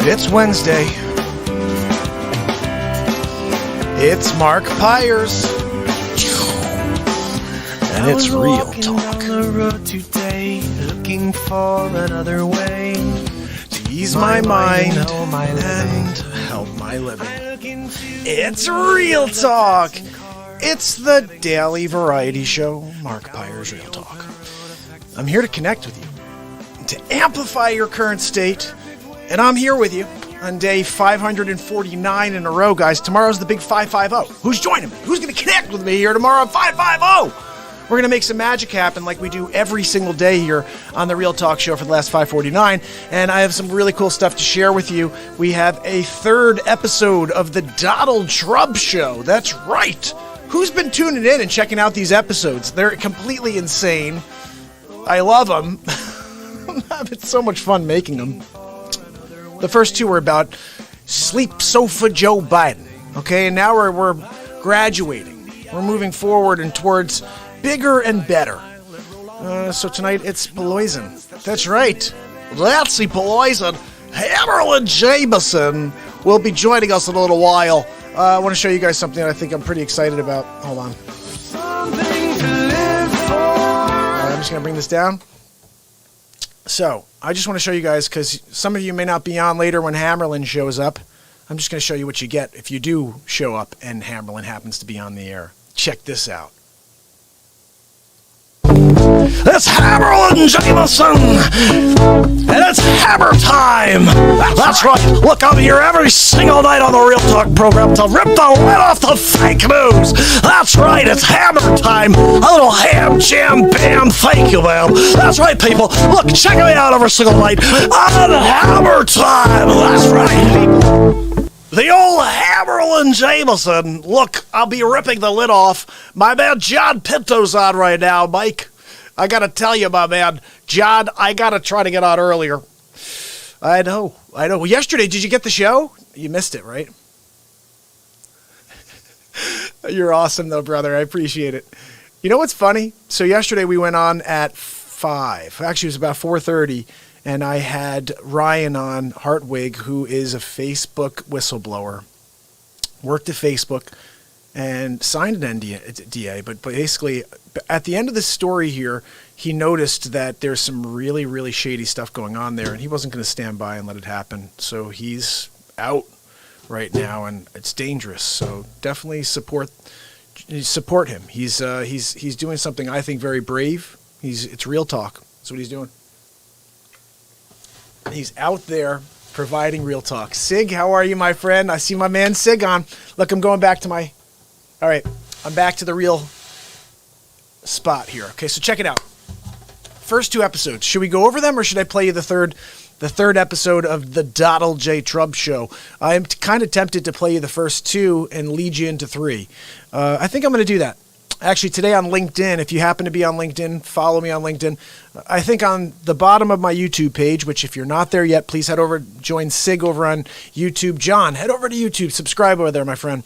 It's Wednesday. It's Mark Pyers. And it's Real Talk. Down the road today, looking for another way to ease my mind and help my living. It's Real Talk. It's the daily variety show, Mark Pyers Real Talk. I'm here to connect with you, to amplify your current state, and I'm here with you on day 549 in a row, guys. Tomorrow's the big 550. Who's joining me? Who's going to connect with me here tomorrow on 550? We're going to make some magic happen like we do every single day here on the Real Talk Show for the last 549. And I have some really cool stuff to share with you. We have a third episode of the Donald Trump Show. That's right. Who's been tuning in and checking out these episodes? They're completely insane. I love them. I'm having so much fun making them. The first two were about Sleep Sofa Joe Biden. Okay, and now we're graduating. We're moving forward and towards bigger and better. So tonight it's Peloison. That's right. That's the Peloison. Hammerlin Jameson will be joining us in a little while. I want to show you guys something that I think I'm pretty excited about. Hold on. I'm just going to bring this down. So, I just want to show you guys, because some of you may not be on later when Hammerlin shows up. I'm just going to show you what you get if you do show up and Hammerlin happens to be on the air. Check this out. It's Hammerlin Jameson, and it's hammer time. That's right. Look, I'm here every single night on the Real Talk program to rip the lid off the fake news. That's right. It's hammer time. A little ham, jam, bam, thank you, man. That's right, people. Look, check me out every single night on hammer time. That's right, people. The old Hammerlin Jameson. Look, I'll be ripping the lid off. My man John Pinto's on right now, Mike. I gotta tell you, my man, John, I gotta try to get on earlier. I know. Well, yesterday, did you get the show? You missed it, right? You're awesome, though, brother. I appreciate it. You know what's funny? So yesterday we went on at 5. Actually, it was about 4:30, and I had Ryan on, Hartwig, who is a Facebook whistleblower, worked at Facebook, and signed an NDA, but basically, at the end of the story here, he noticed that there's some really, really shady stuff going on there, and he wasn't going to stand by and let it happen. So he's out right now, and it's dangerous. So definitely support him. He's doing something I think very brave. It's Real Talk. That's what he's doing. He's out there providing Real Talk. Sig, how are you, my friend? I see my man Sig on. Look, I'm going back to my... All right, I'm back to the real spot here. Okay, so check it out. First 2 episodes. Should we go over them, or should I play you the third episode of the Donald J. Trump Show? I'm kind of tempted to play you the first 2 and lead you into 3. I think I'm going to do that. Actually, today on LinkedIn, if you happen to be on LinkedIn, follow me on LinkedIn. I think on the bottom of my YouTube page, which if you're not there yet, please head over, join Sig over on YouTube. John, head over to YouTube, subscribe over there, my friend.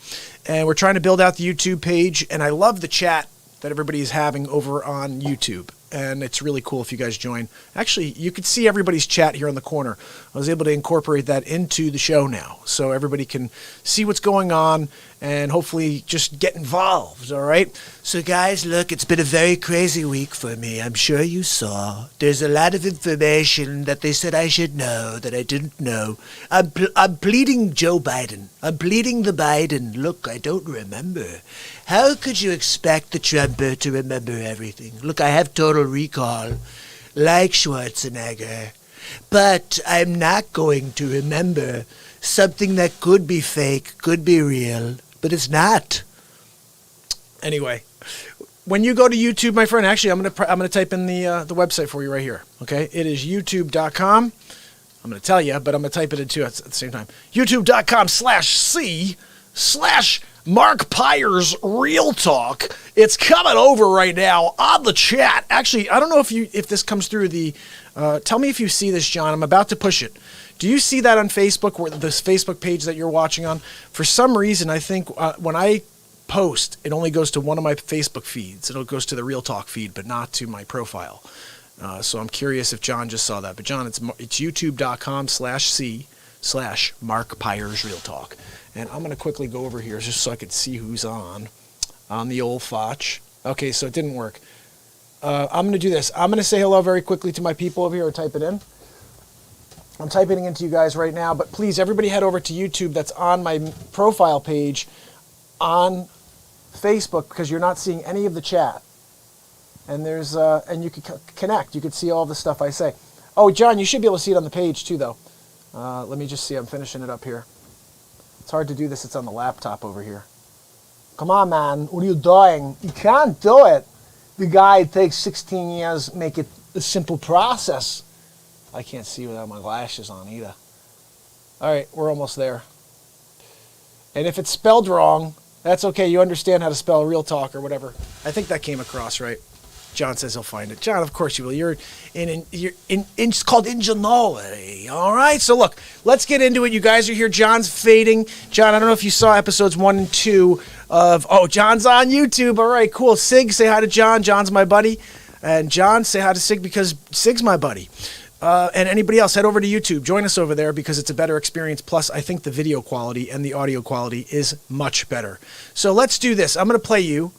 And we're trying to build out the YouTube page, and I love the chat that everybody is having over on YouTube. And it's really cool if you guys join. Actually, you could see everybody's chat here in the corner. I was able to incorporate that into the show now, so everybody can see what's going on and hopefully just get involved, all right? So, guys, look, it's been a very crazy week for me. I'm sure you saw. There's a lot of information that they said I should know that I didn't know. I'm pleading Joe Biden. I'm pleading the Biden. Look, I don't remember. How could you expect the Trumper to remember everything? Look, I have total recall, like Schwarzenegger. But I'm not going to remember something that could be fake, could be real, but it's not. Anyway, when you go to YouTube, my friend, actually, I'm gonna type in the website for you right here. Okay, it is youtube.com. I'm gonna tell you, but I'm gonna type it in too at the same time. youtube.com/C/Mark Pyers Real Talk. It's coming over right now on the chat. Actually, I don't know if this comes through the. Tell me if you see this, John. I'm about to push it. Do you see that on Facebook, where this Facebook page that you're watching on? For some reason, I think when I post, it only goes to one of my Facebook feeds. It goes to the Real Talk feed, but not to my profile. So I'm curious if John just saw that. But John, it's youtube.com/c/Mark Pyers Real Talk. And I'm going to quickly go over here just so I could see who's on the old Foch. Okay, so it didn't work. I'm going to do this. I'm going to say hello very quickly to my people over here or type it in. I'm typing it into you guys right now, but please, everybody head over to YouTube. That's on my profile page on Facebook because you're not seeing any of the chat. And there's and you can connect. You can see all the stuff I say. Oh, John, you should be able to see it on the page too, though. Let me just see. I'm finishing it up here. It's hard to do this. It's on the laptop over here. Come on, man. What are you doing? You can't do it. The guy takes 16 years, make it a simple process. I can't see without my glasses on either. All right, we're almost there. And if it's spelled wrong, that's okay. You understand how to spell Real Talk or whatever. I think that came across right. John says he'll find it. John, of course you will. You're in it's called ingenuity. All right. So look, let's get into it. You guys are here. John's fading. John, I don't know if you saw episodes 1 and 2 of. Oh, John's on YouTube. All right, cool. Sig, say hi to John. John's my buddy, and John, say hi to Sig because Sig's my buddy. And anybody else, head over to YouTube. Join us over there because it's a better experience. Plus, I think the video quality and the audio quality is much better. So let's do this. I'm going to play you.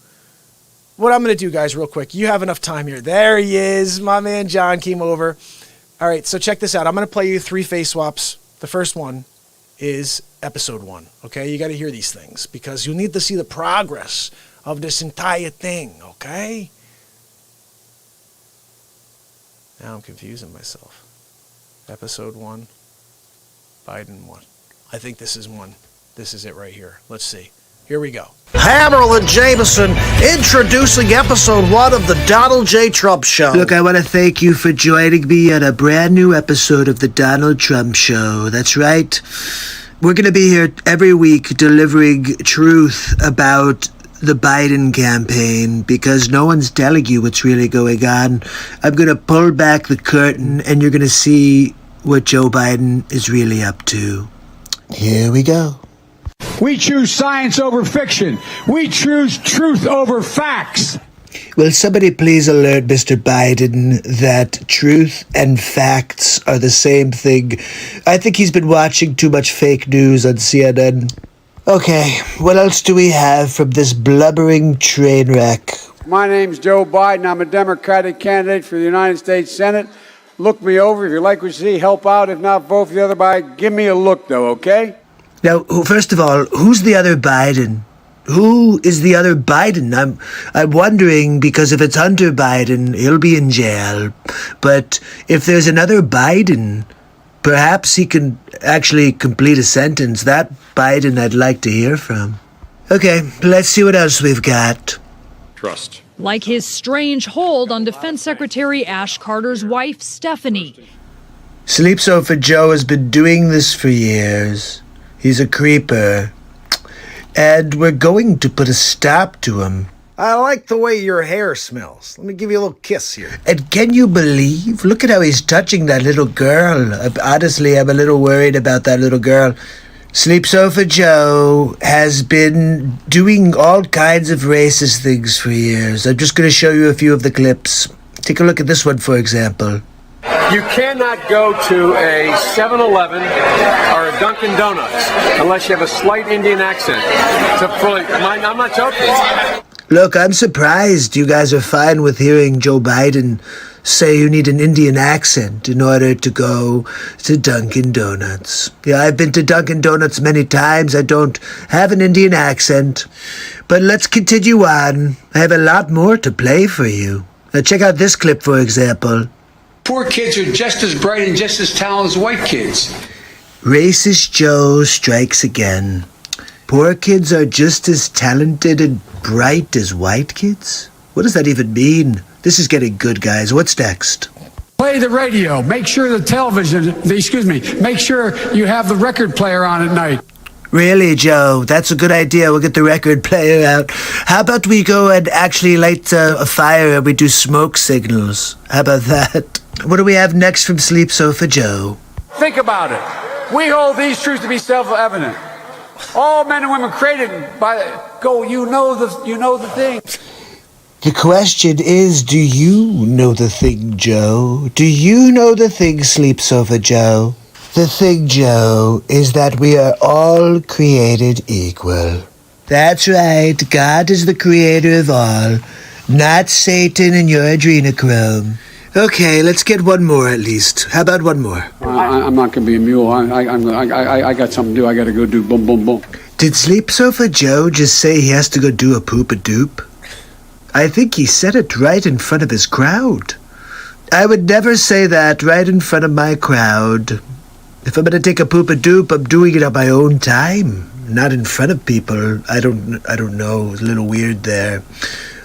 What I'm going to do, guys, real quick. You have enough time here. There he is. My man John came over. All right, so check this out. I'm going to play you 3 face swaps. The first one is episode 1. Okay, you got to hear these things because you need to see the progress of this entire thing. Okay. Now I'm confusing myself. Episode 1, Biden 1. I think this is 1. This is it right here. Let's see. Here we go. Hammerlin Jameson introducing episode 1 of the Donald J. Trump Show. Look, I want to thank you for joining me on a brand new episode of the Donald Trump Show. That's right. We're going to be here every week delivering truth about the Biden campaign because no one's telling you what's really going on. I'm going to pull back the curtain and you're going to see what Joe Biden is really up to. Here we go. We choose science over fiction. We choose truth over facts. Will somebody please alert Mr. Biden that truth and facts are the same thing? I think he's been watching too much fake news on CNN. Okay, what else do we have from this blubbering train wreck? My name's Joe Biden. I'm a Democratic candidate for the United States Senate. Look me over. If you like what you see, help out. If not, vote for the other Biden. Give me a look, though, okay? Now, first of all, who's the other Biden? Who is the other Biden? I'm wondering because if it's Hunter Biden, he'll be in jail. But if there's another Biden, perhaps he can actually complete a sentence. That Biden I'd like to hear from. Okay, let's see what else we've got. Trust. Like his strange hold on Defense Secretary Ash Carter's wife, Stephanie. Sleep Sofa Joe has been doing this for years. He's a creeper. And we're going to put a stop to him. I like the way your hair smells. Let me give you a little kiss here. And can you believe? Look at how he's touching that little girl. Honestly, I'm a little worried about that little girl. Sleep Sofa Joe has been doing all kinds of racist things for years. I'm just going to show you a few of the clips. Take a look at this one, for example. You cannot go to a 7-Eleven or a Dunkin' Donuts unless you have a slight Indian accent. I'm not joking. Look, I'm surprised you guys are fine with hearing Joe Biden say you need an Indian accent in order to go to Dunkin' Donuts. Yeah, I've been to Dunkin' Donuts many times. I don't have an Indian accent. But let's continue on. I have a lot more to play for you. Now check out this clip, for example. Poor kids are just as bright and just as talented as white kids. Racist Joe strikes again. Poor kids are just as talented and bright as white kids? What does that even mean? This is getting good, guys. What's next? Play the radio. Make sure make sure you have the record player on at night. Really, Joe? That's a good idea. We'll get the record player out. How about we go and actually light a fire and we do smoke signals? How about that? What do we have next from Sleep Sofa Joe? Think about it. We hold these truths to be self-evident. All men and women created by you know the thing. The question is, do you know the thing, Joe? Do you know the thing, Sleep Sofa Joe? The thing, Joe, is that we are all created equal. That's right, God is the creator of all, not Satan and your adrenochrome. Okay, let's get one more at least. How about one more? I'm not going to be a mule. I got something to do. I got to go do boom, boom, boom. Did Sleep Sofa Joe just say he has to go do a poop-a-doop? I think he said it right in front of his crowd. I would never say that right in front of my crowd. If I'm going to take a poop-a-doop, I'm doing it on my own time, not in front of people. I don't know. It's a little weird there.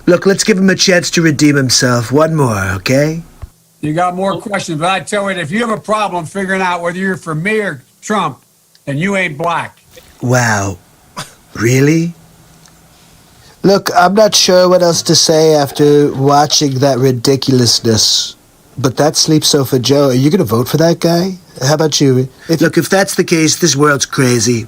Look, let's give him a chance to redeem himself. One more, okay? You got more questions, but I tell you, if you have a problem figuring out whether you're for me or Trump, then you ain't black. Wow. Really? Look, I'm not sure what else to say after watching that ridiculousness. But that's Sleep Sofa Joe. Are you going to vote for that guy? How about you? If that's the case, this world's crazy.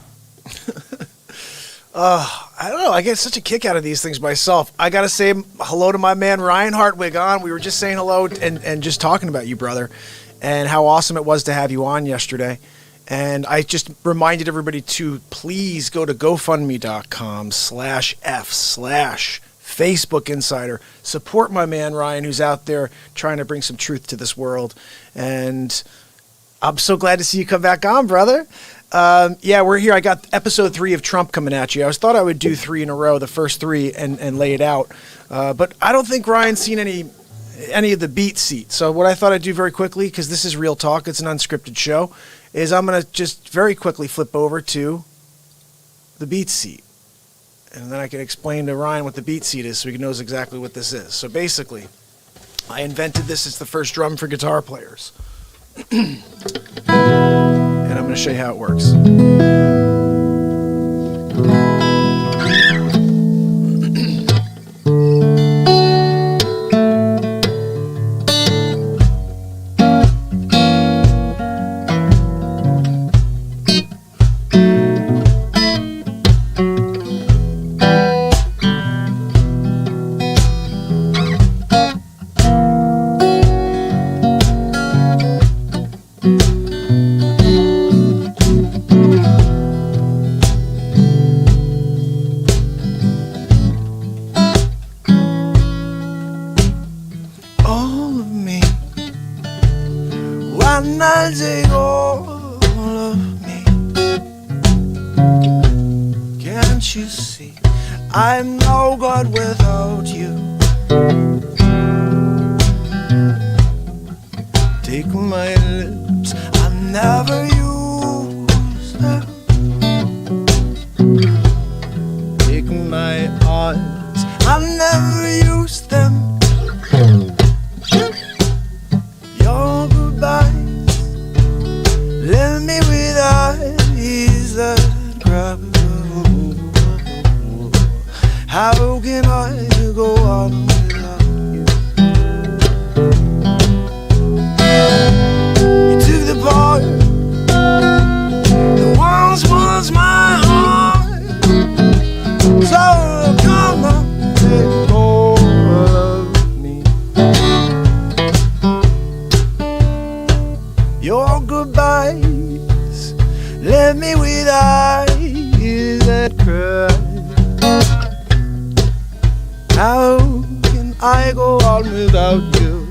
I don't know. I get such a kick out of these things myself. I got to say hello to my man Ryan Hartwig on. We were just saying hello and just talking about you, brother, and how awesome it was to have you on yesterday. And I just reminded everybody to please go to GoFundMe.com/F/Facebook Insider. Support my man Ryan, who's out there trying to bring some truth to this world. And I'm so glad to see you come back on, brother. Yeah, we're here. I got episode 3 of Trump coming at you. I thought I would do 3 in a row, the first 3, and lay it out. But I don't think Ryan's seen any of the beat seat. So what I thought I'd do very quickly, because this is Real Talk, it's an unscripted show, is I'm going to just very quickly flip over to the beat seat. And then I can explain to Ryan what the beat seat is so he knows exactly what this is. So basically, I invented this. It's the first drum for guitar players. And I'm going to show you how it works. I'm no good without you. Take my lips, I never use them. Take my arms, I never use them. Your goodbyes leave me with eyes that grab. How can I go on without you? You took the part that once was my heart. So come on, take hold of me. Your goodbyes left me with eyes that cry. How can I go on without you?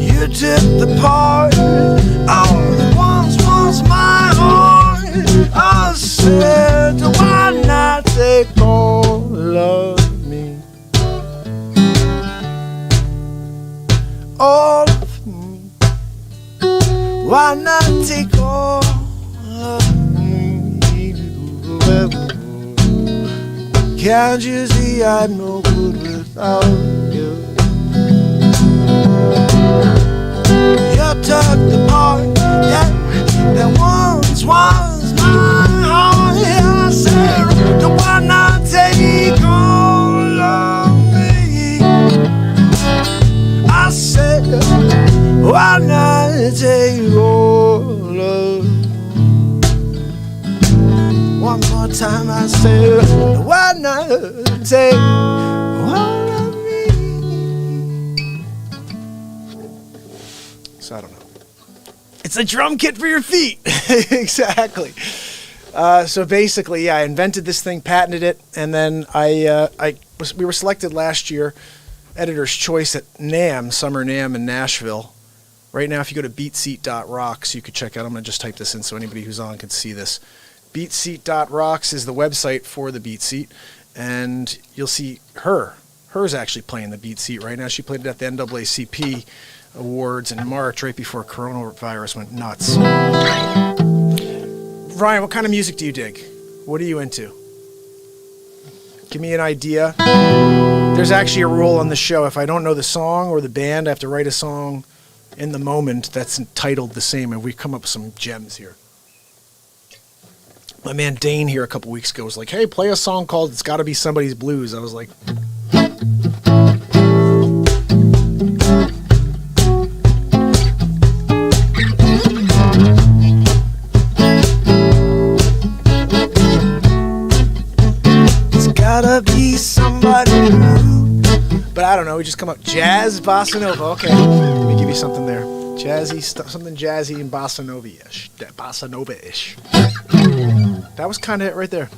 You took the part that once was my heart. I said, why not take all of me? All of me. Why not take all of me? Can't you see I'm no good without you? You took the part that once was my heart. I said, why not take all of me? I said, why not take all of me? One more time I said, why not take one of me. So I don't know. It's a drum kit for your feet. Exactly. So basically, yeah, I invented this thing, patented it, and then we were selected last year, Editor's Choice at NAMM, Summer NAMM in Nashville. Right now, if you go to beatseat.rocks, you could check out. I'm going to just type this in so anybody who's on can see this. Beatseat.rocks is the website for the Beat Seat, and you'll see her. Her's actually playing the Beat Seat right now. She played it at the NAACP Awards in March, right before coronavirus went nuts. Ryan, what kind of music do you dig? What are you into? Give me an idea. There's actually a rule on the show. If I don't know the song or the band, I have to write a song in the moment that's entitled the same, and we've come up with some gems here. My man Dane here a couple weeks ago was like, hey, play a song called It's Gotta Be Somebody's Blues. I was like... Gotta be somebody new. But I don't know, we just come up jazz, bossa nova. Okay, let me give you something there. Jazzy stuff, something jazzy and bossa nova-ish. Bossa nova-ish. That was kind of it right there.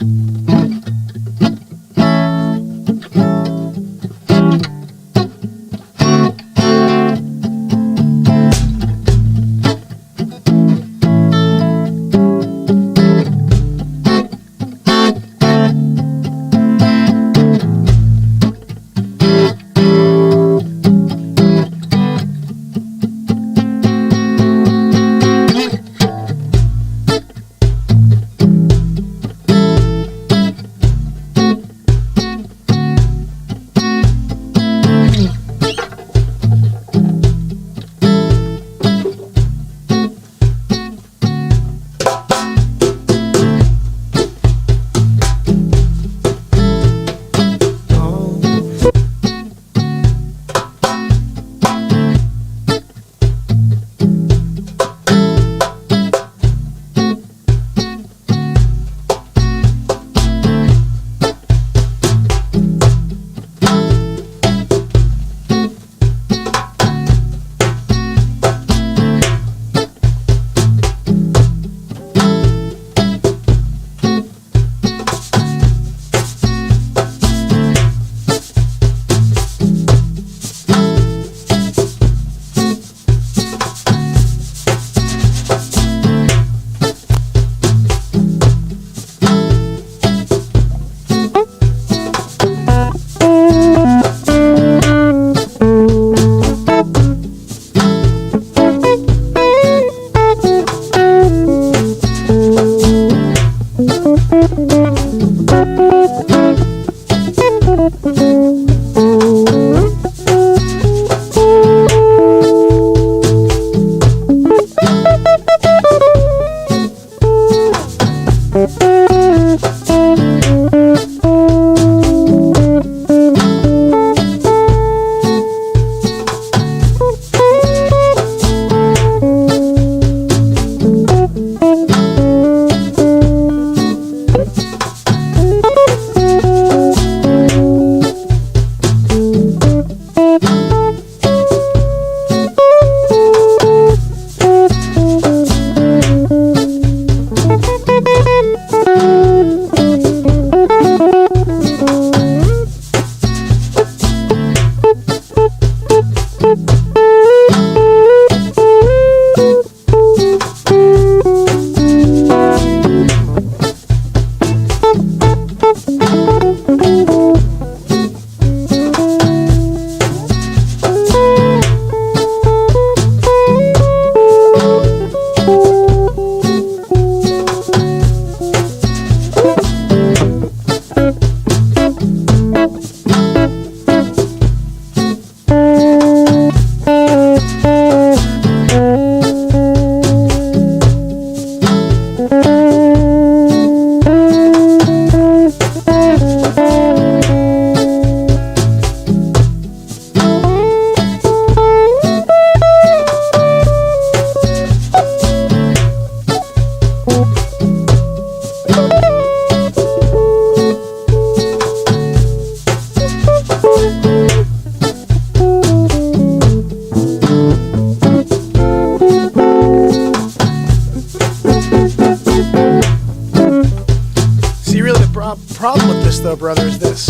brother, is this.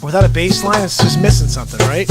Without a bass line, it's just missing something, right?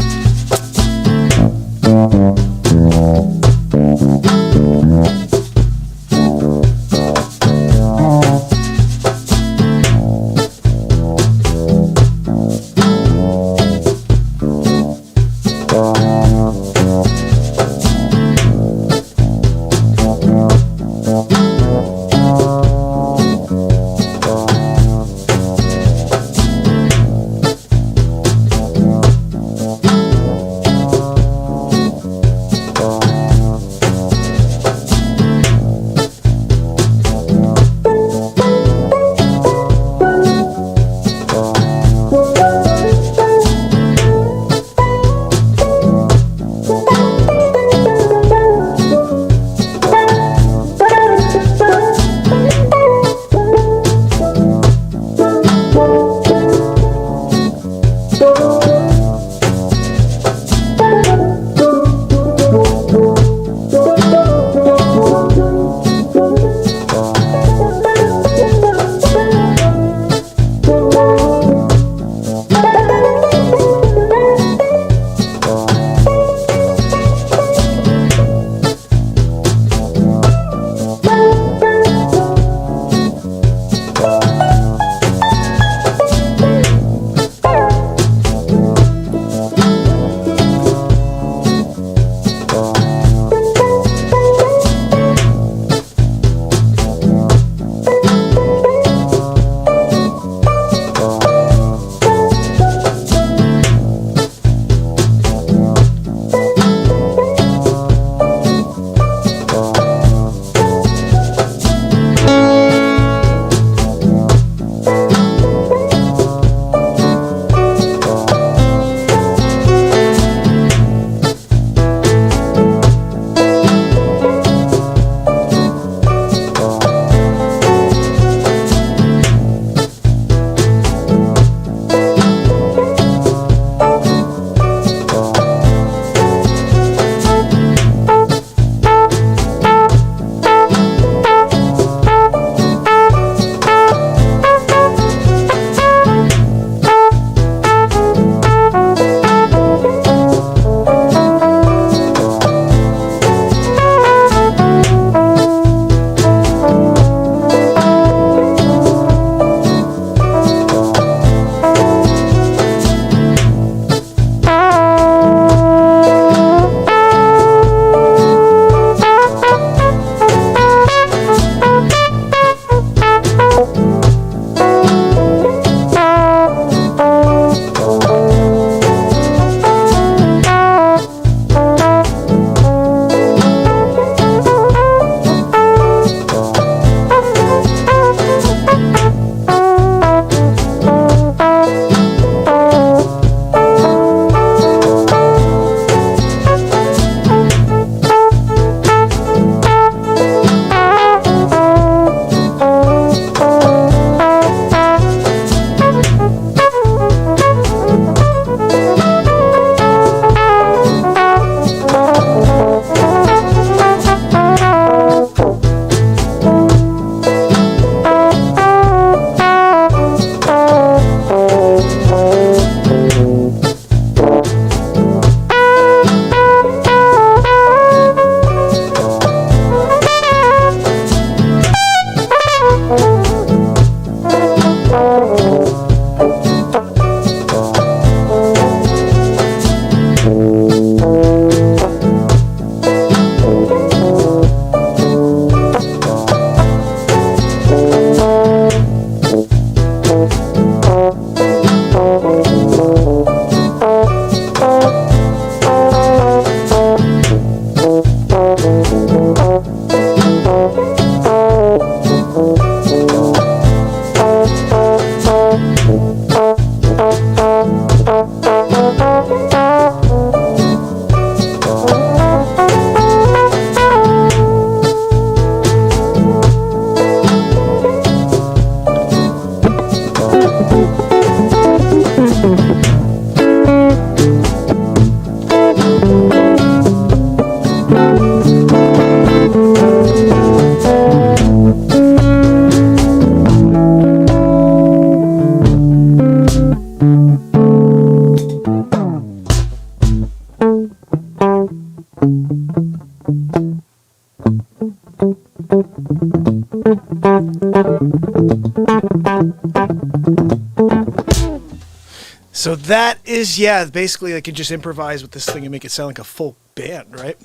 So that is, yeah, basically they can just improvise with this thing and make it sound like a full band, right?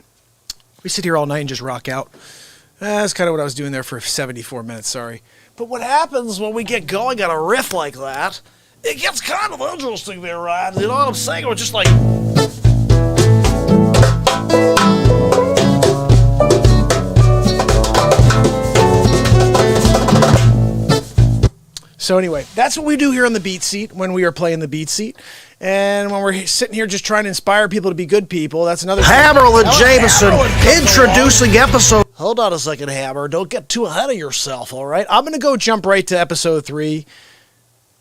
We sit here all night and just rock out. That's kind of what I was doing there for 74 minutes, sorry. But what happens when we get going on a riff like that, it gets kind of interesting there, Ryan. You know what I'm saying? It was just like... So anyway, that's what we do here on the Beat Seat when we are playing the Beat Seat. And when we're sitting here just trying to inspire people to be good people, that's another... Hammerlin Jameson introducing episode... Hold on a second, Hammer. Don't get too ahead of yourself, all right? I'm going to go jump right to episode 3.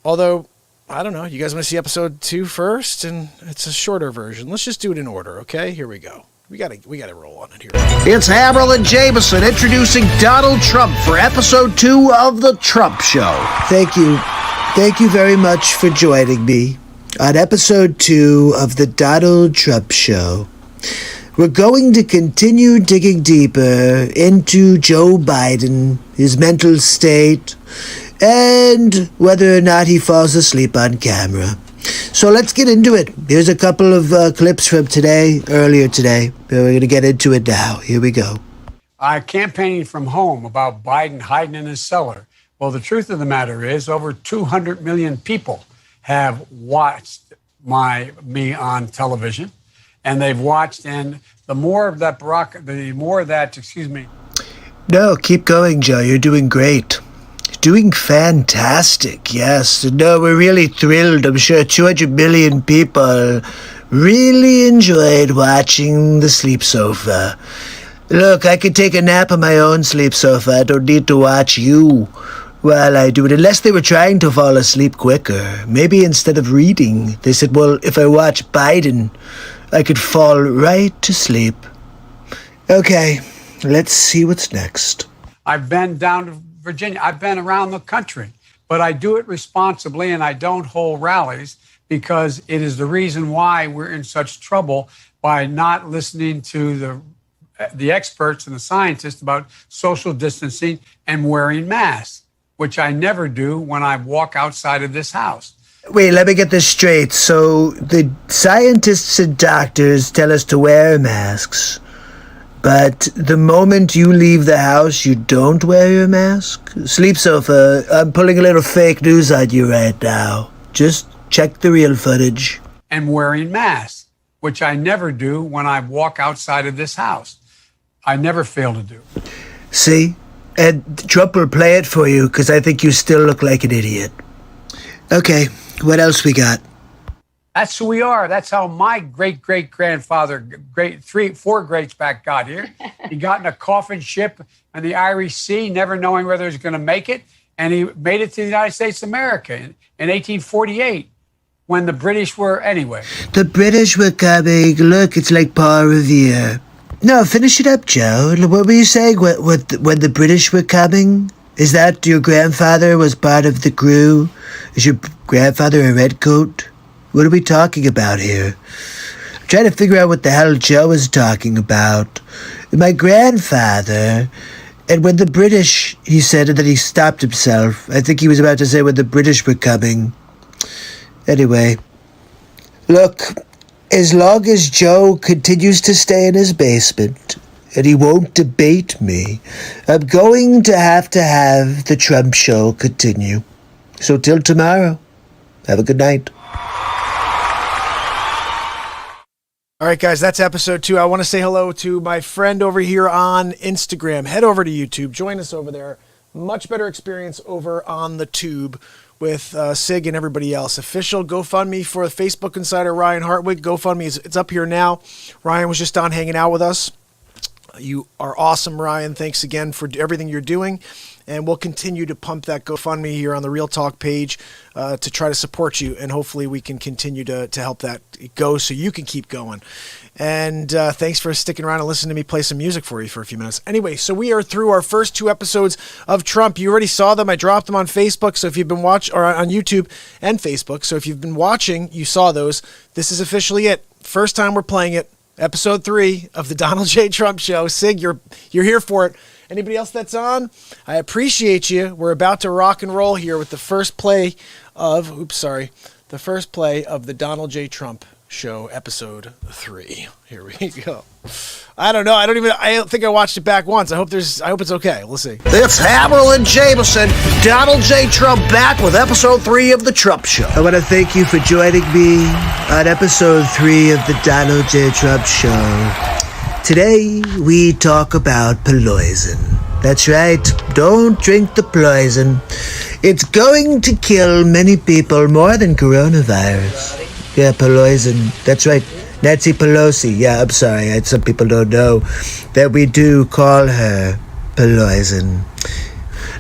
Although, I don't know. You guys want to see episode 2 first? And it's a shorter version. Let's just do it in order, okay? Here we go. We gotta roll on it here. It's Hammerlin Jameson introducing Donald Trump for episode 2 of The Trump Show. Thank you. Thank you very much for joining me on episode 2 of the Donald Trump Show. We're going to continue digging deeper into Joe Biden, his mental state, and whether or not he falls asleep on camera. So let's get into it. Here's a couple of clips from earlier today. We're going to get into it now. Here we go. Campaigning from home about Biden hiding in his cellar. Well, the truth of the matter is over 200 million people have watched me on television, and they've watched, and the more that, No, keep going, Joe. You're doing great. Doing fantastic, yes. No, we're really thrilled. I'm sure 200 million people really enjoyed watching the sleep sofa. Look, I could take a nap on my own sleep sofa. I don't need to watch you while I do it, unless they were trying to fall asleep quicker. Maybe instead of reading, they said, well, if I watch Biden, I could fall right to sleep. Okay, let's see what's next. I've been down to Virginia. I've been around the country, but I do it responsibly, and I don't hold rallies because it is the reason why we're in such trouble by not listening to the experts and the scientists about social distancing and wearing masks, which I never do when I walk outside of this house. Wait, let me get this straight. So the scientists and doctors tell us to wear masks, but the moment you leave the house, you don't wear your mask? Sleep sofa, I'm pulling a little fake news on you right now. Just check the real footage. And wearing masks, which I never do when I walk outside of this house. I never fail to do. See? And Trump will play it for you because I think you still look like an idiot. Okay, what else we got? That's who we are. That's how my great-great-grandfather, four greats back got here. He got in a coffin ship on the Irish Sea, never knowing whether he was going to make it. And he made it to the United States of America in 1848 when the British were, anyway. The British were coming. Look, it's like Paul Revere. No, finish it up, Joe. What were you saying when the British were coming? Is that your grandfather was part of the crew? Is your grandfather a redcoat? What are we talking about here? I'm trying to figure out what the hell Joe is talking about. My grandfather, and when the British, he said, and then he stopped himself. I think he was about to say when the British were coming. Anyway, look, as long as Joe continues to stay in his basement and he won't debate me, I'm going to have the Trump show continue. So till tomorrow, have a good night. All right, guys, that's episode 2. I want to say hello to my friend over here on Instagram. Head over to YouTube. Join us over there. Much better experience over on the tube with Sig and everybody else. Official GoFundMe for the Facebook Insider Ryan Hartwig. GoFundMe, it's up here now. Ryan was just on hanging out with us. You are awesome, Ryan. Thanks again for everything you're doing. And we'll continue to pump that GoFundMe here on the Real Talk page to try to support you. And hopefully we can continue to help that go so you can keep going. And thanks for sticking around and listening to me play some music for you for a few minutes. Anyway, so we are through our first 2 episodes of Trump. You already saw them. I dropped them on Facebook. So if you've been watching, or on YouTube and Facebook. So if you've been watching, you saw those. This is officially it. First time we're playing it. Episode 3 of the Donald J. Trump Show. Sig, you're here for it. Anybody else that's on? I appreciate you. We're about to rock and roll here with the first play of, the first play of the Donald J. Trump Show, episode 3. Here we go. I don't know. I don't think I watched it back once. I hope it's okay. We'll see. It's Hammerlin Jameson, Donald J. Trump back with episode 3 of The Trump Show. I want to thank you for joining me on episode 3 of the Donald J. Trump Show. Today, we talk about Peloison. That's right. Don't drink the poison. It's going to kill many people more than coronavirus. Yeah, Peloison. That's right. Nancy Pelosi. Yeah, I'm sorry. Some people don't know that we do call her Peloison.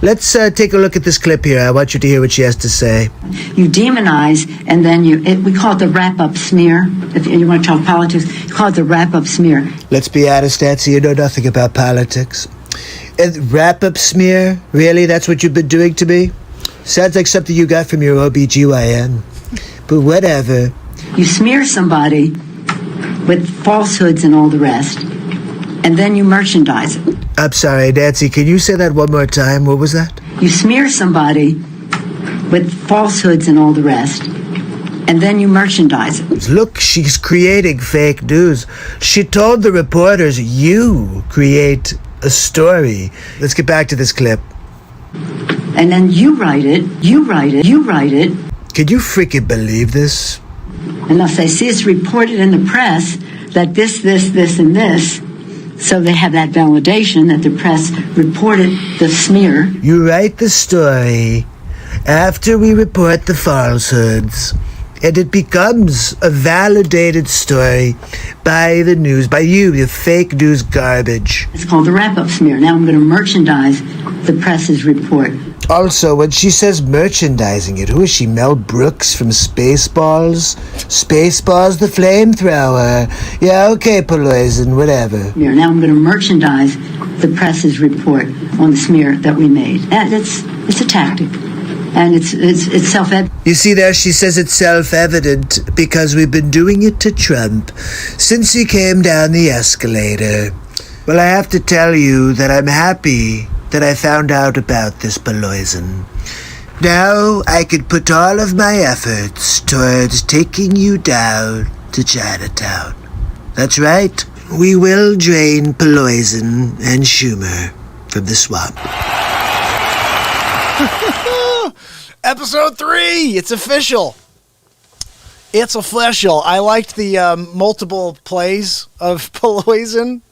Let's take a look at this clip here. I want you to hear what she has to say. You demonize, and then we call it the wrap-up smear. If you want to talk politics, you call it the wrap-up smear. Let's be honest, Nancy, you know nothing about politics. And wrap-up smear? Really? That's what you've been doing to me? Sounds like something you got from your OBGYN. But whatever. You smear somebody with falsehoods and all the rest, and then you merchandise it. I'm sorry, Nancy, can you say that one more time? What was that? You smear somebody with falsehoods and all the rest, and then you merchandise it. Look, she's creating fake news. She told the reporters, you create a story. Let's get back to this clip. And then you write it. Can you freaking believe this? Unless they see it's reported in the press that this, and this, so they have that validation that the press reported the smear. You write the story after we report the falsehoods, and it becomes a validated story by the news, by you, the fake news garbage. It's called the wrap-up smear. Now I'm going to merchandise the press's report. Also, when she says merchandising it, who is she, Mel Brooks from Spaceballs? Spaceballs the flamethrower. Yeah, okay, Peloison, whatever. Now I'm going to merchandise the press's report on the smear that we made. It's a tactic. And it's self-evident. You see there, she says it's self-evident because we've been doing it to Trump since he came down the escalator. Well, I have to tell you that I'm happy that I found out about this Peloison. Now I can put all of my efforts towards taking you down to Chinatown. That's right. We will drain Peloison and Schumer from the swamp. Episode 3. It's official. It's official. I liked the multiple plays of Peloison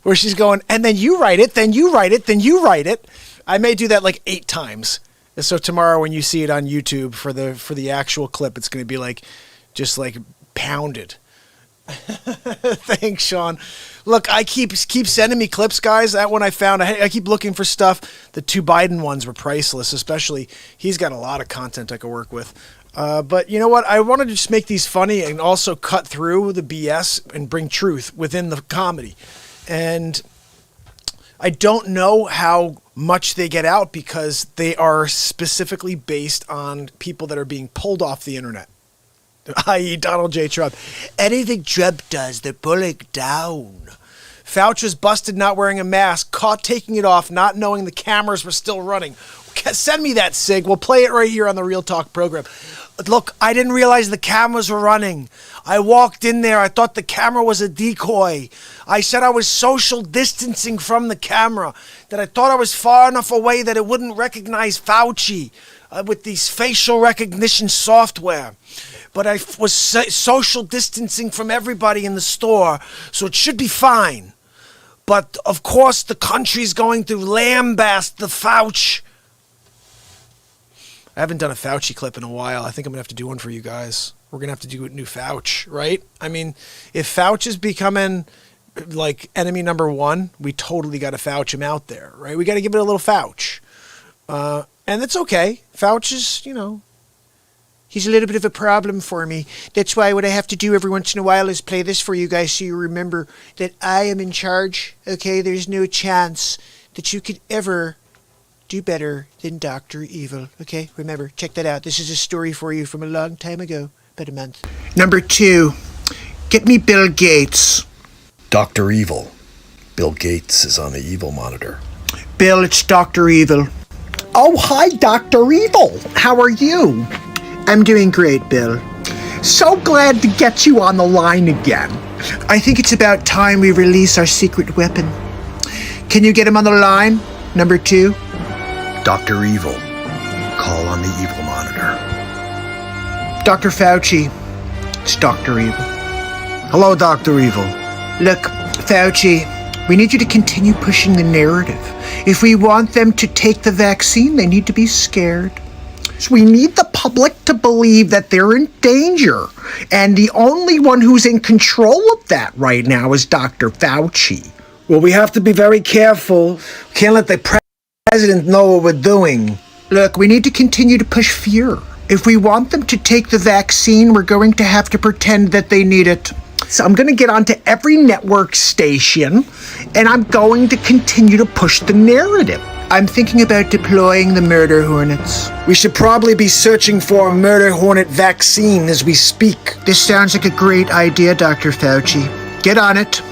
where she's going, and then you write it, then you write it, then you write it. I may do that like 8 times. So tomorrow when you see it on YouTube for the actual clip, it's going to be like just like pounded. Thanks, Sean. Look, I keep sending me clips, guys. That one I found. I keep looking for stuff. The 2 Biden ones were priceless, especially. He's got a lot of content I could work with. But you know what? I wanted to just make these funny and also cut through the BS and bring truth within the comedy. And I don't know how much they get out because they are specifically based on people that are being pulled off the internet, i.e. Donald J. Trump. Anything Trump does, they're pulling down. Fauci was busted not wearing a mask, caught taking it off, not knowing the cameras were still running. Send me that, Sig. We'll play it right here on the Real Talk program. Look, I didn't realize the cameras were running. I walked in there. I thought the camera was a decoy. I said I was social distancing from the camera, that I thought I was far enough away that it wouldn't recognize Fauci with these facial recognition software. But I was social distancing from everybody in the store, so it should be fine. But, of course, the country's going to lambast the Fauci. I haven't done a Fauci clip in a while. I think I'm going to have to do one for you guys. We're going to have to do a new Fauci, right? I mean, if Fauci's becoming, like, enemy number 1, we totally got to Fauci him out there, right? We got to give it a little Fauci. And it's okay. Fauci's, he's a little bit of a problem for me. That's why what I have to do every once in a while is play this for you guys so you remember that I am in charge, okay? There's no chance that you could ever do better than Dr. Evil, okay? Remember, check that out. This is a story for you from a long time ago, about a month. Number 2, get me Bill Gates. Dr. Evil. Bill Gates is on the evil monitor. Bill, it's Dr. Evil. Oh, hi, Dr. Evil. How are you? I'm doing great, Bill. So glad to get you on the line again. I think it's about time we release our secret weapon. Can you get him on the line, number 2? Dr. Evil. Call on the evil monitor. Dr. Fauci. It's Dr. Evil. Hello, Dr. Evil. Look, Fauci, we need you to continue pushing the narrative. If we want them to take the vaccine, they need to be scared. So we need the public to believe that they're in danger. And the only one who's in control of that right now is Dr. Fauci. Well, we have to be very careful. Can't let the president know what we're doing. Look, we need to continue to push fear. If we want them to take the vaccine, we're going to have to pretend that they need it. So I'm going to get onto every network station, and I'm going to continue to push the narrative. I'm thinking about deploying the murder hornets. We should probably be searching for a murder hornet vaccine as we speak. This sounds like a great idea, Dr. Fauci. Get on it,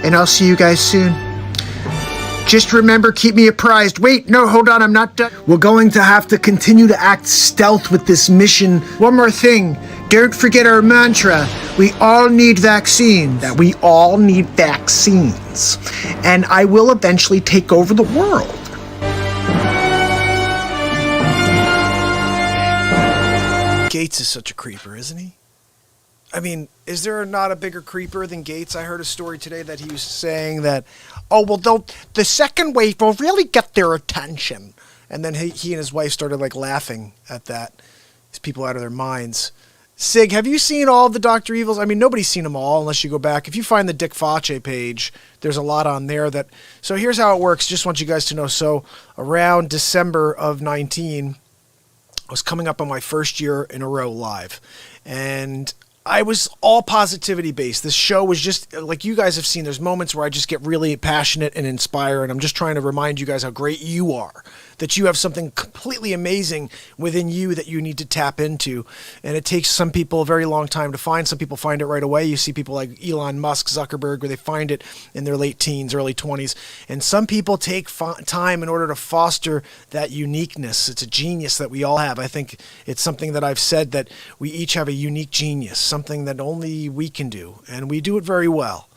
and I'll see you guys soon. Just remember, keep me apprised. Wait, no, hold on, I'm not done. We're going to have to continue to act stealth with this mission. One more thing. Don't forget our mantra. We all need vaccines. That we all need vaccines. And I will eventually take over the world. Gates is such a creeper, isn't he? I mean, is there not a bigger creeper than Gates? I heard a story today that he was saying that, the second wave will really get their attention. And then he and his wife started like laughing at that. These people out of their minds. Sig, have you seen all the Dr. Evils? I mean, nobody's seen them all unless you go back. If you find the Dick Facce page, there's a lot on there that... So here's how it works. Just want you guys to know. So around December of 19, I was coming up on my first year in a row live. And I was all positivity based. This show was just, like you guys have seen, there's moments where I just get really passionate and inspire, and I'm just trying to remind you guys how great you are, that you have something completely amazing within you that you need to tap into. And it takes some people a very long time to find. Some people find it right away. You see people like Elon Musk, Zuckerberg, where they find it in their late teens, early 20s. And some people take time in order to foster that uniqueness. It's a genius that we all have. I think it's something that I've said, that we each have a unique genius, something that only we can do. And we do it very well.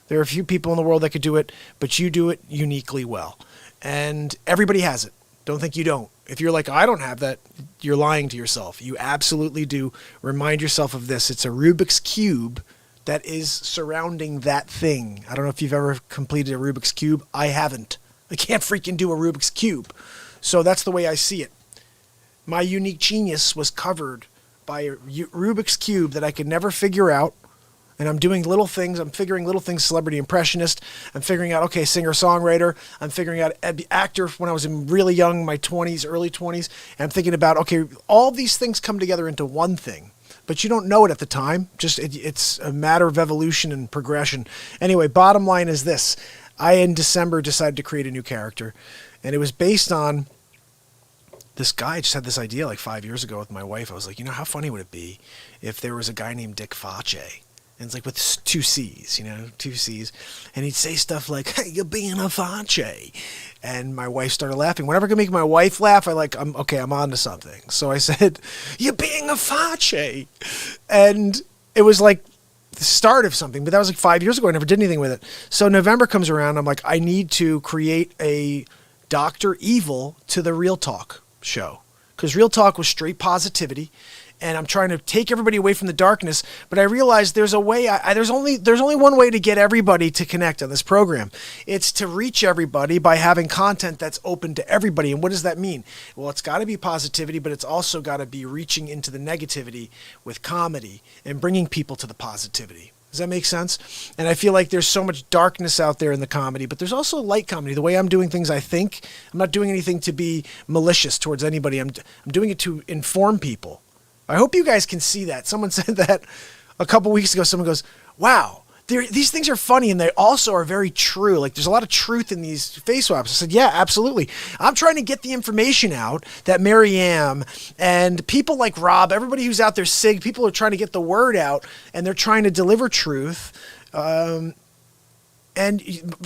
There are a few people in the world that could do it, but you do it uniquely well. And everybody has it. Don't think you don't. If you're like, I don't have that, you're lying to yourself. You absolutely do. Remind yourself of this. It's a Rubik's Cube that is surrounding that thing. I don't know if you've ever completed a Rubik's Cube. I haven't. I can't freaking do a Rubik's Cube. So that's the way I see it. My unique genius was covered by a Rubik's Cube that I could never figure out. And I'm doing little things. I'm figuring little things, celebrity impressionist. I'm figuring out, okay, singer-songwriter. I'm figuring out actor when I was in really young, my 20s, early 20s. And I'm thinking about, okay, all these things come together into one thing. But you don't know it at the time. Just it's a matter of evolution and progression. Anyway, bottom line is this. I, in December, decided to create a new character. And it was based on this guy. I just had this idea like 5 years ago with my wife. I was like, how funny would it be if there was a guy named Dick Facce? And it's like with 2 C's, 2 C's. And he'd say stuff like, hey, you're being a Facce. And my wife started laughing. Whenever I can make my wife laugh, I'm on to something. So I said, you're being a Facce. And it was like the start of something. But that was like 5 years ago. I never did anything with it. So November comes around. I'm like, I need to create a Dr. Evil to the Real Talk show. Because Real Talk was straight positivity. And I'm trying to take everybody away from the darkness, but I realized there's a way. There's only one way to get everybody to connect on this program. It's to reach everybody by having content that's open to everybody. And what does that mean? Well, it's got to be positivity, but it's also got to be reaching into the negativity with comedy and bringing people to the positivity. Does that make sense? And I feel like there's so much darkness out there in the comedy, but there's also light comedy. The way I'm doing things, I think, I'm not doing anything to be malicious towards anybody. I'm doing it to inform people. I hope you guys can see that. Someone said that a couple weeks ago. Someone goes, wow, these things are funny, and they also are very true. Like, there's a lot of truth in these face swaps. I said, yeah, absolutely. I'm trying to get the information out that Mary Ann and people like Rob, everybody who's out there, Sig, people are trying to get the word out, and they're trying to deliver truth. And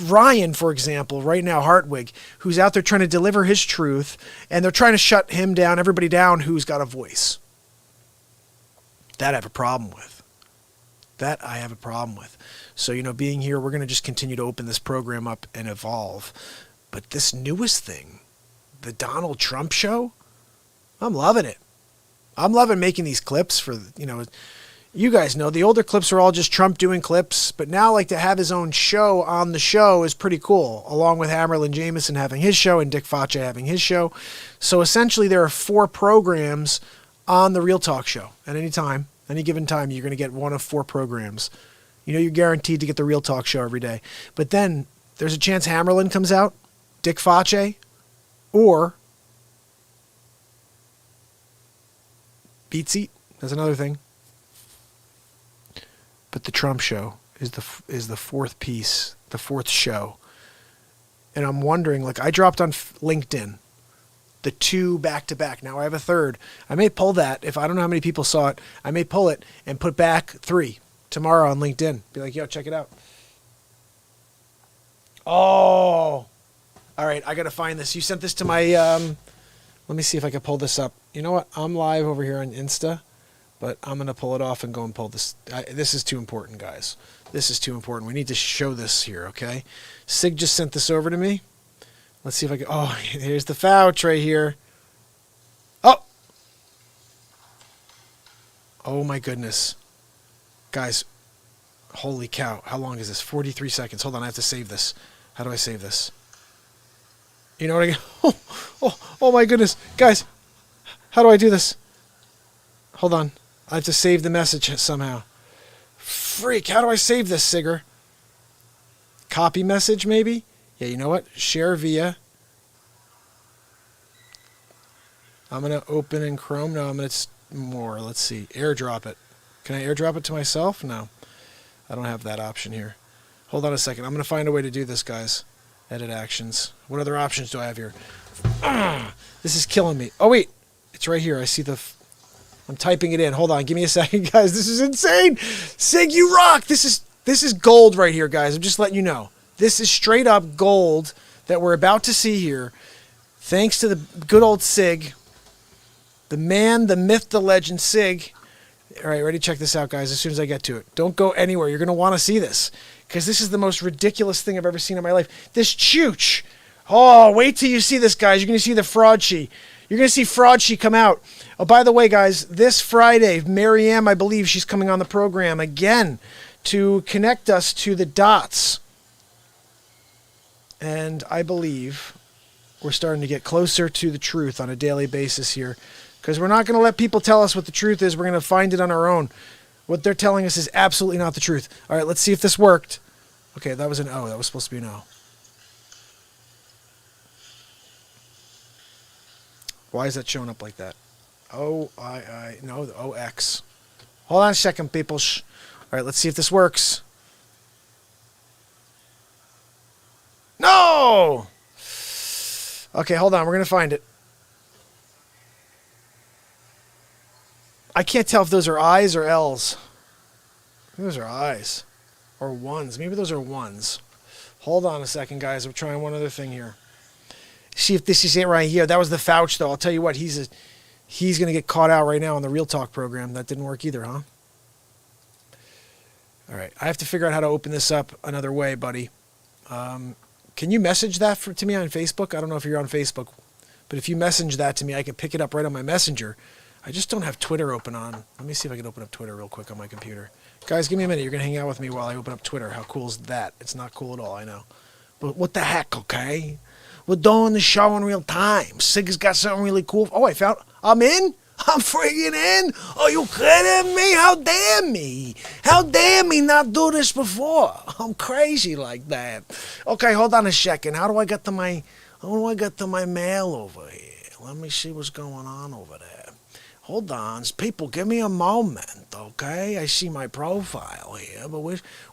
Ryan, for example, right now, Hartwig, who's out there trying to deliver his truth, and they're trying to shut him down, everybody down who's got a voice. That I have a problem with. That I have a problem with. So, being here, we're going to just continue to open this program up and evolve. But this newest thing, the Donald Trump show, I'm loving it. I'm loving making these clips for, you guys know the older clips are all just Trump doing clips, but now like to have his own show on the show is pretty cool, along with Hammerlin Jameson having his show and Dick Faccia having his show. So essentially there are 4 programs on the Real Talk show at any time. Any given time, you're going to get one of 4 programs. You're guaranteed to get the Real Talk show every day. But then there's a chance Hammerlin comes out, Dick Faccia, or Beat Seat. That's another thing. But the Trump show is the 4th piece, the 4th show. And I'm wondering, like I dropped on LinkedIn the 2 back-to-back. Now I have a 3rd. I may pull that. If I don't know how many people saw it, I may pull it and put back 3 tomorrow on LinkedIn. Be like, yo, check it out. Oh. All right, I got to find this. You sent this to my, let me see if I can pull this up. You know what? I'm live over here on Insta, but I'm going to pull it off and go and pull this. This is too important, guys. This is too important. We need to show this here, okay? Sig just sent this over to me. Let's see if I can. Oh, here's the vouch right here. Oh my goodness. Guys, holy cow. How long is this? 43 seconds. Hold on, I have to save this. How do I save this? You know what I get? Oh my goodness. Guys, how do I do this? Hold on. I have to save the message somehow. Freak, how do I save this, Sigger? Copy message, maybe? Yeah, you know what? Share via. I'm going to open in Chrome. No, I'm going to more. Let's see. AirDrop it. Can I AirDrop it to myself? No. I don't have that option here. Hold on a second. I'm going to find a way to do this, guys. Edit actions. What other options do I have here? This is killing me. Oh, wait. It's right here. I see the... I'm typing it in. Hold on. Give me a second, guys. This is insane. Sig, you rock. This is gold right here, guys. I'm just letting you know. This is straight up gold that we're about to see here. Thanks to the good old Sig. The man, the myth, the legend, Sig. All right, ready? Check this out, guys, as soon as I get to it. Don't go anywhere. You're going to want to see this because this is the most ridiculous thing I've ever seen in my life. This chooch. Oh, wait till you see this, guys. You're going to see the fraud sheet. You're going to see fraud sheet come out. Oh, by the way, guys, this Friday, Marianne, I believe she's coming on the program again to connect us to the dots. And I believe we're starting to get closer to the truth on a daily basis here. Because we're not going to let people tell us what the truth is. We're going to find it on our own. What they're telling us is absolutely not the truth. All right, let's see if this worked. Okay, that was an O. That was supposed to be an O. Why is that showing up like that? O-I-I. No, the O-X. Hold on a second, people. All right, let's see if this works. No! Okay, hold on. We're going to find it. I can't tell if those are I's or L's. Those are I's. Or ones. Maybe those are ones. Hold on a second, guys. I'm trying one other thing here. See if this is it right here. That was the Fouch, though. I'll tell you what. He's going to get caught out right now on the Real Talk program. That didn't work either, huh? All right. I have to figure out how to open this up another way, buddy. Can you message that to me on Facebook? I don't know if you're on Facebook, but if you message that to me, I can pick it up right on my messenger. I just don't have Twitter open on. Let me see if I can open up Twitter real quick on my computer. Guys, give me a minute. You're going to hang out with me while I open up Twitter. How cool is that? It's not cool at all, I know. But what the heck, okay? We're doing the show in real time. Sig's got something really cool. Oh, I'm in? I'm friggin' in? Are you kidding me? How dare me? How dare me not do this before? I'm crazy like that. Okay, hold on a second. How do I get to my mail over here? Let me see what's going on over there. Hold on. People, give me a moment, okay? I see my profile here, but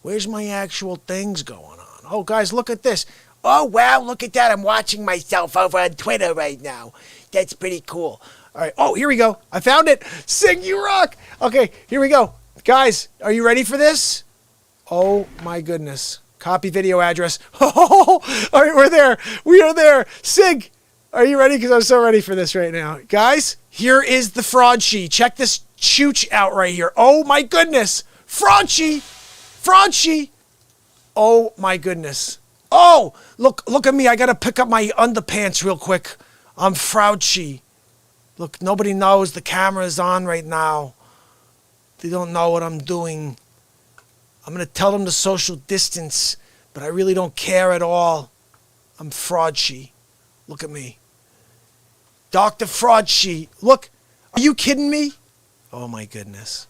where's my actual things going on? Oh, guys, look at this. Oh, wow, look at that. I'm watching myself over on Twitter right now. That's pretty cool. All right. Oh, here we go. I found it. Sig, you rock. Okay, here we go. Guys, are you ready for this? Oh, my goodness. Copy video address. Oh, all right, we're there. We are there. Sig, are you ready? Because I'm so ready for this right now. Guys, here is the fraud sheet. Check this chooch out right here. Oh my goodness. Fraunchy. Oh my goodness. Oh, look at me. I got to pick up my underpants real quick. I'm Fraunchy. Look, nobody knows the camera is on right now. They don't know what I'm doing. I'm going to tell them to social distance, but I really don't care at all. I'm Fraunchy. Look at me. Dr. Fraunchy. Look, are you kidding me? Oh my goodness.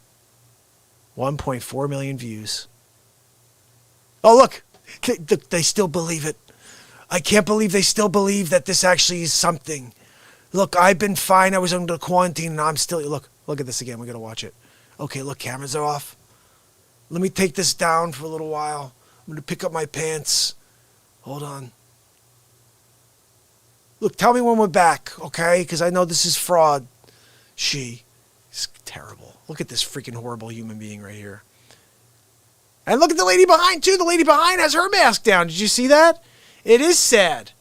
1.4 million views. Oh, look. They still believe it. I can't believe they still believe that this actually is something. Look, I've been fine. I was under quarantine and I'm still... Look at this again. We're going to watch it. Okay, look, cameras are off. Let me take this down for a little while. I'm going to pick up my pants. Hold on. Look, tell me when we're back, okay? Because I know this is fraud. It's terrible. Look at this freaking horrible human being right here. And look at the lady behind, too. The lady behind has her mask down. Did you see that? It is sad.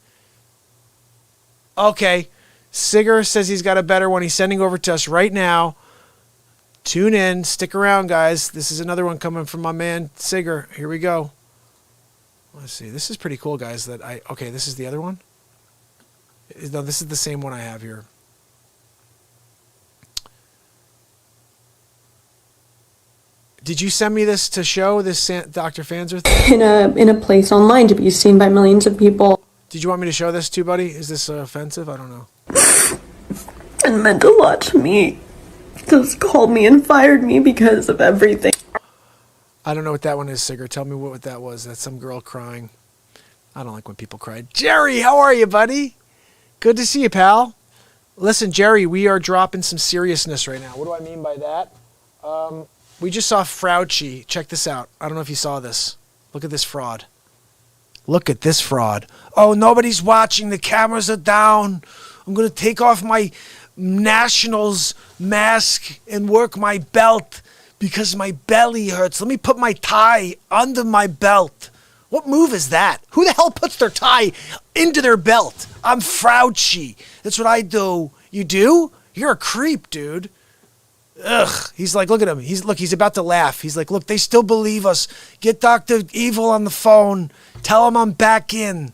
Okay. Sigger says he's got a better one. He's sending over to us right now. Tune in. Stick around, guys. This is another one coming from my man, Sigger. Here we go. Let's see. This is pretty cool, guys. Okay, this is the other one? No, this is the same one I have here. Did you send me this to show, this Dr. Fanzer thing? In a place online to be seen by millions of people. Did you want me to show this to you, buddy? Is this offensive? I don't know. It meant a lot to me. Just called me and fired me because of everything. I don't know what that one is, Sigger. Tell me what that was. That's some girl crying. I don't like when people cry. Jerry, how are you, buddy? Good to see you, pal. Listen, Jerry, we are dropping some seriousness right now. What do I mean by that? We just saw Fraunchy. Check this out. I don't know if you saw this. Look at this fraud. Look at this fraud. Oh, nobody's watching. The cameras are down. I'm going to take off my Nationals mask and work my belt because my belly hurts. Let me put my tie under my belt. What move is that? Who the hell puts their tie into their belt? I'm Fraunchy. That's what I do. You do? You're a creep, dude. Ugh. He's like, look at him. He's about to laugh. He's like, look, they still believe us. Get Dr. Evil on the phone. Tell him I'm back in.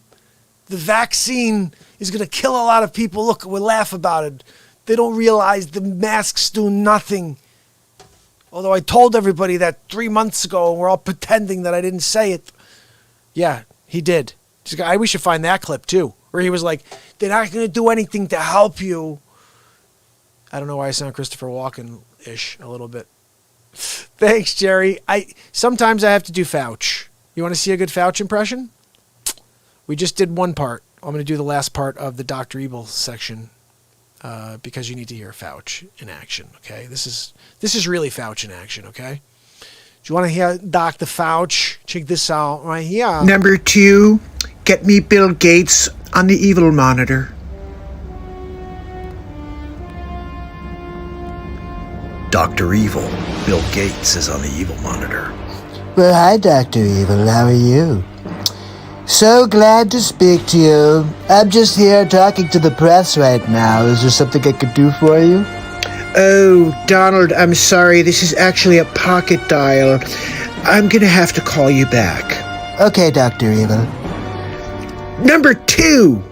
The vaccine is going to kill a lot of people. Look, we'll laugh about it. They don't realize the masks do nothing. Although I told everybody that 3 months ago, and we're all pretending that I didn't say it. Yeah, he did. We should find that clip, too, where he was like, they're not going to do anything to help you. I don't know why I sound Christopher Walken-ish a little bit. Thanks, Jerry. Sometimes I have to do Fauch. You want to see a good Fauch impression? We just did one part. I'm going to do the last part of the Dr. Evil section because you need to hear Fauch in action, okay? This is really Fauch in action, okay? Do you want to hear Dr. Fauch? Check this out right here. Number 2, get me Bill Gates on the evil monitor. Dr. Evil, Bill Gates is on the evil monitor. Well, hi, Dr. Evil. How are you? So glad to speak to you. I'm just here talking to the press right now. Is there something I could do for you? Oh, Donald, I'm sorry. This is actually a pocket dial. I'm going to have to call you back. Okay, Dr. Evil. Number 2.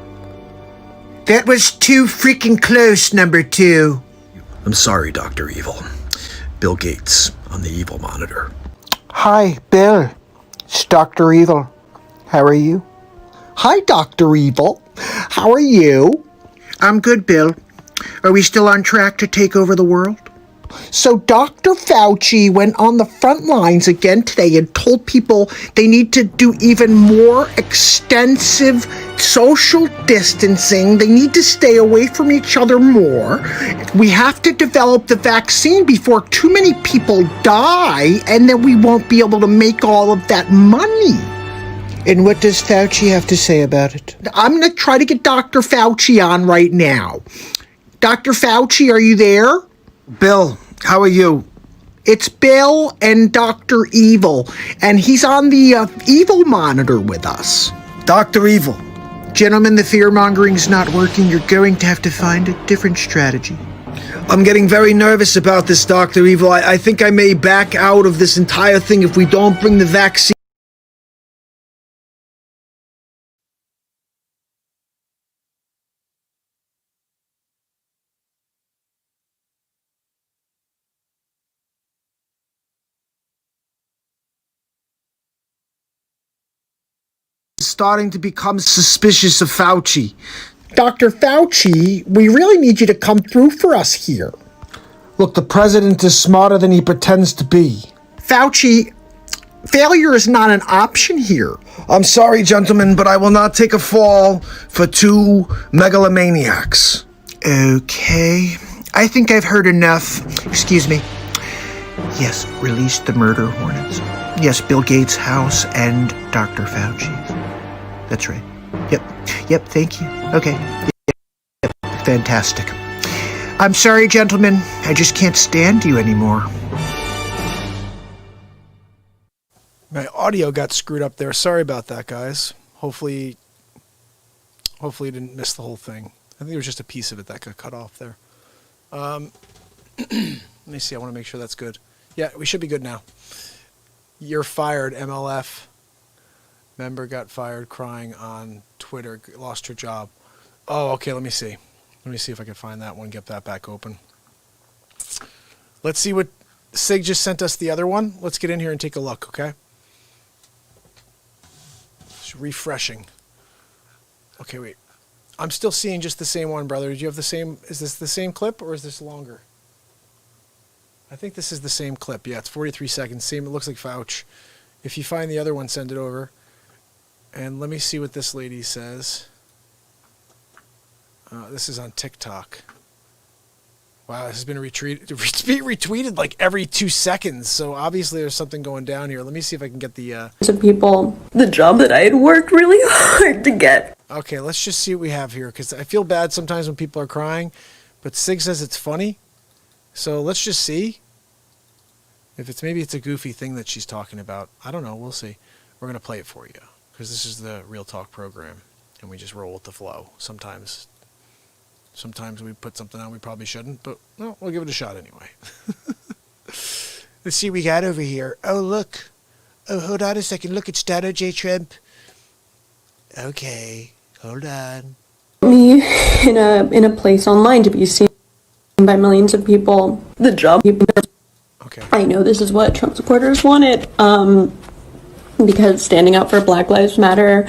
That was too freaking close, number 2. I'm sorry, Dr. Evil. Bill Gates on the evil monitor. Hi, Bill. It's Dr. Evil. How are you? Hi, Dr. Evil. How are you? I'm good, Bill. Are we still on track to take over the world? So Dr. Fauci went on the front lines again today and told people they need to do even more extensive social distancing. They need to stay away from each other more. We have to develop the vaccine before too many people die, and then we won't be able to make all of that money. And what does Fauci have to say about it? I'm going to try to get Dr. Fauci on right now. Dr. Fauci, are you there? Bill, how are you? It's Bill and Dr. Evil, and he's on the evil monitor with us. Dr. Evil. Gentlemen, the fear-mongering's not working. You're going to have to find a different strategy. I'm getting very nervous about this, Dr. Evil. I think I may back out of this entire thing if we don't bring the vaccine. Starting to become suspicious of Fauci. Dr. Fauci, we really need you to come through for us here. Look, the president is smarter than he pretends to be. Fauci, failure is not an option here. I'm sorry, gentlemen, but I will not take a fall for two megalomaniacs. Okay, I think I've heard enough. Excuse me. Yes, release the murder hornets. Yes, Bill Gates' house and Dr. Fauci's. That's right. Yep, thank you. Okay. Yep, fantastic. I'm sorry, gentlemen. I just can't stand you anymore. My audio got screwed up there. Sorry about that, guys. Hopefully you didn't miss the whole thing. I think there was just a piece of it that got cut off there. Let me see. I want to make sure that's good. Yeah, we should be good now. You're fired, MLF. Member got fired crying on Twitter, lost her job. Oh, okay, let me see. Let me see if I can find that one, get that back open. Let's see what Sig just sent us the other one. Let's get in here and take a look, okay? It's refreshing. Okay, wait. I'm still seeing just the same one, brother. Do you have the same? Is this the same clip or is this longer? I think this is the same clip. Yeah, it's 43 seconds. Same. It looks like Fauci. If you find the other one, send it over. And let me see what this lady says. This is on TikTok. Wow, this has been retweeted like every 2 seconds. So obviously there's something going down here. Let me see if I can get the... Some people, the job that I had worked really hard to get. Okay, let's just see what we have here. Because I feel bad sometimes when people are crying. But Sig says it's funny. So let's just see. If maybe it's a goofy thing that she's talking about. I don't know. We'll see. We're going to play it for you. Because this is the Real Talk program. And we just roll with the flow. Sometimes we put something on we probably shouldn't. But, well, we'll give it a shot anyway. Let's see what we got over here. Oh, look. Oh, hold on a second. Look, it's Donald J. Trump. Okay. Hold on. Me in a place online to be seen by millions of people. The job. Okay. I know this is what Trump supporters wanted. Because standing up for Black Lives Matter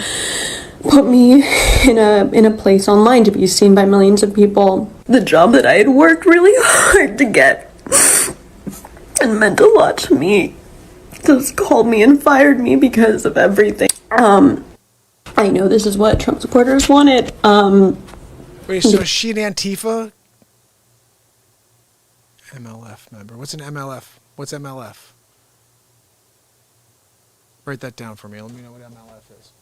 put me in a place online to be seen by millions of people. The job that I had worked really hard to get and meant a lot to me just called me and fired me because of everything. I know this is what Trump supporters wanted. Wait, so is she an Antifa? MLF member. What's an MLF? What's MLF? Write that down for me. Let me know what MLF is.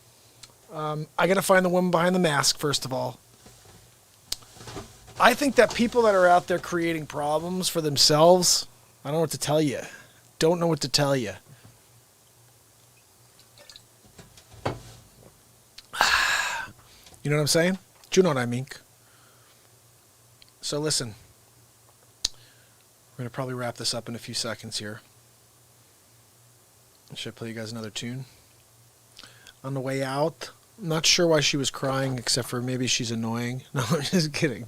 I got to find the woman behind the mask, first of all. I think that people that are out there creating problems for themselves, I don't know what to tell you. Don't know what to tell you. You know what I'm saying? Do you know what I mean? So listen. We're going to probably wrap this up in a few seconds here. Should I play you guys another tune? On the way out, I'm not sure why she was crying, except for maybe she's annoying. No, I'm just kidding.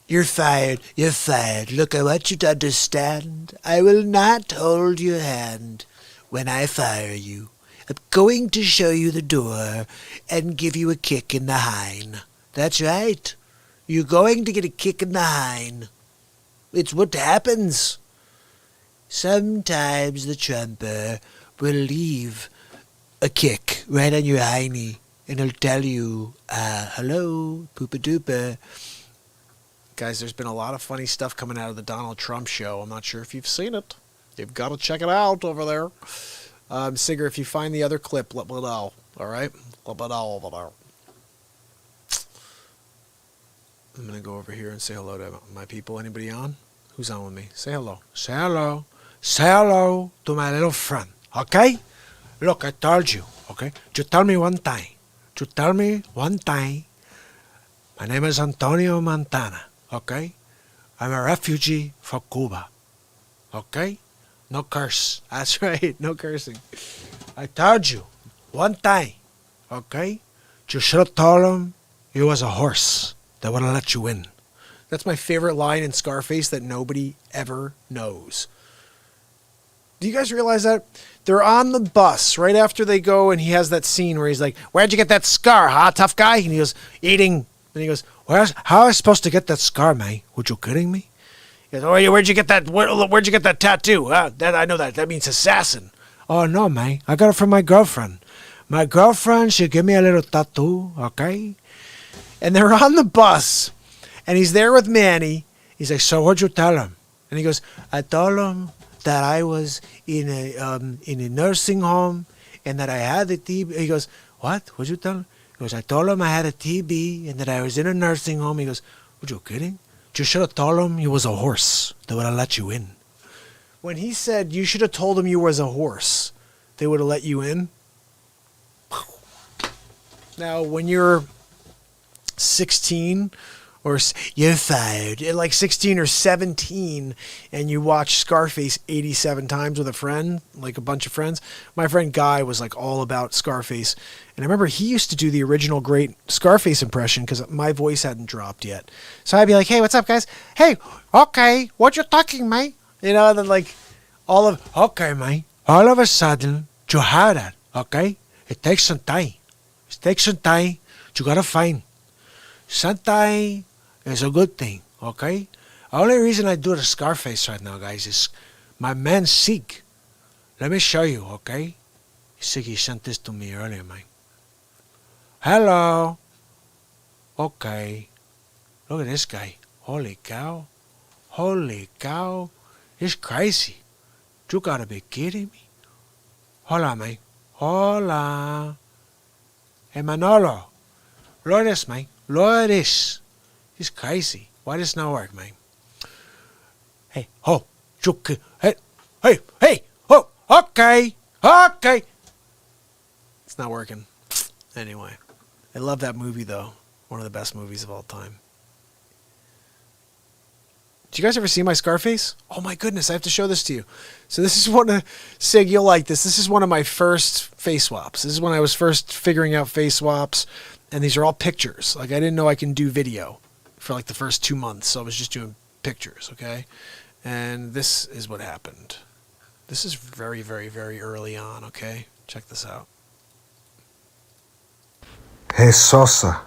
You're fired. You're fired. Look, I want you to understand. I will not hold your hand when I fire you. I'm going to show you the door and give you a kick in the hind. That's right. You're going to get a kick in the hind. It's what happens. Sometimes the Trumper will leave a kick right on your hiney, and he'll tell you, hello, poopa doopa. Guys, there's been a lot of funny stuff coming out of the Donald Trump show. I'm not sure if you've seen it. You've got to check it out over there. Sigger, if you find the other clip, let me know. All right? Let me know over there. I'm going to go over here and say hello to my people. Anybody on? Who's on with me? Say hello. Say hello. Say hello to my little friend. Okay? Look, I told you. Okay? You tell me one time. You tell me one time. My name is Antonio Montana. Okay? I'm a refugee from Cuba. Okay? No curse. That's right. No cursing. I told you one time. Okay? You should have told him he was a horse that would have let you in. That's my favorite line in Scarface that nobody ever knows. Do you guys realize that? They're on the bus right after they go, and he has that scene where he's like, where'd you get that scar, huh, tough guy? And he goes, eating. And he goes, how am I supposed to get that scar, man? Were you kidding me? He goes, oh, where'd you get that tattoo? That I know that. That means assassin. Oh, no, man. I got it from my girlfriend. My girlfriend, she gave me a little tattoo, okay? And they're on the bus, and he's there with Manny. He's like, so what'd you tell him? And he goes, I told him that I was in a nursing home and that I had a TB. He goes, what? What'd you tell him? He goes, I told him I had a TB and that I was in a nursing home. He goes, were you kidding? You should have told him you was a horse. They would have let you in. When he said you should have told him you was a horse, they would have let you in. Now, when you're 16 or you're fired at like 16 or 17 and you watch Scarface 87 times with a friend, like a bunch of friends. My friend Guy was like all about Scarface. And I remember he used to do the original great Scarface impression because my voice hadn't dropped yet. So I'd be like, hey, what's up, guys? Hey, okay, what you talking, mate? You know, and then like okay, mate. All of a sudden, you have that, okay? It takes some time. It takes some time. You gotta find. Sometimes it's a good thing, okay? The only reason I do the Scarface right now, guys, is my man Sig. Let me show you, okay? Sig, he sent this to me earlier, man. Hello. Okay. Look at this guy. Holy cow. Holy cow. He's crazy. You gotta be kidding me. Hola, man. Hola. Hey, Manolo. Look at this, man. Look at this. He's crazy. Why does this not work, man? Hey, oh, hey, oh, okay. It's not working. Anyway, I love that movie, though. One of the best movies of all time. Did you guys ever see my Scarface? Oh my goodness, I have to show this to you. So this is one of, Sig, you'll like this. This is one of my first face swaps. This is when I was first figuring out face swaps. And these are all pictures. Like, I didn't know I can do video for like the first 2 months. So I was just doing pictures, okay? And this is what happened. This is very, very, very early on, okay? Check this out. Hey, Sosa.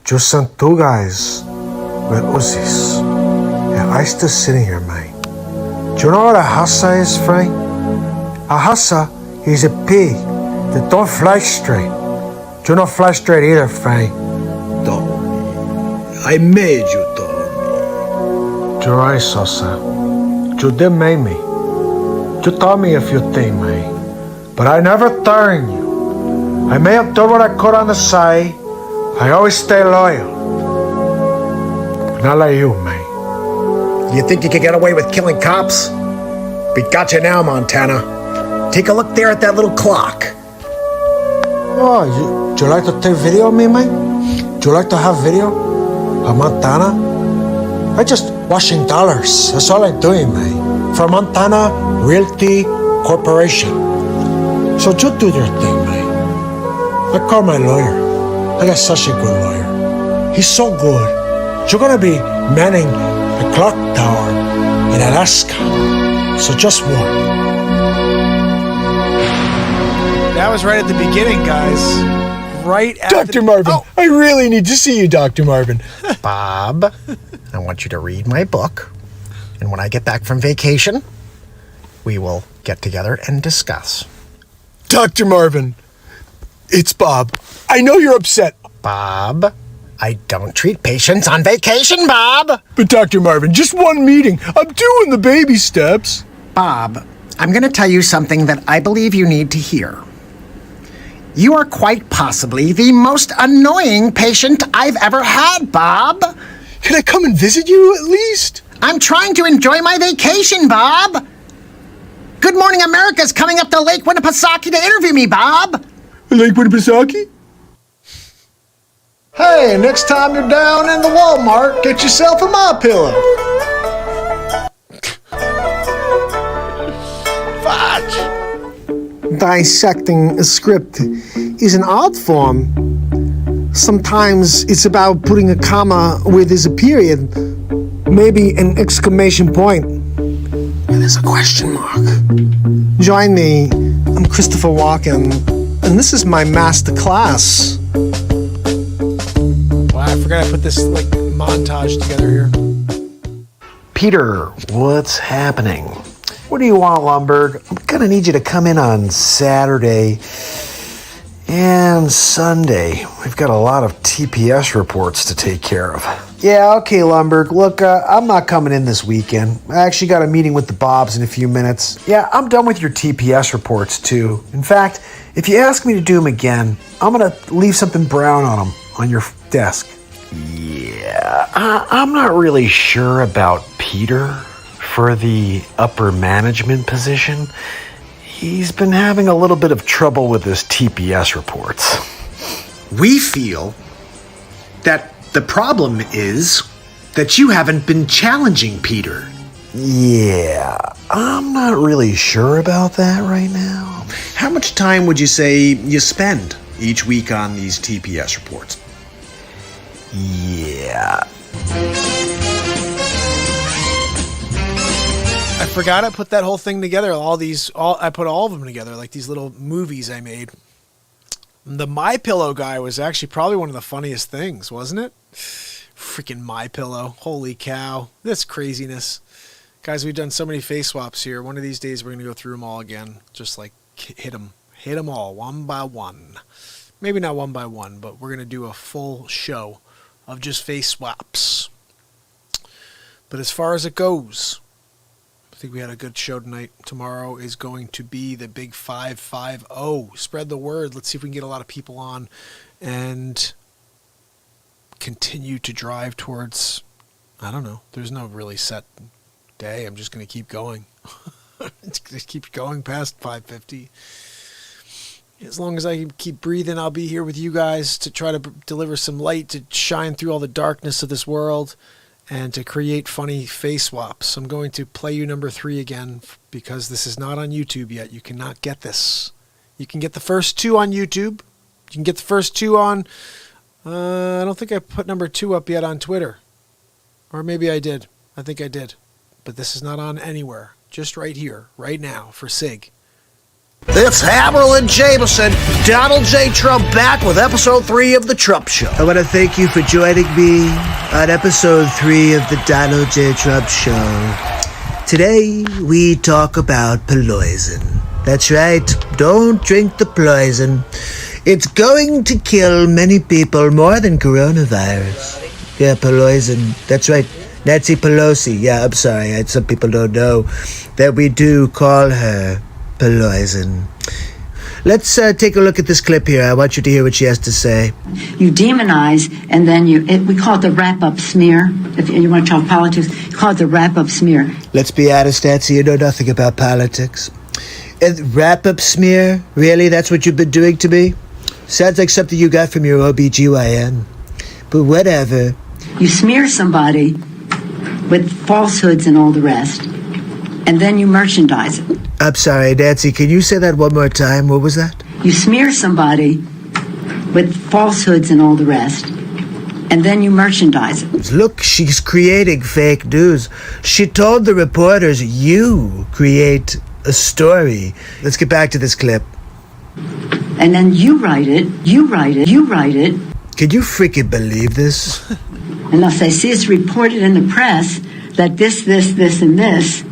You sent two guys with Uzis. And I still sitting here, man. Do you know what a hassa is, Frank? A hassa is a pig that don't fly straight. You don't fly straight either, Frank. Tommy, I made you, Tommy. You're right, Sosa. You did make me. You taught me a few things, man. But I never turned you. I may have done what I could on the side. I always stay loyal. Not like you, man. You think you could get away with killing cops? We got you now, Montana. Take a look there at that little clock. Oh, do you like to take video of me, man? Do you like to have video of Montana? I just washing dollars. That's all I'm doing, man. For Montana Realty Corporation. So you do your thing, man. I call my lawyer. I got such a good lawyer. He's so good. You're gonna be manning the clock tower in Alaska. So just one. That was right at the beginning, guys. Right at Dr. Marvin, I really need to see you, Dr. Marvin. Bob, I want you to read my book. And when I get back from vacation, we will get together and discuss. Dr. Marvin, it's Bob. I know you're upset. Bob, I don't treat patients on vacation, Bob. But Dr. Marvin, just one meeting. I'm doing the baby steps. Bob, I'm going to tell you something that I believe you need to hear. You are quite possibly the most annoying patient I've ever had, Bob. Can I come and visit you at least? I'm trying to enjoy my vacation, Bob. Good Morning America's coming up to Lake Winnipesaukee to interview me, Bob. Lake Winnipesaukee? Hey, next time you're down in the Walmart, get yourself a MyPillow. Dissecting a script is an art form. Sometimes it's about putting a comma where there's a period, maybe an exclamation point, where there's a question mark. Join me, I'm Christopher Walken, and this is my master class. Wow, I forgot I put this like montage together here. Peter, what's happening? What do you want, Lumberg? I'm gonna need you to come in on Saturday and Sunday. We've got a lot of TPS reports to take care of. Yeah, okay, Lumberg. Look, I'm not coming in this weekend. I actually got a meeting with the Bobs in a few minutes. Yeah, I'm done with your TPS reports, too. In fact, if you ask me to do them again, I'm gonna leave something brown on them on your desk. Yeah, I'm not really sure about Peter for the upper management position. He's been having a little bit of trouble with his TPS reports. We feel that the problem is that you haven't been challenging Peter. Yeah, I'm not really sure about that right now. How much time would you say you spend each week on these TPS reports? Yeah. I forgot I put that whole thing together. I put all of them together, like these little movies I made. The My Pillow guy was actually probably one of the funniest things, wasn't it? Freaking My Pillow. Holy cow. This craziness. Guys, we've done so many face swaps here. One of these days we're going to go through them all again. Just like hit them all one by one. Maybe not one by one, but we're going to do a full show of just face swaps. But as far as it goes, I think we had a good show tonight. Tomorrow is going to be the big 550. Spread the word. Let's see if we can get a lot of people on and continue to drive towards, I don't know. There's no really set day. I'm just going to keep going. Just keep going past 550. As long as I can keep breathing, I'll be here with you guys to try to deliver some light to shine through all the darkness of this world and to create funny face swaps. I'm going to play you number 3 again because this is not on YouTube yet. You cannot get this. You can get the first 2 on YouTube. You can get the first 2 on, I don't think I put number 2 up yet on Twitter. Or maybe I did. I think I did. But this is not on anywhere. Just right here, right now, for SIG. It's Hammerlin Jameson, Donald J. Trump back with episode 3 of The Trump Show. I want to thank you for joining me on episode 3 of the Donald J. Trump Show. Today, we talk about Peloison. That's right, don't drink the poison. It's going to kill many people more than coronavirus. Yeah, Peloison, that's right. Nancy Pelosi, yeah, I'm sorry, some people don't know that we do call her Peloison. Let's take a look at this clip here. I want you to hear what she has to say. You demonize, and then we call it the wrap-up smear. If you want to talk politics, you call it the wrap-up smear. Let's be honest, Nancy, you know nothing about politics. And wrap-up smear? Really? That's what you've been doing to me? Sounds like something you got from your OBGYN. But whatever. You smear somebody with falsehoods and all the rest, and then you merchandise it. I'm sorry, Nancy, can you say that one more time? What was that? You smear somebody with falsehoods and all the rest, and then you merchandise it. Look, she's creating fake news. She told the reporters, you create a story. Let's get back to this clip. And then you write it. Can you freaking believe this? And they'll say, see, it's reported in the press that this, and this.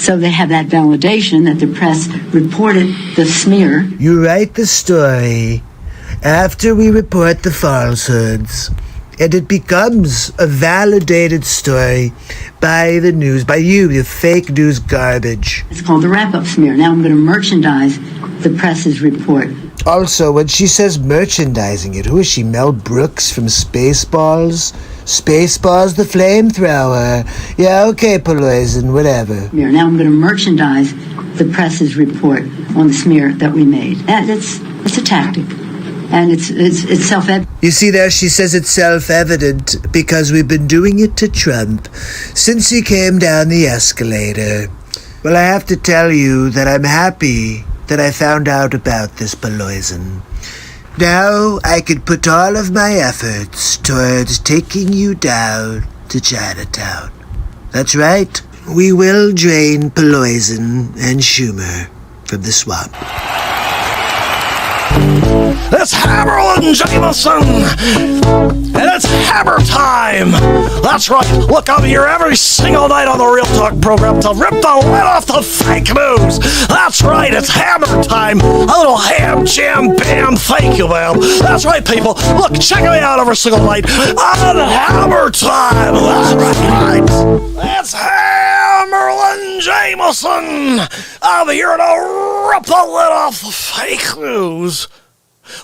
So they have that validation that the press reported the smear. You write the story after we report the falsehoods, and it becomes a validated story by the news, by you, the fake news garbage. It's called the wrap-up smear. Now I'm going to merchandise the press's report. Also, when she says merchandising it, who is she, Mel Brooks from Spaceballs? Spaceballs the flamethrower. Yeah, okay, Peloison, whatever. Now I'm going to merchandise the press's report on the smear that we made. And it's a tactic. And it's self-evident. You see there, she says it's self-evident because we've been doing it to Trump since he came down the escalator. Well, I have to tell you that I'm happy that I found out about this Peloison. Now I can put all of my efforts towards taking you down to Chinatown. That's right. We will drain Peloison and Schumer from the swamp. It's Hammerlin Jameson, and it's hammer time. That's right. Look, I'm here every single night on the Real Talk program to rip the lid off the fake news. That's right. It's hammer time. A little ham, jam, bam. Thank you, ma'am. That's right, people. Look, check me out every single night on hammer time. That's right. It's Hammerlin Jameson. I'm here to rip the lid off the fake news.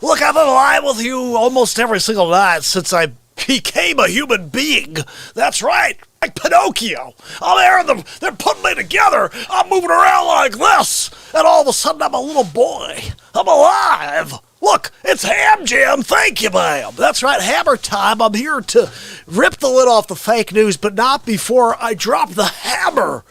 Look, I've been live with you almost every single night since I became a human being. That's right, like Pinocchio. I'm there and they're putting me together. I'm moving around like this, and all of a sudden I'm a little boy. I'm alive. Look, it's Ham Jam. Thank you, ma'am. That's right, hammer time. I'm here to rip the lid off the fake news, but not before I drop the hammer.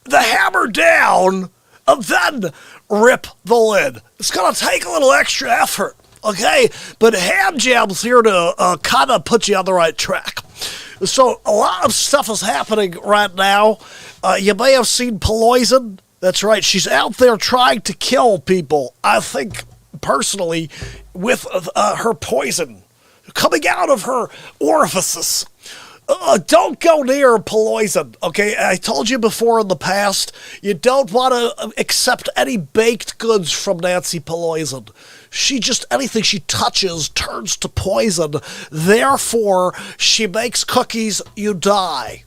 The hammer down, and then rip the lid. It's going to take a little extra effort, okay? But Ham Jam's here to kind of put you on the right track. So a lot of stuff is happening right now. You may have seen Peloison. That's right. She's out there trying to kill people, I think, personally, with her poison coming out of her orifices. Don't go near Peloison, okay? I told you before in the past, you don't want to accept any baked goods from Nancy Peloison. Anything she touches turns to poison. Therefore, she makes cookies, you die.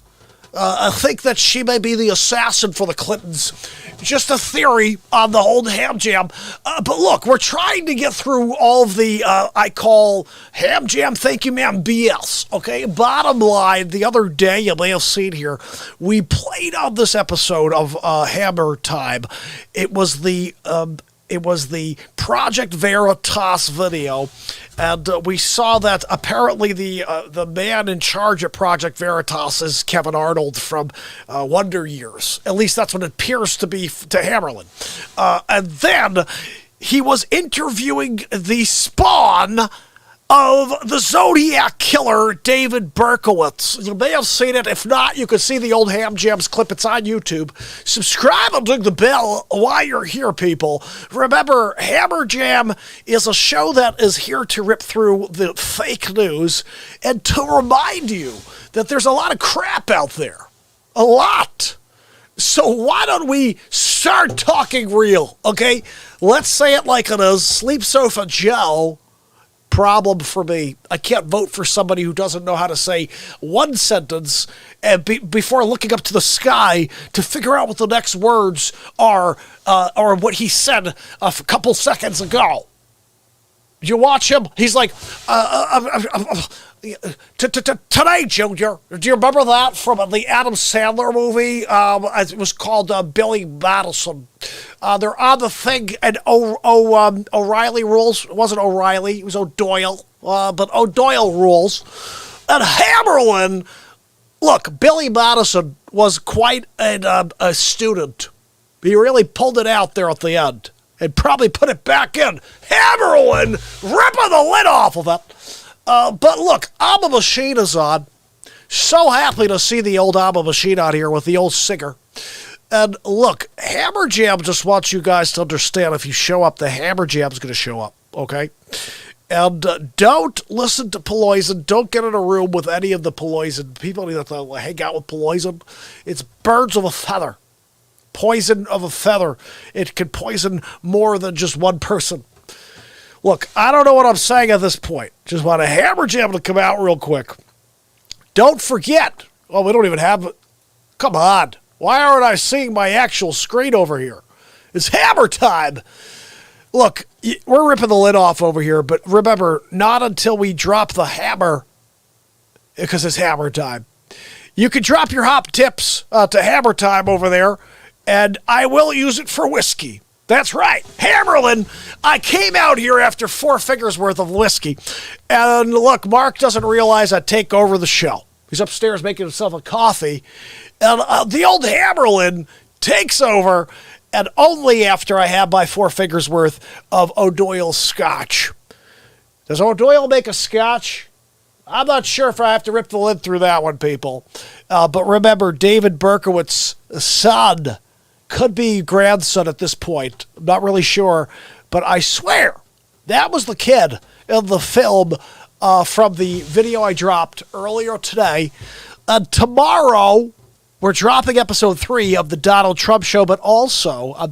I think that she may be the assassin for the Clintons. Just a theory on the old Ham Jam. But look, we're trying to get through all of the, I call Ham Jam, thank you ma'am, BS. Okay, bottom line, the other day, you may have seen here, we played on this episode of Hammer Time. It was the Project Veritas video, and we saw that apparently the man in charge of Project Veritas is Kevin Arnold from Wonder Years. At least that's what it appears to be to Hammerlin. And then he was interviewing the spawn of the Zodiac Killer, David Berkowitz. You may have seen it. If not, you can see the old Ham Jams clip. It's on YouTube. Subscribe and ding the bell while you're here, people. Remember, Hammer Jam is a show that is here to rip through the fake news and to remind you that there's a lot of crap out there. A lot. So why don't we start talking real, okay? Let's say it like it is. Sleep Sofa Joe. Problem for me. I can't vote for somebody who doesn't know how to say one sentence and before looking up to the sky to figure out what the next words are or what he said a couple seconds ago. You watch him? He's like, today, Junior. Do you remember that from the Adam Sandler movie? It was called Billy Madison. They're on the thing, and O'Reilly rules. It wasn't O'Reilly, it was O'Doyle. But O'Doyle rules. And Hammerlin, look, Billy Madison was quite a student. He really pulled it out there at the end and probably put it back in. Hammerlin ripping the lid off of it. But look, Abba Machine is on. So happy to see the old Abba Machine out here with the old singer. And look, Hammer Jam just wants you guys to understand if you show up, the Hammer Jam's going to show up, okay? And don't listen to Peloison. Don't get in a room with any of the Peloison. People need to hang out with Peloison. It's birds of a feather. Poison of a feather. It can poison more than just one person. Look, I don't know what I'm saying at this point. Just want a Hammer Jam to come out real quick. Don't forget. Oh, we don't even have it. Come on. Why aren't I seeing my actual screen over here? It's Hammer Time. Look, we're ripping the lid off over here, but remember, not until we drop the hammer, because it's Hammer Time. You can drop your hop tips to Hammer Time over there, and I will use it for whiskey. That's right. Hammerlin, I came out here after 4 figures worth of whiskey. And look, Mark doesn't realize I take over the show. He's upstairs making himself a coffee. And the old Hammerlin takes over, and only after I have my 4 fingers worth of O'Doyle scotch. Does O'Doyle make a scotch? I'm not sure if I have to rip the lid through that one, people. But remember, David Berkowitz's son, could be grandson at this point. I'm not really sure. But I swear, that was the kid in the film from the video I dropped earlier today. And tomorrow, we're dropping episode 3 of the Donald Trump Show, but also I'm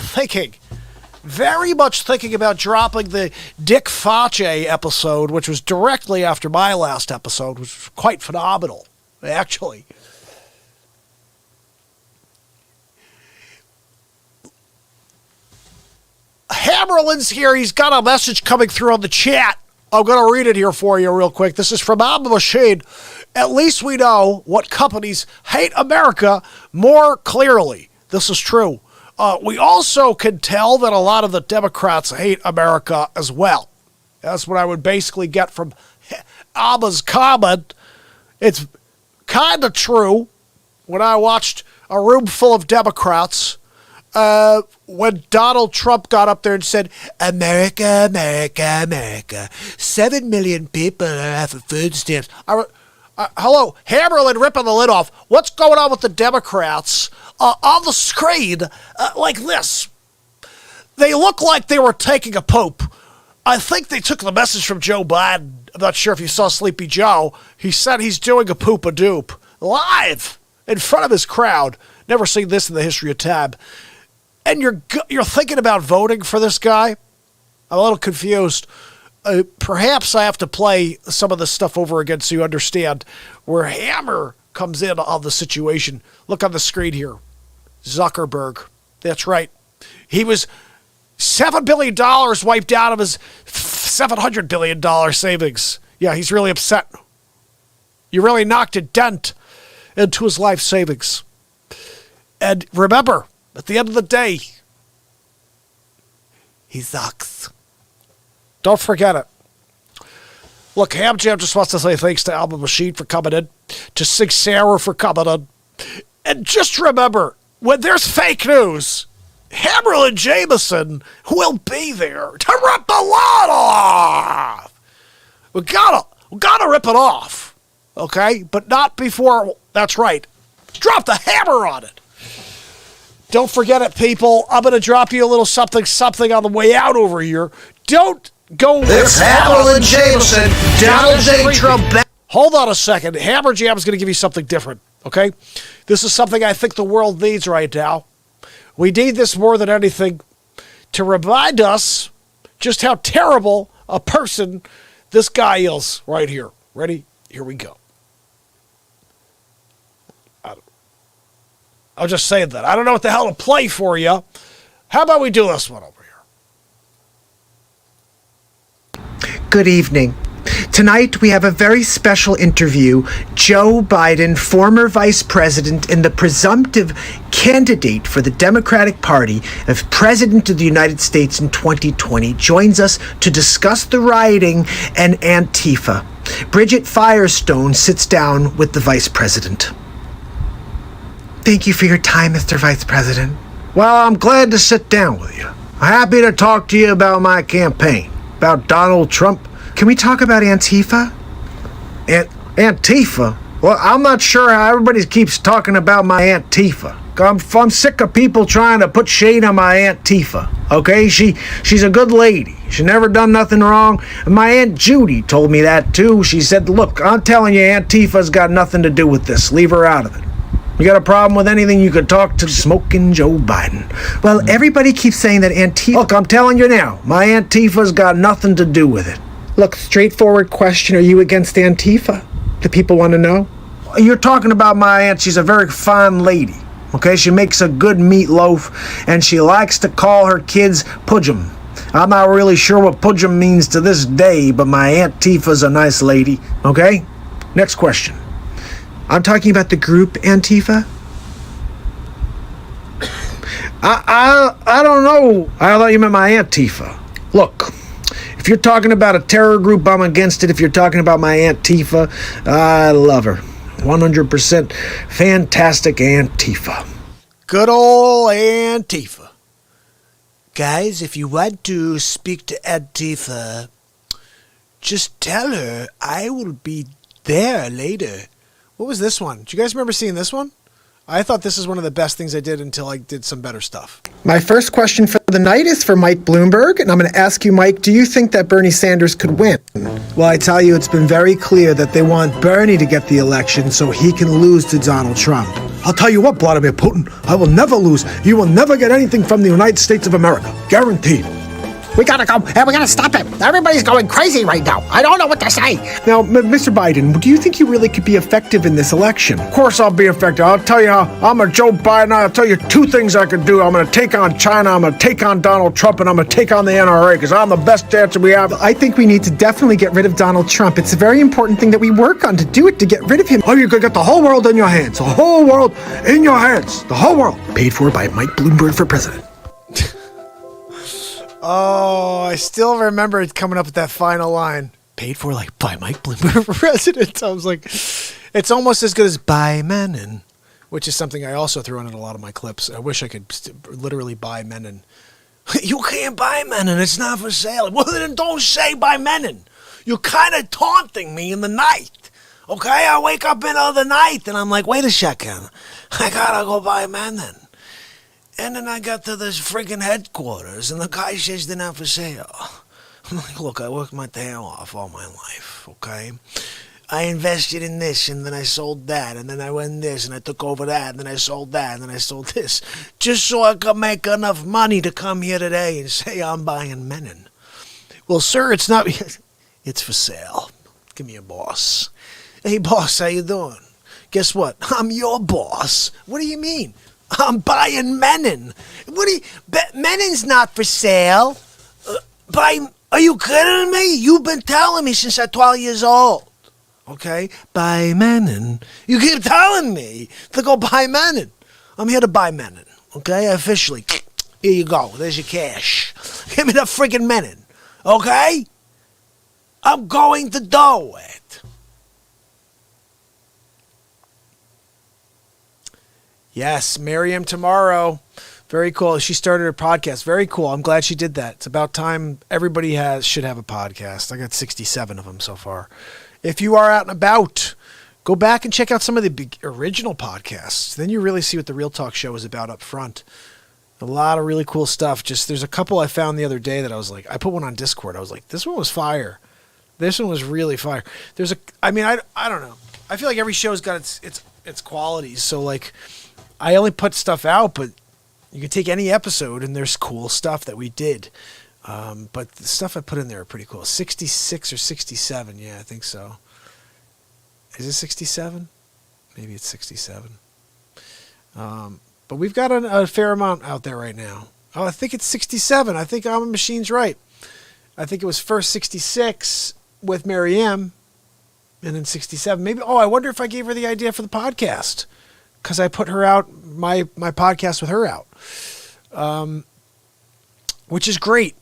very much thinking about dropping the Dick Facce episode, which was directly after my last episode, which was quite phenomenal, actually. Hammerlin's here. He's got a message coming through on the chat. I'm going to read it here for you real quick. This is from Abba Machine. At least we know what companies hate America more clearly. This is true. We also can tell that a lot of the Democrats hate America as well. That's what I would basically get from Abba's comment. It's kind of true. When I watched a room full of Democrats, when Donald Trump got up there and said, America, America, America, 7 million people have food stamps. Hello, Hammerlin ripping the lid off. What's going on with the Democrats on the screen like this? They look like they were taking a poop. I think they took the message from Joe Biden. I'm not sure if you saw Sleepy Joe. He said he's doing a poop-a-doop live in front of his crowd. Never seen this in the history of Tab. And you're thinking about voting for this guy? I'm a little confused. Perhaps I have to play some of this stuff over again so you understand where Hammer comes in on the situation. Look on the screen here. Zuckerberg. That's right. He was $7 billion wiped out of his $700 billion savings. Yeah, he's really upset. You really knocked a dent into his life savings. And remember, at the end of the day, he sucks. Don't forget it. Look, Ham Jam just wants to say thanks to Alba Machine for coming in, to Sig Sauer for coming in. And just remember, when there's fake news, Hammerlin Jameson will be there to rip the lot off. We gotta rip it off, okay? But not before, that's right, drop the hammer on it. Don't forget it, people. I'm going to drop you a little something on the way out over here. Don't go. It's Hammerlin Jameson, Donald J. Trump. Hold on a second. Hammer Jam is going to give you something different, okay? This is something I think the world needs right now. We need this more than anything to remind us just how terrible a person this guy is right here. Ready? Here we go. I'm just saying that. I don't know what the hell to play for you. How about we do this one over here? Good evening. Tonight we have a very special interview. Joe Biden, former vice president and the presumptive candidate for the Democratic Party as president of the United States in 2020, joins us to discuss the rioting and Antifa. Bridget Firestone sits down with the vice president. Thank you for your time, Mr. Vice President. Well, I'm glad to sit down with you. I'm happy to talk to you about my campaign, about Donald Trump. Can we talk about Antifa? Antifa? Well, I'm not sure how everybody keeps talking about my Antifa. I'm sick of people trying to put shade on my Aunt Tifa, okay? She's a good lady. She never done nothing wrong. And my Aunt Judy told me that, too. She said, look, I'm telling you, Aunt Tifa's got nothing to do with this. Leave her out of it. You got a problem with anything, you could talk to smoking Joe Biden. Well, everybody keeps saying that Antifa... Look, I'm telling you now, my Antifa's got nothing to do with it. Look, straightforward question, are you against Antifa? Do people want to know? You're talking about my aunt. She's a very fine lady, okay? She makes a good meatloaf, and she likes to call her kids Pudgem. I'm not really sure what Pudgem means to this day, but my Aunt Tifa's a nice lady, okay? Next question. I'm talking about the group Antifa? I don't know. I thought you meant my Aunt Tifa. Look, if you're talking about a terror group, I'm against it. If you're talking about my Aunt Tifa, I love her. 100% fantastic Aunt Tifa. Good old Antifa. Guys, if you want to speak to Antifa, just tell her I will be there later. What was this one? Do you guys remember seeing this one? I thought this is one of the best things I did until I did some better stuff. My first question for the night is for Mike Bloomberg, and I'm going to ask you, Mike, do you think that Bernie Sanders could win? Well, I tell you, it's been very clear that they want Bernie to get the election so he can lose to Donald Trump. I'll tell you what, Vladimir Putin, I will never lose. You will never get anything from the United States of America. Guaranteed. We gotta go, and we gotta stop him. Everybody's going crazy right now. I don't know what to say. Now, Mr. Biden, do you think you really could be effective in this election? Of course I'll be effective. I'll tell you how I'm a Joe Biden. I'll tell you two things I could do. I'm going to take on China, I'm going to take on Donald Trump, and I'm going to take on the NRA because I'm the best dancer we have. I think we need to definitely get rid of Donald Trump. It's a very important thing that we work on to do it, to get rid of him. Oh, you could get the whole world in your hands. The whole world in your hands. The whole world. Paid for by Mike Bloomberg for president. Oh, I still remember it coming up with that final line. Paid for by Mike Bloomberg for president. I was like, it's almost as good as buy Menon, which is something I also throw in a lot of my clips. I wish I could literally buy Menon. You can't buy Menon. It's not for sale. Well, then don't say buy Menon. You're kind of taunting me in the night. Okay? I wake up in the night and I'm like, wait a second. I gotta go buy Menon. And then I got to this friggin' headquarters, and the guy says they're not for sale. I'm like, look, I worked my tail off all my life, okay? I invested in this, and then I sold that, and then I went this, and I took over that, and then I sold that, and then I sold this, just so I could make enough money to come here today and say I'm buying Menon. Well, sir, it's not. It's for sale. Give me a boss. Hey, boss, how you doing? Guess what? I'm your boss. What do you mean? I'm buying Menon. What do you... Menon's not for sale. Are you kidding me? You've been telling me since I'm 12 years old. Okay? Buy Menon. You keep telling me to go buy Menon. I'm here to buy Menon. Okay? Officially. Here you go. There's your cash. Give me the freaking Menon. Okay? I'm going to do it. Yes, Miriam tomorrow. Very cool. She started her podcast. Very cool. I'm glad she did that. It's about time everybody should have a podcast. I got 67 of them so far. If you are out and about, go back and check out some of the original podcasts. Then you really see what the Real Talk show is about up front. A lot of really cool stuff. Just there's a couple I found the other day that I was like, I put one on Discord. I was like, this one was fire. This one was really fire. I don't know. I feel like every show's got its qualities. So like, I only put stuff out, but you can take any episode and there's cool stuff that we did. But the stuff I put in there are pretty cool. 66 or 67. Yeah, I think so. Is it 67? Maybe it's 67. But we've got a fair amount out there right now. Oh, I think it's 67. I think our machine's right. I think it was first 66 with Mary M. And then 67. Maybe. Oh, I wonder if I gave her the idea for the podcast. Because I put her out, my podcast with her out, which is great.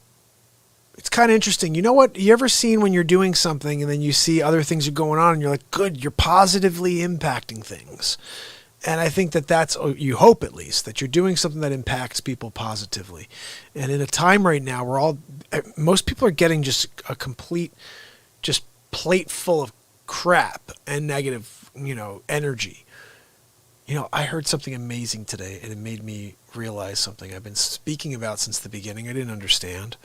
It's kind of interesting. You know what? You ever seen when you're doing something and then you see other things are going on and you're like, good, you're positively impacting things. And I think that's, you hope at least, that you're doing something that impacts people positively. And in a time right now where most people are getting just a complete, just plate full of crap and negative, energy. I heard something amazing today, and it made me realize something I've been speaking about since the beginning. I didn't understand.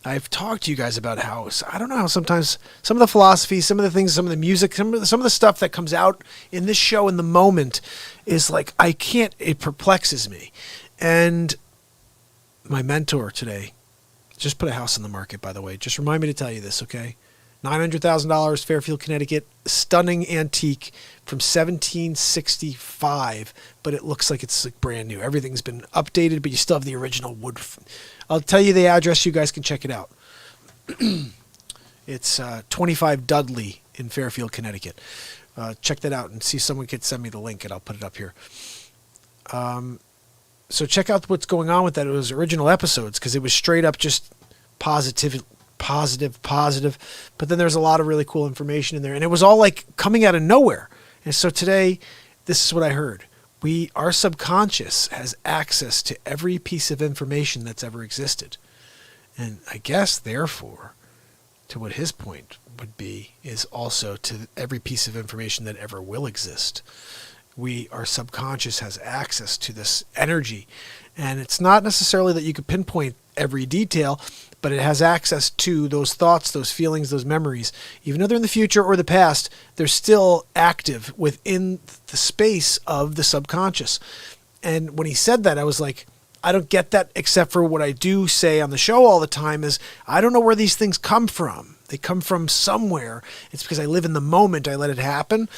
I've talked to you guys about how, I don't know how sometimes some of the philosophy, some of the things, some of the music, some of the stuff that comes out in this show in the moment is like, it perplexes me. And my mentor today just put a house on the market, by the way. Just remind me to tell you this, okay? $900,000, Fairfield, Connecticut, stunning antique from 1765, but it looks like it's like brand new. Everything's been updated, but you still have the original wood. I'll tell you the address. You guys can check it out. It's 25 Dudley in Fairfield, Connecticut. Check that out and see if someone could send me the link, and I'll put it up here. So check out what's going on with that. It was original episodes because it was straight up just positive, but then there's a lot of really cool information in there, and it was all like coming out of nowhere. And so today, this is what I heard. our subconscious has access to every piece of information that's ever existed. And I guess, therefore, to what his point would be, is also to every piece of information that ever will exist. Our subconscious has access to this energy. And it's not necessarily that you could pinpoint every detail, but it has access to those thoughts, those feelings, those memories. Even though they're in the future or the past, they're still active within the space of the subconscious. And when he said that, I was like, I don't get that, except for what I do say on the show all the time is, I don't know where these things come from. They come from somewhere. It's because I live in the moment. I let it happen.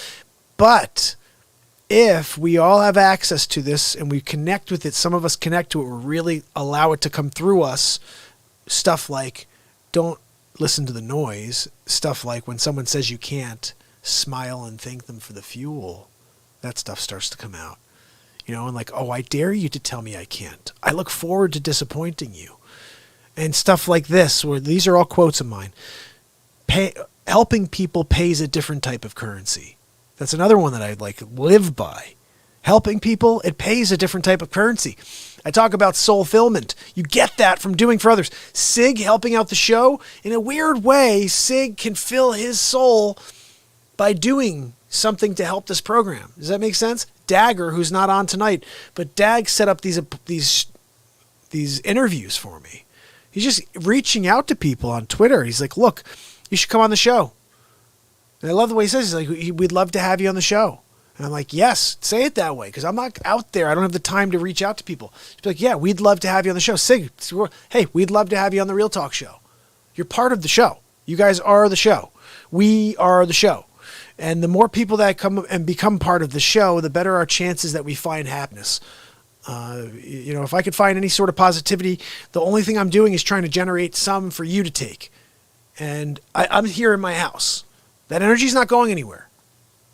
But if we all have access to this and we connect with it, some of us connect to it, or really allow it to come through us, stuff like don't listen to the noise, stuff like when someone says you can't, smile and thank them for the fuel, that stuff starts to come out. And like, oh, I dare you to tell me I can't. I look forward to disappointing you. And stuff like this, where these are all quotes of mine. Helping people pays a different type of currency. That's another one that I live by. Helping people, it pays a different type of currency. I talk about soulfillment. You get that from doing for others. Sig helping out the show, in a weird way, Sig can fill his soul by doing something to help this program. Does that make sense? Dagger, who's not on tonight, but Dag set up these interviews for me. He's just reaching out to people on Twitter. He's like, look, you should come on the show. And I love the way he says, he's like, we'd love to have you on the show. And I'm like, yes, say it that way, because I'm not out there. I don't have the time to reach out to people. He's like, yeah, we'd love to have you on the show. Sig, hey, we'd love to have you on the Real Talk show. You're part of the show. You guys are the show. We are the show. And the more people that come and become part of the show, the better our chances that we find happiness. If I could find any sort of positivity, the only thing I'm doing is trying to generate some for you to take. And I'm here in my house. That energy's not going anywhere.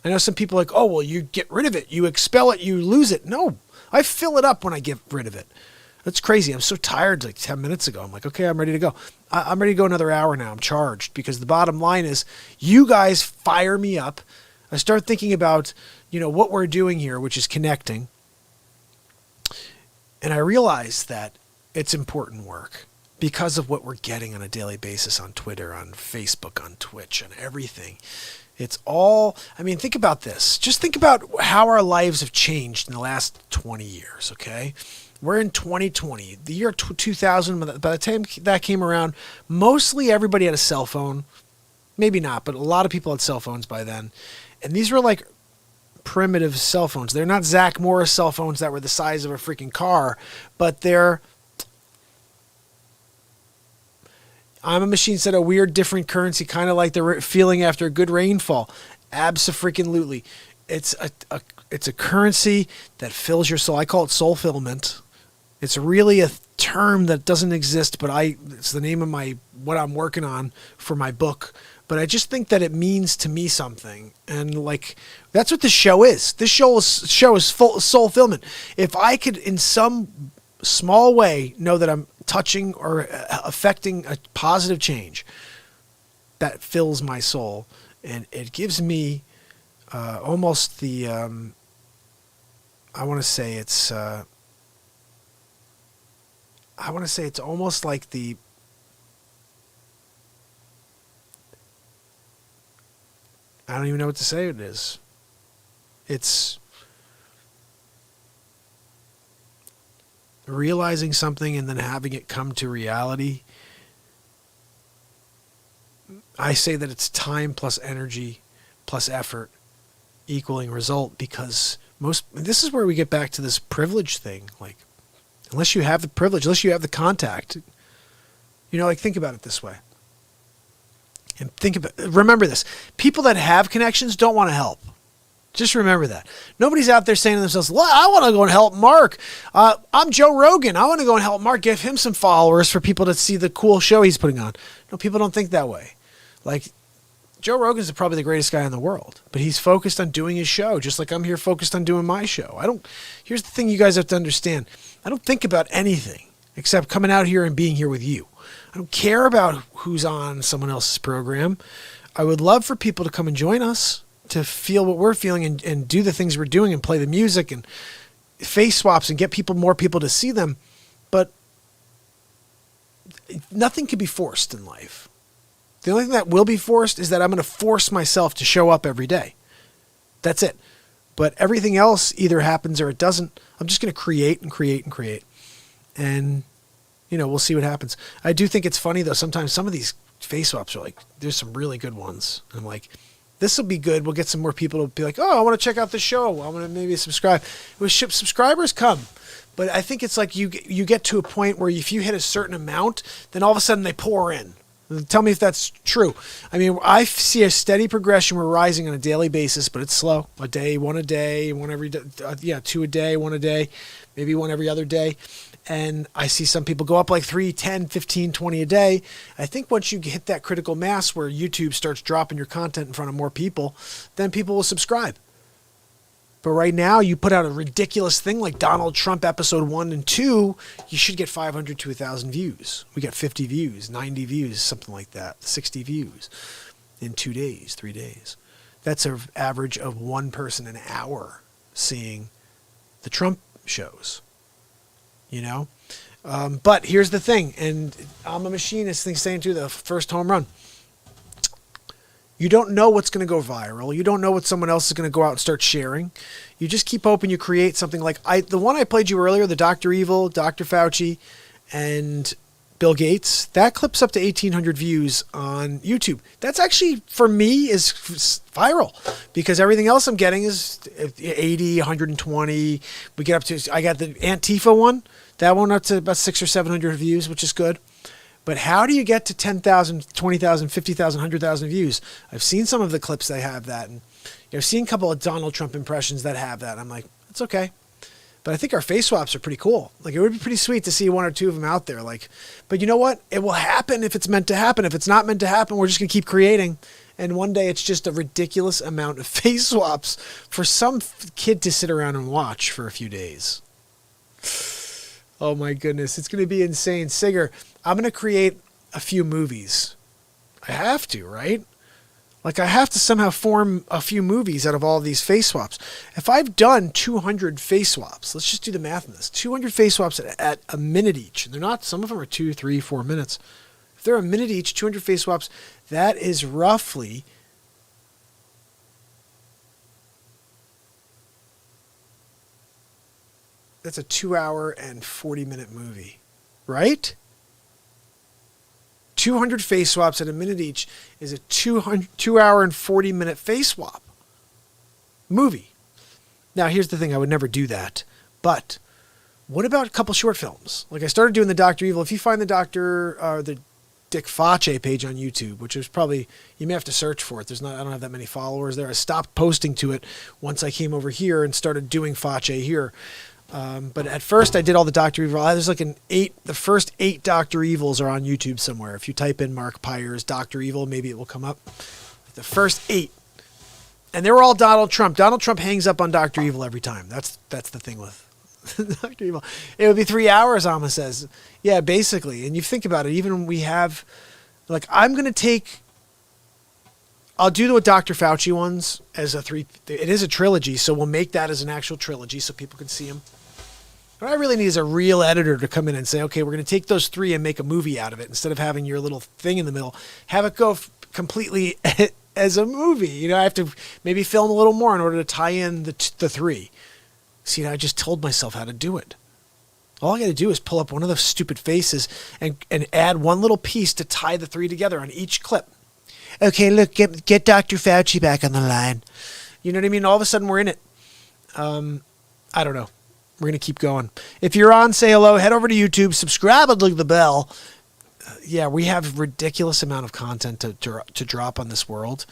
I know some people are like, oh, well, you get rid of it. You expel it. You lose it. No, I fill it up when I get rid of it. That's crazy. I'm so tired. Like 10 minutes ago, I'm like, okay, I'm ready to go. I'm ready to go another hour now. I'm charged, because the bottom line is you guys fire me up. I start thinking about, what we're doing here, which is connecting. And I realize that it's important work because of what we're getting on a daily basis on Twitter, on Facebook, on Twitch, and everything. It's all, think about this. Just think about how our lives have changed in the last 20 years, okay? We're in 2020. The year 2000, by the time that came around, mostly everybody had a cell phone. Maybe not, but a lot of people had cell phones by then. And these were like primitive cell phones. They're not Zach Morris cell phones that were the size of a freaking car, but I'm a machine said a weird different currency, kind of like the feeling after a good rainfall. Abso-freaking-lutely. It's a currency that fills your soul. I call it soulfillment. It's really a term that doesn't exist, but it's the name of what I'm working on for my book. But I just think that it means to me something. And that's what this show is. This show is full soulfillment. If I could in some small way know that I'm touching or affecting a positive change, that fills my soul. And it gives me almost the, I want to say it's almost like the, I don't even know what to say it is. It's realizing something and then having it come to reality. I say that it's time plus energy plus effort equaling result, because this is where we get back to this privilege thing. Unless you have the privilege, unless you have the contact, think about it this way. And remember this. People that have connections don't want to help. Just remember that. Nobody's out there saying to themselves, well, I want to go and help Mark. I'm Joe Rogan. I want to go and help Mark, give him some followers for people to see the cool show he's putting on. No, people don't think that way. Joe Rogan's probably the greatest guy in the world, but he's focused on doing his show, just like I'm here focused on doing my show. Here's the thing you guys have to understand. I don't think about anything except coming out here and being here with you. I don't care about who's on someone else's program. I would love for people to come and join us, to feel what we're feeling and do the things we're doing and play the music and face swaps and get more people to see them. But nothing can be forced in life. The only thing that will be forced is that I'm going to force myself to show up every day. That's it. But everything else either happens or it doesn't. I'm just going to create and create and create. And, we'll see what happens. I do think it's funny, though. Sometimes some of these face swaps are like, there's some really good ones. And I'm like, this will be good. We'll get some more people to be like, oh, I want to check out the show. I want to maybe subscribe. Subscribers come. But I think it's like you get to a point where if you hit a certain amount, then all of a sudden they pour in. Tell me if that's true. I mean, I see a steady progression. We're rising on a daily basis, but it's slow. One a day, one every day. Two a day, one a day, maybe one every other day. And I see some people go up like 3, 10, 15, 20 a day. I think once you hit that critical mass where YouTube starts dropping your content in front of more people, then people will subscribe. But right now, you put out a ridiculous thing like Donald Trump episode 1 and 2, you should get 500 to 1,000 views. We got 50 views, 90 views, something like that, 60 views in 2 days, 3 days. That's an average of one person an hour seeing the Trump shows. But here's the thing, and I'm a machinist thing saying to the first home run. You don't know what's going to go viral. You don't know what someone else is going to go out and start sharing. You just keep hoping you create something like the one I played you earlier, the Dr. Evil, Dr. Fauci, and Bill Gates. That clip's up to 1,800 views on YouTube. That's actually, for me, is viral because everything else I'm getting is 80, 120. We get up to, I got the Antifa one. That one up to about 600 or 700 views, which is good. But how do you get to 10,000, 20,000, 50,000, 100,000 views? I've seen some of the clips that have that. And I've seen a couple of Donald Trump impressions that have that. I'm like, it's okay. But I think our face swaps are pretty cool. Like, it would be pretty sweet to see 1 or 2 of them out there. Like, but you know what? It will happen if it's meant to happen. If it's not meant to happen, we're just going to keep creating. And one day it's just a ridiculous amount of face swaps for some kid to sit around and watch for a few days. Oh my goodness, it's going to be insane. Sigger, I'm going to create a few movies. I have to, right? Like, I have to somehow form a few movies out of all of these face swaps. If I've done 200 face swaps, let's just do the math on this. 200 face swaps at a minute each. And they're not, some of them are 2, 3, 4 minutes. If they're a minute each, 200 face swaps, that is roughly that's a 2-hour and 40-minute movie, right? 200 face swaps at a minute each is a 2-hour and 40-minute face swap movie. Now, here's the thing. I would never do that. But what about a couple short films? Like, I started doing the Dr. Evil. If you find the Dick Facce page on YouTube, which is probably, you may have to search for it. I don't have that many followers there. I stopped posting to it once I came over here and started doing Facce here. But at first I did all the Dr. Evil. There's like the first 8 Dr. Evils are on YouTube somewhere. If you type in Mark Pyers Dr. Evil, maybe it will come up. The first 8. And they were all Donald Trump. Donald Trump hangs up on Dr. Evil every time. That's the thing with Dr. Evil. It would be 3 hours, Alma says. Yeah, basically. And you think about it, even when we have, like, I'll do the Dr. Fauci ones as it is a trilogy, so we'll make that as an actual trilogy so people can see them. What I really need is a real editor to come in and say, okay, we're going to take those 3 and make a movie out of it instead of having your little thing in the middle. Have it go completely as a movie. I have to maybe film a little more in order to tie in the 3. See, I just told myself how to do it. All I got to do is pull up one of the stupid faces and add one little piece to tie the 3 together on each clip. Okay, look, get Dr. Fauci back on the line. You know what I mean? All of a sudden we're in it. I don't know. We're going to keep going. If you're on, say hello. Head over to YouTube. Subscribe and click the bell. Yeah, we have a ridiculous amount of content to drop on this world.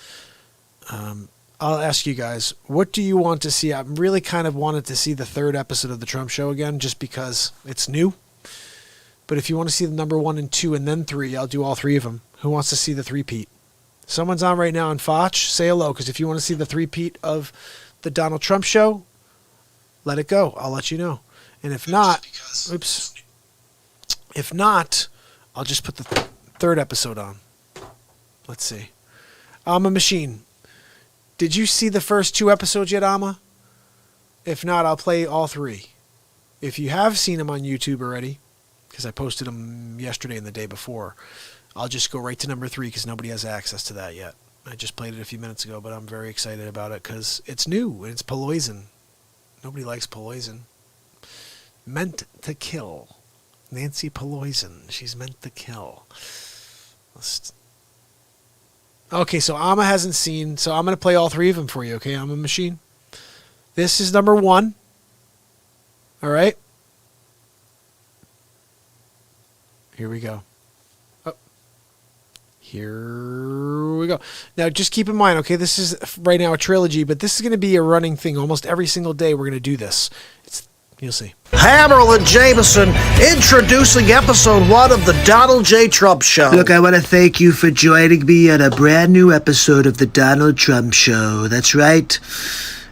I'll ask you guys, what do you want to see? I really kind of wanted to see the 3rd episode of The Trump Show again, just because it's new. But if you want to see the number 1 and 2 and then 3, I'll do all 3 of them. Who wants to see the 3-peat? Someone's on right now on Foch. Say hello, because if you want to see the 3-peat of the Donald Trump Show, let it go. I'll let you know. And if not, if not, I'll just put the 3rd episode on. Let's see. I'm a machine. Did you see the first 2 episodes yet, Amma? If not, I'll play all 3. If you have seen them on YouTube already, because I posted them yesterday and the day before, I'll just go right to number 3 because nobody has access to that yet. I just played it a few minutes ago, but I'm very excited about it because it's new and it's Peloison. Nobody likes Peloison. Meant to kill. Nancy Peloison. She's meant to kill. Okay, so Amma hasn't seen, so I'm going to play all 3 of them for you, okay? I'm a machine. This is number 1. All right? Here we go. Oh. Here we go. Now, just keep in mind, okay, this is right now a trilogy, but this is going to be a running thing. Almost every single day we're going to do this. You'll see. Hammerlin Jameson introducing episode 1 of the Donald J. Trump Show. Look, I want to thank you for joining me on a brand new episode of the Donald Trump Show. That's right.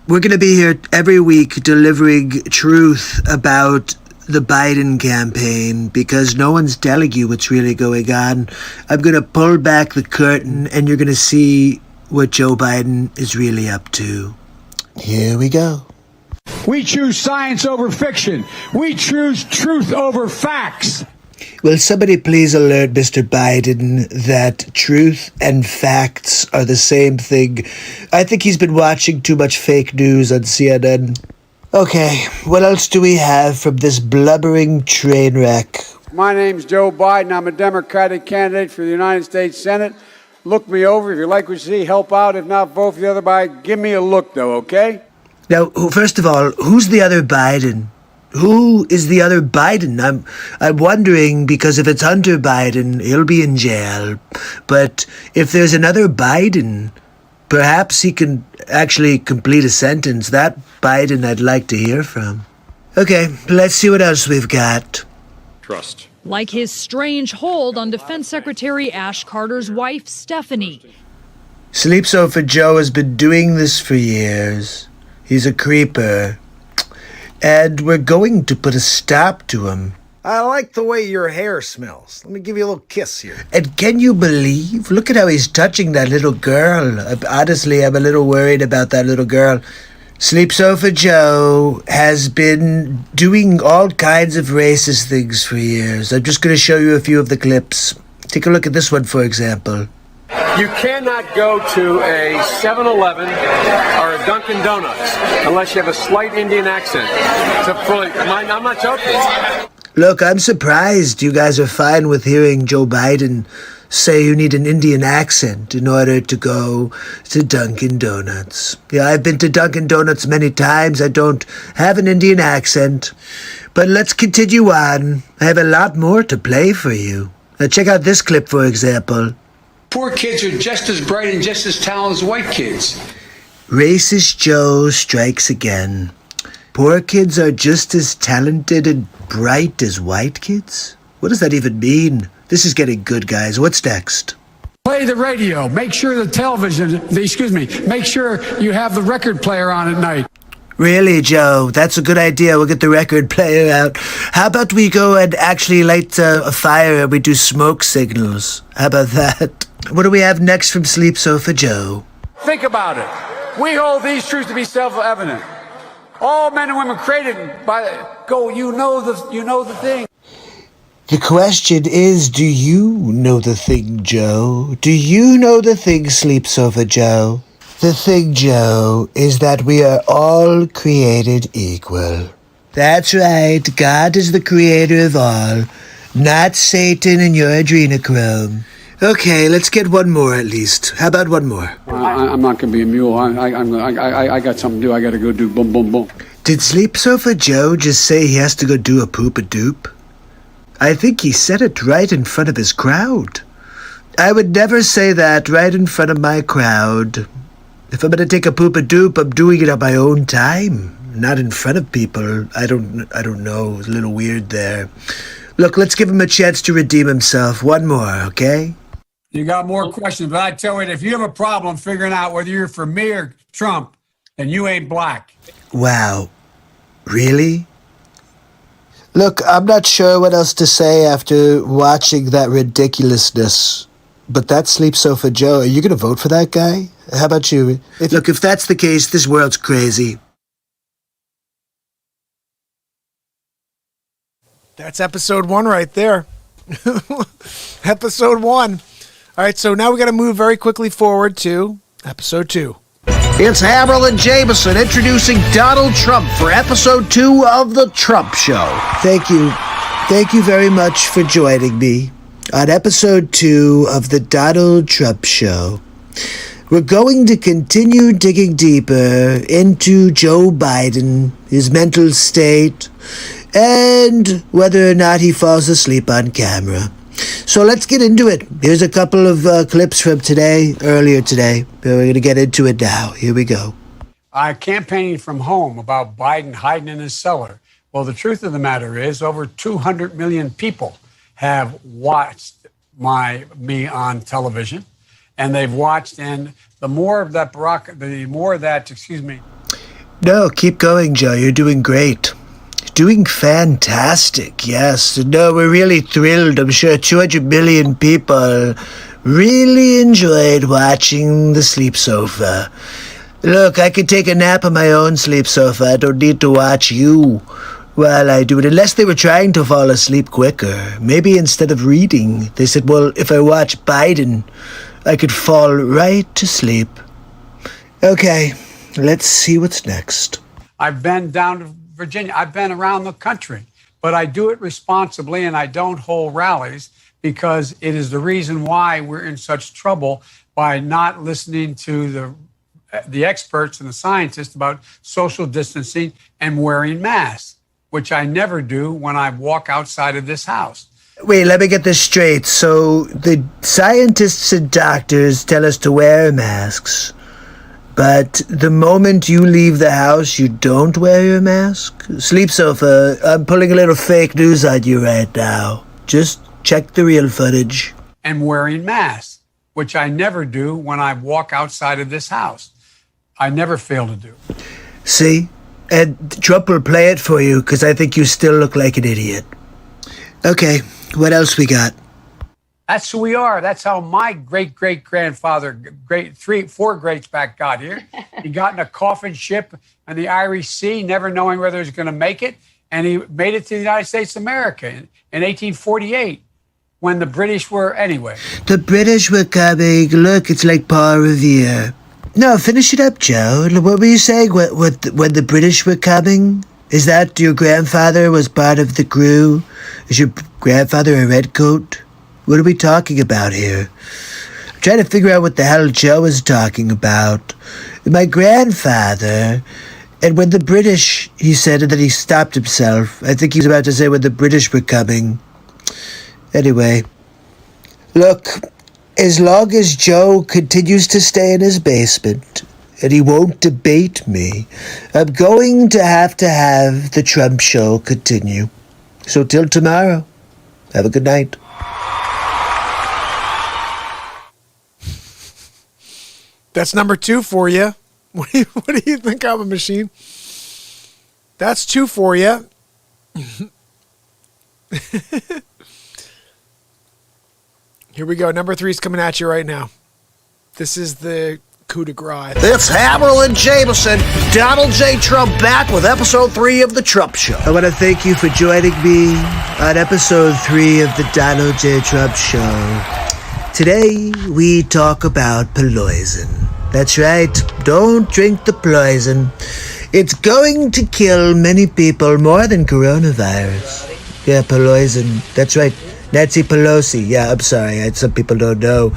We're going to be here every week delivering truth about the Biden campaign because no one's telling you what's really going on. I'm going to pull back the curtain and you're going to see what Joe Biden is really up to. Here we go. We choose science over fiction. We choose truth over facts. Will somebody please alert Mr. Biden that truth and facts are the same thing? I think he's been watching too much fake news on CNN. Okay, what else do we have from this blubbering train wreck? My name's Joe Biden. I'm a Democratic candidate for the United States Senate. Look me over. If you like what you see, help out. If not, vote for the other Biden. Give me a look, though, okay? Now, first of all, who's the other Biden? Who is the other Biden? I'm wondering because if it's Hunter Biden, he'll be in jail. But if there's another Biden, perhaps he can actually complete a sentence. That Biden I'd like to hear from. Okay, let's see what else we've got. Trust. Like his strange hold on Defense Secretary Ash Carter's wife, Stephanie. Sleep Sofa Joe has been doing this for years. He's a creeper. And we're going to put a stop to him. I like the way your hair smells. Let me give you a little kiss here. And can you believe? Look at how he's touching that little girl. Honestly, I'm a little worried about that little girl. Sleep Sofa Joe has been doing all kinds of racist things for years. I'm just going to show you a few of the clips. Take a look at this one, for example. You cannot go to a 7-Eleven or a Dunkin' Donuts unless you have a slight Indian accent. I'm not joking. Look, I'm surprised you guys are fine with hearing Joe Biden say you need an Indian accent in order to go to Dunkin' Donuts. Yeah, I've been to Dunkin' Donuts many times. I don't have an Indian accent. But let's continue on. I have a lot more to play for you. Now check out this clip, for example. Poor kids are just as bright and just as talented as white kids. Racist Joe strikes again. Poor kids are just as talented and bright as white kids? What does that even mean? This is getting good, guys. What's next? Play the radio. Make sure make sure you have the record player on at night. Really, Joe? That's a good idea. We'll get the record player out. How about we go and actually light a fire and we do smoke signals? How about that? What do we have next from Sleep Sofa Joe? Think about it. We hold these truths to be self-evident. All men and women created you know the thing. The question is, do you know the thing, Joe? Do you know the thing, Sleep Sofa Joe? The thing, Joe, is that we are all created equal. That's right. God is the creator of all, not Satan and your adrenochrome. Okay, let's get one more at least. How about one more? I'm not going to be a mule. I got something to do. I got to go do boom, boom, boom. Did Sleep Sofa Joe just say he has to go do a poop-a-doop? I think he said it right in front of his crowd. I would never say that right in front of my crowd. If I'm going to take a poop-a-doop, I'm doing it on my own time, not in front of people. I don't know. It's a little weird there. Look, let's give him a chance to redeem himself. One more, okay? You got more questions, but I tell you, if you have a problem figuring out whether you're for me or Trump, then you ain't black. Wow. Really? Look, I'm not sure what else to say after watching that ridiculousness. But that's Sleep Sofa Joe. Are you going to vote for that guy? How about you? Look, if that's the case, this world's crazy. That's episode 1 right there. Episode 1. All right, so now we got to move very quickly forward to episode 2. It's Hammerlin Jameson introducing Donald Trump for episode 2 of The Trump Show. Thank you. Thank you very much for joining me on episode 2 of the Donald Trump Show. We're going to continue digging deeper into Joe Biden, his mental state, and whether or not he falls asleep on camera. So let's get into it. Here's a couple of clips from earlier today. We're going to get into it now. Here we go. Campaigning from home about Biden hiding in his cellar. Well, the truth of the matter is over 200 million people have watched me on television, and they've watched, and the more of that, No, keep going, Joe. You're doing great. Doing fantastic, yes. No, we're really thrilled. I'm sure 200 million people really enjoyed watching the Sleep Sofa. Look, I could take a nap on my own sleep sofa. I don't need to watch you while I do it, unless they were trying to fall asleep quicker. Maybe instead of reading, they said, well, if I watch Biden, I could fall right to sleep. Okay, let's see what's next. I've been down to Virginia. I've been around the country, but I do it responsibly, and I don't hold rallies because it is the reason why we're in such trouble by not listening to the experts and the scientists about social distancing and wearing masks, which I never do when I walk outside of this house. Wait, let me get this straight. So the scientists and doctors tell us to wear masks, but the moment you leave the house, you don't wear your mask? Sleep Sofa, I'm pulling a little fake news on you right now. Just check the real footage. And wearing masks, which I never do when I walk outside of this house. I never fail to do. See? And Trump will play it for you because I think you still look like an idiot. Okay, what else we got? That's who we are. That's how my great-great-grandfather, four greats back got here. He got in a coffin ship on the Irish Sea, never knowing whether he was going to make it. And he made it to the United States of America in 1848 when the British were, anyway. The British were coming. Look, it's like Paul Revere. No, finish it up, Joe. What were you saying? When the British were coming? Is that your grandfather was part of the crew? Is your grandfather a redcoat? What are we talking about here? I'm trying to figure out what the hell Joe is talking about. My grandfather, and when the British, he said, and then he stopped himself. I think he was about to say when the British were coming. Anyway, look, as long as Joe continues to stay in his basement and he won't debate me, I'm going to have the Trump Show continue. So till tomorrow, have a good night. That's number 2 for you. What do you think I'm a machine? That's 2 for you. Here we go. Number 3 is coming at you right now. This is the coup de grace. It's Hammerlin Jameson, Donald J. Trump back with episode 3 of The Trump Show. I want to thank you for joining me on episode 3 of the Donald J. Trump Show. Today, we talk about Peloison. That's right, don't drink the poison. It's going to kill many people more than coronavirus. Yeah, Peloison, that's right. Nancy Pelosi, yeah, I'm sorry, some people don't know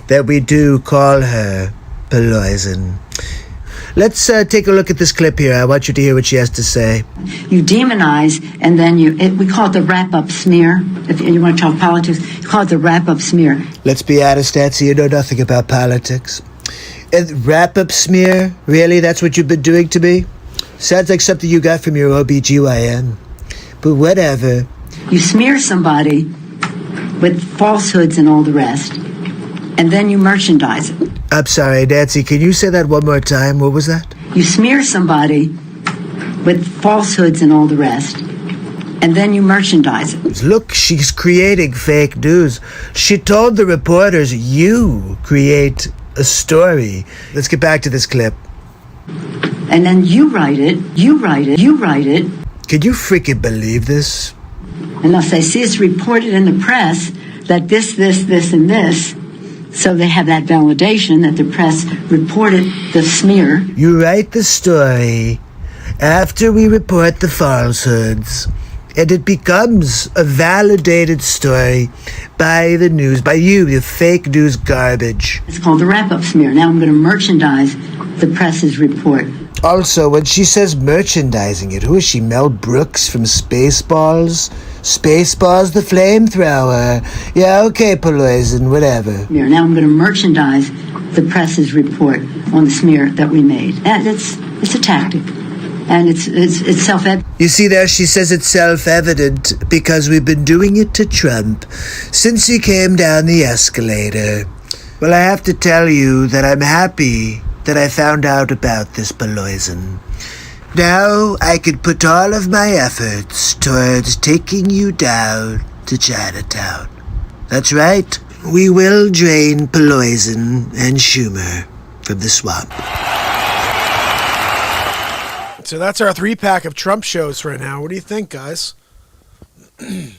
that we do call her Peloison. Let's take a look at this clip here. I want you to hear what she has to say. You demonize, and then we call it the wrap-up smear. If you want to talk politics, you call it the wrap-up smear. Let's be honest, Nancy, you know nothing about politics. And wrap-up smear? Really? That's what you've been doing to me? Sounds like something you got from your OBGYN. But whatever. You smear somebody with falsehoods and all the rest, and then you merchandise it. I'm sorry, Nancy, can you say that one more time? What was that? You smear somebody with falsehoods and all the rest, and then you merchandise it. Look, she's creating fake news. She told the reporters, you create a story. Let's get back to this clip. And then you write it. Can you freaking believe this? And they'll say, see, it's reported in the press that this, and this. So they have that validation that the press reported the smear. You write the story after we report the falsehoods, and it becomes a validated story by the news, by you, the fake news garbage. It's called the wrap-up smear. Now I'm going to merchandise the press's report. Also, when she says merchandising it, who is she, Mel Brooks from Spaceballs? Spaceballs the flamethrower. Yeah, okay, Peloison, whatever. Now I'm going to merchandise the press's report on the smear that we made. And it's a tactic. And it's self-evident. You see there, she says it's self-evident because we've been doing it to Trump since he came down the escalator. Well, I have to tell you that I'm happy that I found out about this, Peloison. Now I can put all of my efforts towards taking you down to Chinatown. That's right. We will drain Peloison and Schumer from the swamp. So that's our 3-pack of Trump shows right now. What do you think, guys? I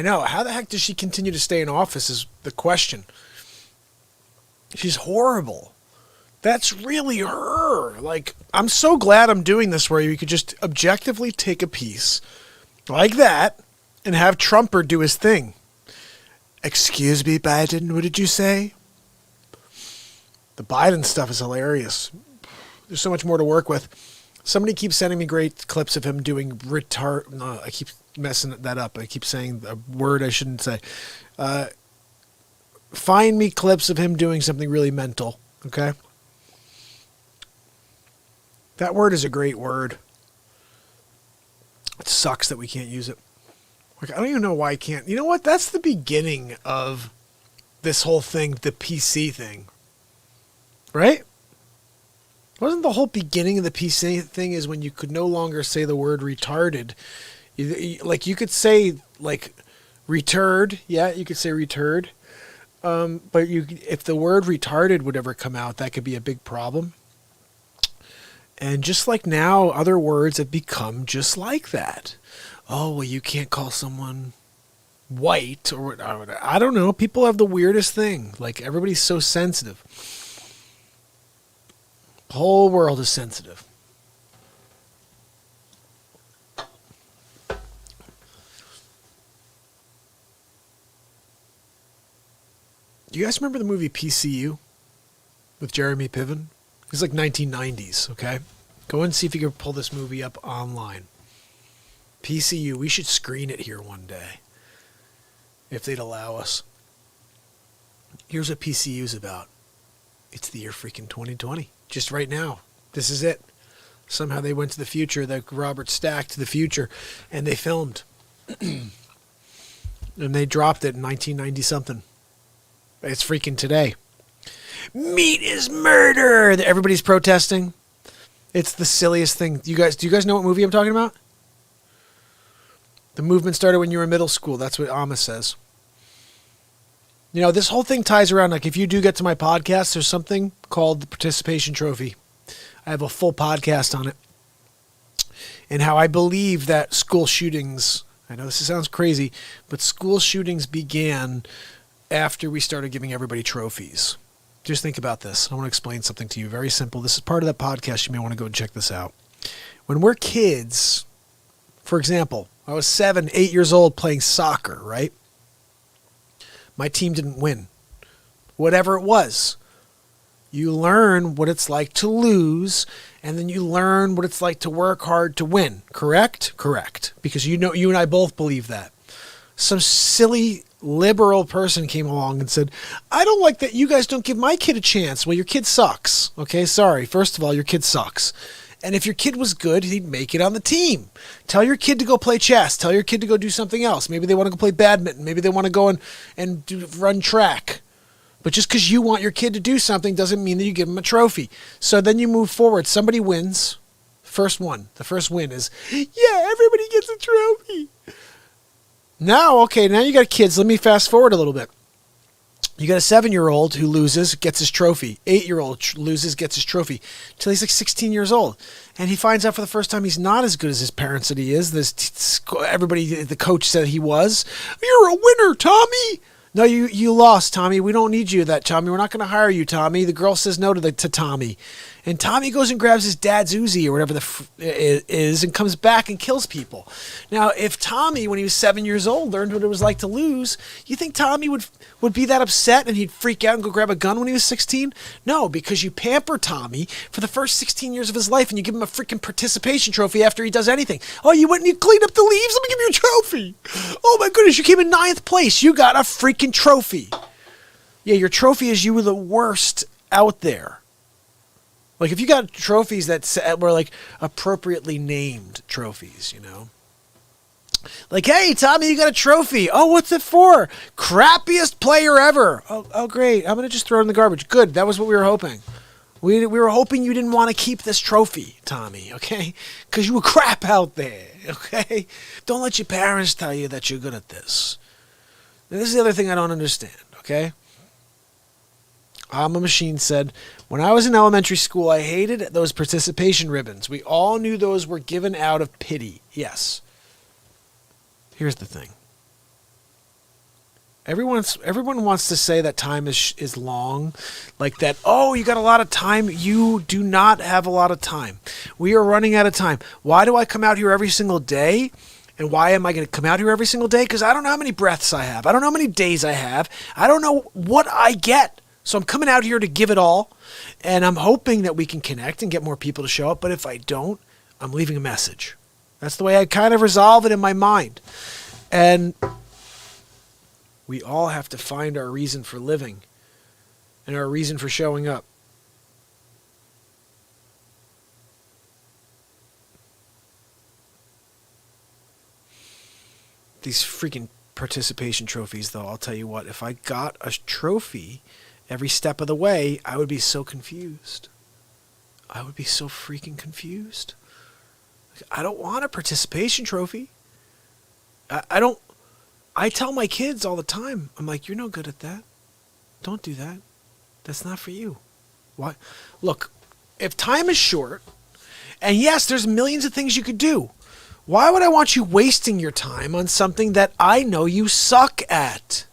know. How the heck does she continue to stay in office is the question. She's horrible. That's really her. Like, I'm so glad I'm doing this where you could just objectively take a piece like that and have Trumper do his thing. Excuse me, Biden, what did you say? The Biden stuff is hilarious. There's so much more to work with. Somebody keeps sending me great clips of him doing No, I keep messing that up. I keep saying a word I shouldn't say. Find me clips of him doing something really mental, okay? That word is a great word. It sucks that we can't use it. Like, I don't even know why I can't. You know what? That's the beginning of this whole thing, the PC thing. Right? Wasn't the whole beginning of the PC thing is when you could no longer say the word retarded? Like, you could say, like, returd. Yeah, you could say returd. But if the word retarded would ever come out, that could be a big problem. And just like now, other words have become just like that. Oh, well, you can't call someone white or I don't know. People have the weirdest thing. Like, everybody's so sensitive. The whole world is sensitive. Do you guys remember the movie PCU with Jeremy Piven? It's like 1990s, okay? Go and see if you can pull this movie up online. PCU, we should screen it here one day, if they'd allow us. Here's what PCU is about. It's the year freaking 2020. Just right now. This is it. Somehow they went to the future, like Robert Stack to the future, and they filmed. And they dropped it in 1990-something. It's freaking today. Meat is murder! Everybody's protesting. It's the silliest thing. Do you guys know what movie I'm talking about? The movement started when you were in middle school. That's what Amos says. You know, this whole thing ties around, like, if you do get to my podcast, there's something called the Participation Trophy. I have a full podcast on it. And how I believe that school shootings, I know this sounds crazy, but school shootings began after we started giving everybody trophies. Just think about this. I want to explain something to you. Very simple. This is part of that podcast. You may want to go and check this out. When we're kids, for example, I was 7, 8 years old playing soccer, right? My team didn't win. Whatever it was. You learn what it's like to lose, and then you learn what it's like to work hard to win. Correct? Correct. Because you know, you and I both believe that. Some silly liberal person came along and said, I don't like that you guys don't give my kid a chance. Well, your kid sucks. Okay, sorry. First of all, your kid sucks. And if your kid was good, he'd make it on the team. Tell your kid to go play chess. Tell your kid to go do something else. Maybe they want to go play badminton. Maybe they want to go and run track. But just because you want your kid to do something doesn't mean that you give them a trophy. So then you move forward. Somebody wins. First one. The first win is, yeah, everybody gets a trophy. Now you got kids. Let me fast forward a little bit. You got a 7-year-old who loses, gets his trophy. 8-year-old loses, gets his trophy. Till he's like 16 years old. And he finds out for the first time he's not as good as his parents said he is. Everybody, the coach said he was. You're a winner, Tommy. No, you lost, Tommy. We don't need you, Tommy. We're not going to hire you, Tommy. The girl says no to Tommy. And Tommy goes and grabs his dad's Uzi or whatever it is and comes back and kills people. Now, if Tommy, when he was 7 years old, learned what it was like to lose, you think Tommy would be that upset and he'd freak out and go grab a gun when he was 16? No, because you pamper Tommy for the first 16 years of his life and you give him a freaking participation trophy after he does anything. Oh, you went and you cleaned up the leaves? Let me give you a trophy. Oh my goodness, you came in 9th place. You got a freaking trophy. Yeah, your trophy is you were the worst out there. Like, if you got trophies that were, like, appropriately named trophies, you know? Like, hey, Tommy, you got a trophy. Oh, what's it for? Crappiest player ever. Oh, great. I'm going to just throw it in the garbage. Good. That was what we were hoping. We were hoping you didn't want to keep this trophy, Tommy, okay? Because you were crap out there, okay? Don't let your parents tell you that you're good at this. And this is the other thing I don't understand, okay? I'm a Machine said, when I was in elementary school, I hated those participation ribbons. We all knew those were given out of pity. Yes. Here's the thing. Everyone wants to say that time is long. Like that, oh, you got a lot of time. You do not have a lot of time. We are running out of time. Why do I come out here every single day? And why am I going to come out here every single day? Because I don't know how many breaths I have. I don't know how many days I have. I don't know what I get. So I'm coming out here to give it all, and I'm hoping that we can connect and get more people to show up. But if I don't, I'm leaving a message. That's the way I kind of resolve it in my mind. And we all have to find our reason for living and our reason for showing up. These freaking participation trophies, though, I'll tell you what, if I got a trophy every step of the way, I would be so confused. I would be so freaking confused. I don't want a participation trophy. I tell my kids all the time, I'm like, you're no good at that. Don't do that. That's not for you. Why? Look, if time is short, and yes, there's millions of things you could do, why would I want you wasting your time on something that I know you suck at?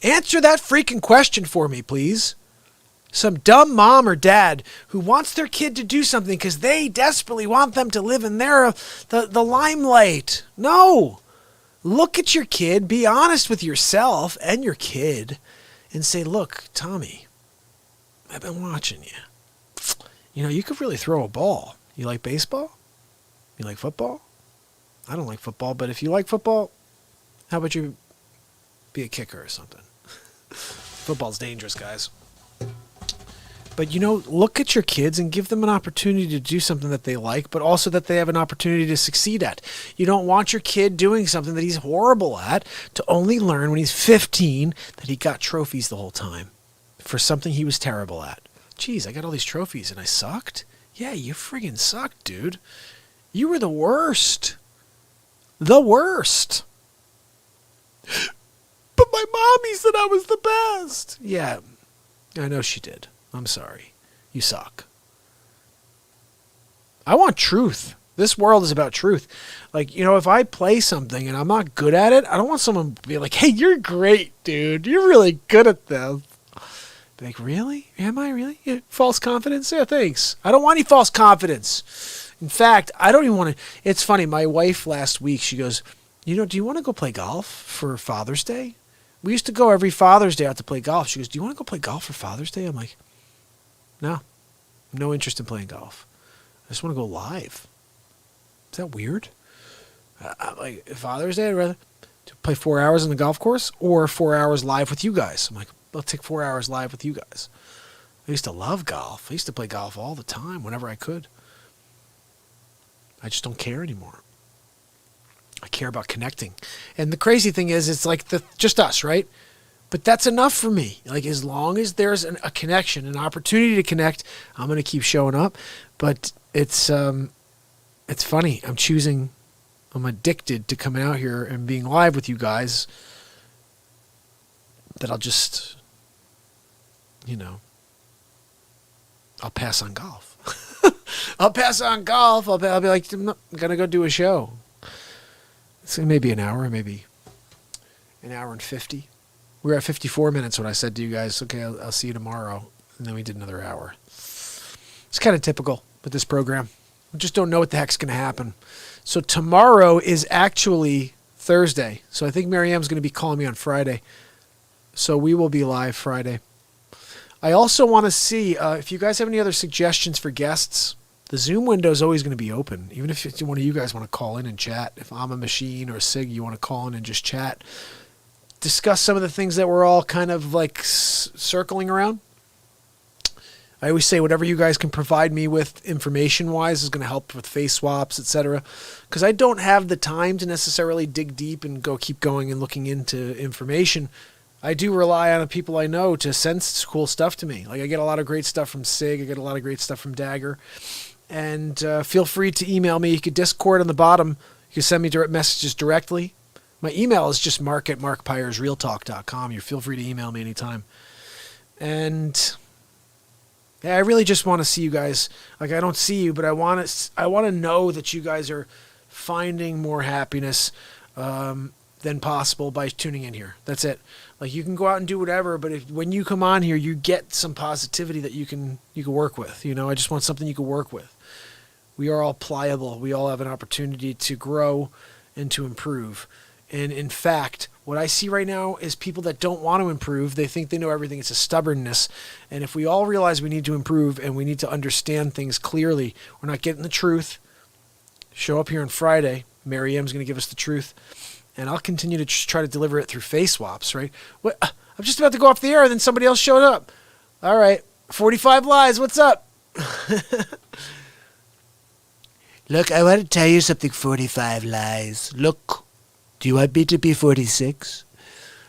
Answer that freaking question for me, please. Some dumb mom or dad who wants their kid to do something because they desperately want them to live in the limelight. No. Look at your kid, be honest with yourself and your kid, and say, look, Tommy, I've been watching you. You know, you could really throw a ball. You like baseball? You like football? I don't like football, but if you like football, how about you be a kicker or something? Football's dangerous, guys. But, you know, look at your kids and give them an opportunity to do something that they like, but also that they have an opportunity to succeed at. You don't want your kid doing something that he's horrible at to only learn when he's 15 that he got trophies the whole time for something he was terrible at. Geez, I got all these trophies and I sucked? Yeah, you friggin' sucked, dude. You were the worst. The worst. But my mommy said I was the best. Yeah, I know she did. I'm sorry. You suck. I want truth. This world is about truth. Like, you know, if I play something and I'm not good at it, I don't want someone to be like, hey, you're great, dude. You're really good at this. Be like, really? Am I really? Yeah, false confidence? Yeah, thanks. I don't want any false confidence. In fact, I don't even want to. It's funny. My wife last week, she goes, you know, do you want to go play golf for Father's Day? We used to go every Father's Day out to play golf. She goes, do you want to go play golf for Father's Day? I'm like, no interest in playing golf. I just want to go live. Is that weird? Like Father's Day, I'd rather play 4 hours on the golf course or 4 hours live with you guys. I'm like, I'll take 4 hours live with you guys. I used to love golf. I used to play golf all the time whenever I could. I just don't care anymore. I care about connecting. And the crazy thing is, it's like just us, right? But that's enough for me. Like, as long as there's a connection, an opportunity to connect, I'm going to keep showing up. But it's funny. I'm addicted to coming out here and being live with you guys, that I'll just, I'll pass on golf. I'll pass on golf. I'll be like, I'm going to go do a show. So maybe an hour, maybe an hour and 50. We were at 54 minutes when I said to you guys, okay, I'll see you tomorrow. And then we did another hour. It's kind of typical with this program. We just don't know what the heck's going to happen. So tomorrow is actually Thursday. So I think Mariam's going to be calling me on Friday. So we will be live Friday. I also want to see if you guys have any other suggestions for guests. The Zoom window is always going to be open. Even if one of you guys want to call in and chat. If I'm a machine or Sig, you want to call in and just chat. Discuss some of the things that we're all kind of like circling around. I always say whatever you guys can provide me with information-wise is going to help with face swaps, etc. Because I don't have the time to necessarily dig deep and keep going and looking into information. I do rely on the people I know to send cool stuff to me. Like, I get a lot of great stuff from Sig. I get a lot of great stuff from Dagger. And feel free to email me. You could Discord on the bottom. You can send me direct messages directly. My email is just mark@markpyersrealtalk.com. You feel free to email me anytime. And yeah, I really just want to see you guys. Like, I don't see you, but I want to know that you guys are finding more happiness than possible by tuning in here. That's it. Like, you can go out and do whatever, but when you come on here, you get some positivity that you can work with. I just want something you can work with. We are all pliable. We all have an opportunity to grow and to improve. And in fact, what I see right now is people that don't want to improve. They think they know everything. It's a stubbornness. And if we all realize we need to improve and we need to understand things clearly, we're not getting the truth. Show up here on Friday. Mary M's going to give us the truth. And I'll continue to try to deliver it through face swaps, right? What? I'm just about to go off the air, and then somebody else showed up. All right. 45 Lies, what's up? Look, I want to tell you something, 45 Lies. Look, do you want me to be 46?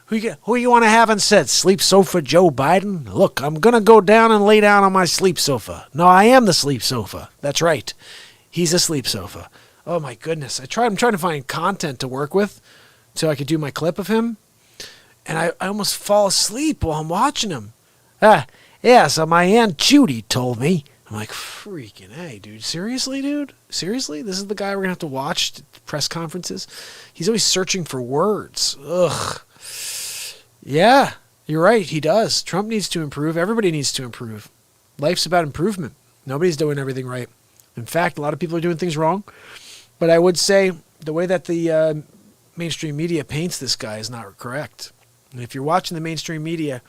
Who you want to have on set? Sleep sofa Joe Biden? Look, I'm going to go down and lay down on my sleep sofa. No, I am the sleep sofa. That's right. He's a sleep sofa. Oh, my goodness. I'm trying to find content to work with so I could do my clip of him. And I almost fall asleep while I'm watching him. Yeah, so my Aunt Judy told me. I'm like, freaking hey, dude. Seriously, dude? Seriously? This is the guy we're going to have to watch at press conferences? He's always searching for words. Ugh. Yeah, you're right. He does. Trump needs to improve. Everybody needs to improve. Life's about improvement. Nobody's doing everything right. In fact, a lot of people are doing things wrong. But I would say the way that the mainstream media paints this guy is not correct. And if you're watching the mainstream media,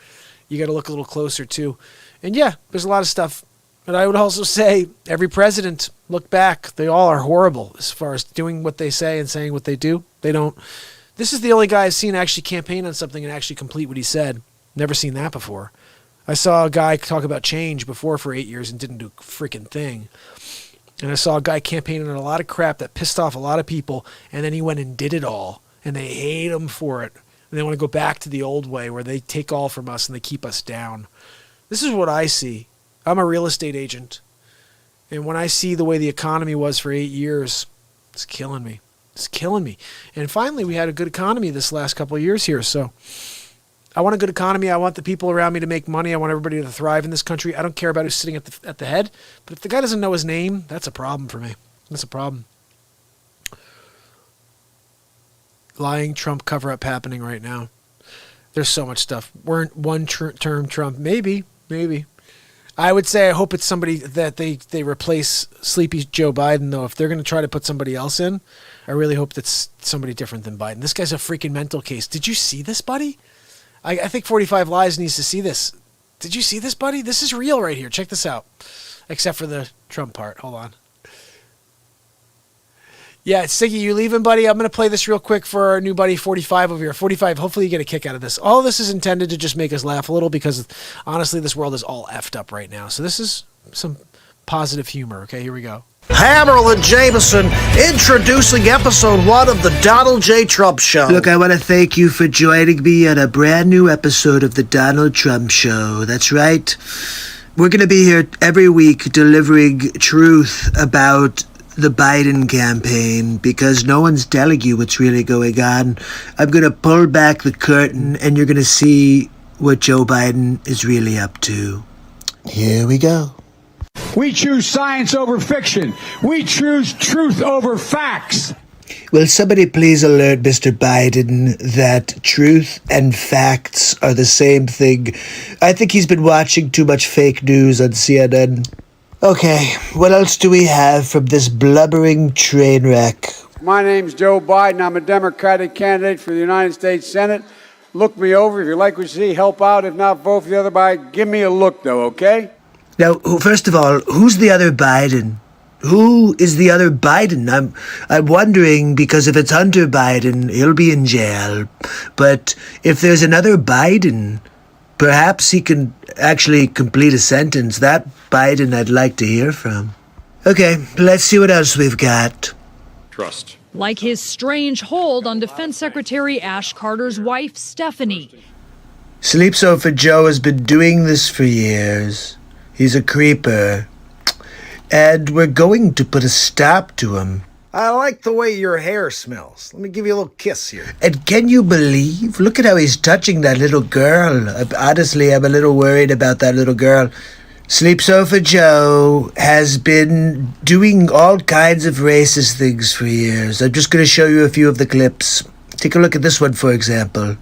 you got to look a little closer too. And yeah, there's a lot of stuff. But I would also say every president, look back, they all are horrible as far as doing what they say and saying what they do. They don't. This is the only guy I've seen actually campaign on something and actually complete what he said. Never seen that before. I saw a guy talk about change before for 8 years and didn't do a freaking thing. And I saw a guy campaigning on a lot of crap that pissed off a lot of people, and then he went and did it all, and they hate him for it. And they want to go back to the old way where they take all from us and they keep us down. This is what I see. I'm a real estate agent, and when I see the way the economy was for 8 years, it's killing me. It's killing me. And finally, we had a good economy this last couple of years here, so I want a good economy. I want the people around me to make money. I want everybody to thrive in this country. I don't care about who's sitting at the head. But if the guy doesn't know his name, that's a problem for me. That's a problem. Lying Trump cover-up happening right now. There's so much stuff. Weren't one-term Trump. Maybe. I would say I hope it's somebody that they replace Sleepy Joe Biden, though. If they're going to try to put somebody else in, I really hope that's somebody different than Biden. This guy's a freaking mental case. Did you see this, buddy? I think 45 Lies needs to see this. Did you see this, buddy? This is real right here. Check this out. Except for the Trump part. Hold on. Yeah, Siggy, you leaving, buddy? I'm going to play this real quick for our new buddy 45 over here. 45, hopefully you get a kick out of this. All this is intended to just make us laugh a little because, honestly, this world is all effed up right now. So this is some positive humor. Okay, here we go. Hammerlin Jameson, introducing episode 1 of the Donald J. Trump Show. Look, I want to thank you for joining me on a brand new episode of the Donald Trump Show. That's right. We're going to be here every week delivering truth about the Biden campaign because no one's telling you what's really going on. I'm going to pull back the curtain and you're going to see what Joe Biden is really up to. Here we go. We choose science over fiction. We choose truth over facts. Will somebody please alert Mr. Biden that truth and facts are the same thing? I think he's been watching too much fake news on CNN. Okay, what else do we have from this blubbering train wreck? My name's Joe Biden. I'm a Democratic candidate for the United States Senate. Look me over. If you like what you see, help out. If not, vote for the other Biden. Give me a look, though, okay? Now, first of all, who's the other Biden? Who is the other Biden? I'm wondering, because if it's Hunter Biden, he'll be in jail. But if there's another Biden, perhaps he can actually complete a sentence. That Biden I'd like to hear from. Okay, let's see what else we've got. Trust. Like his strange hold on Defense Secretary Ash Carter's wife, Stephanie. Sleep Sofa Joe has been doing this for years. He's a creeper. And we're going to put a stop to him. I like the way your hair smells. Let me give you a little kiss here. And can you believe? Look at how he's touching that little girl. Honestly, I'm a little worried about that little girl. Sleep Sofa Joe has been doing all kinds of racist things for years. I'm just going to show you a few of the clips. Take a look at this one, for example.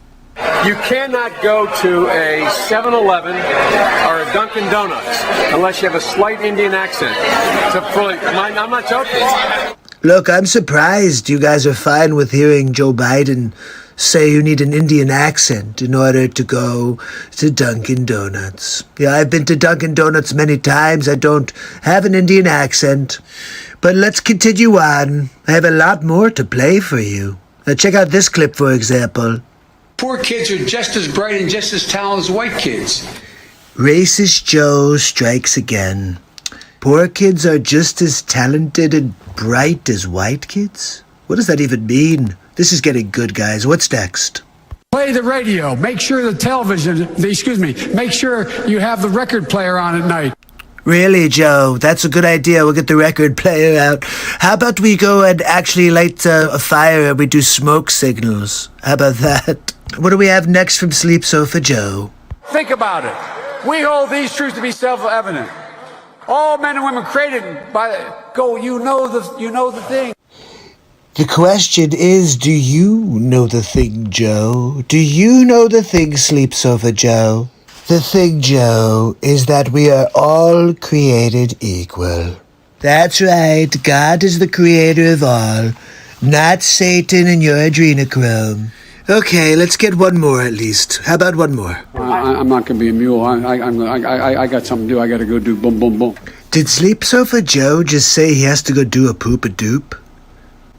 You cannot go to a 7-Eleven or a Dunkin' Donuts unless you have a slight Indian accent. I'm not joking. Look, I'm surprised you guys are fine with hearing Joe Biden say you need an Indian accent in order to go to Dunkin' Donuts. Yeah, I've been to Dunkin' Donuts many times. I don't have an Indian accent. But let's continue on. I have a lot more to play for you. Now check out this clip, for example. Poor kids are just as bright and just as talented as white kids. Racist Joe strikes again. Poor kids are just as talented and bright as white kids? What does that even mean? This is getting good, guys. What's next? Play the radio. Make sure make sure you have the record player on at night. Really, Joe? That's a good idea. We'll get the record player out. How about we go and actually light a fire and we do smoke signals? How about that? What do we have next from Sleep Sofa Joe? Think about it. We hold these truths to be self-evident. All men and women created by you know the thing. The question is, do you know the thing, Joe? Do you know the thing, Sleep Sofa Joe? The thing, Joe, is that we are all created equal. That's right. God is the creator of all, not Satan and your adrenochrome. Okay, let's get one more at least. How about one more? I'm not going to be a mule. I got something to do. I got to go do boom, boom, boom. Did Sleep Sofa Joe just say he has to go do a poop-a-doop?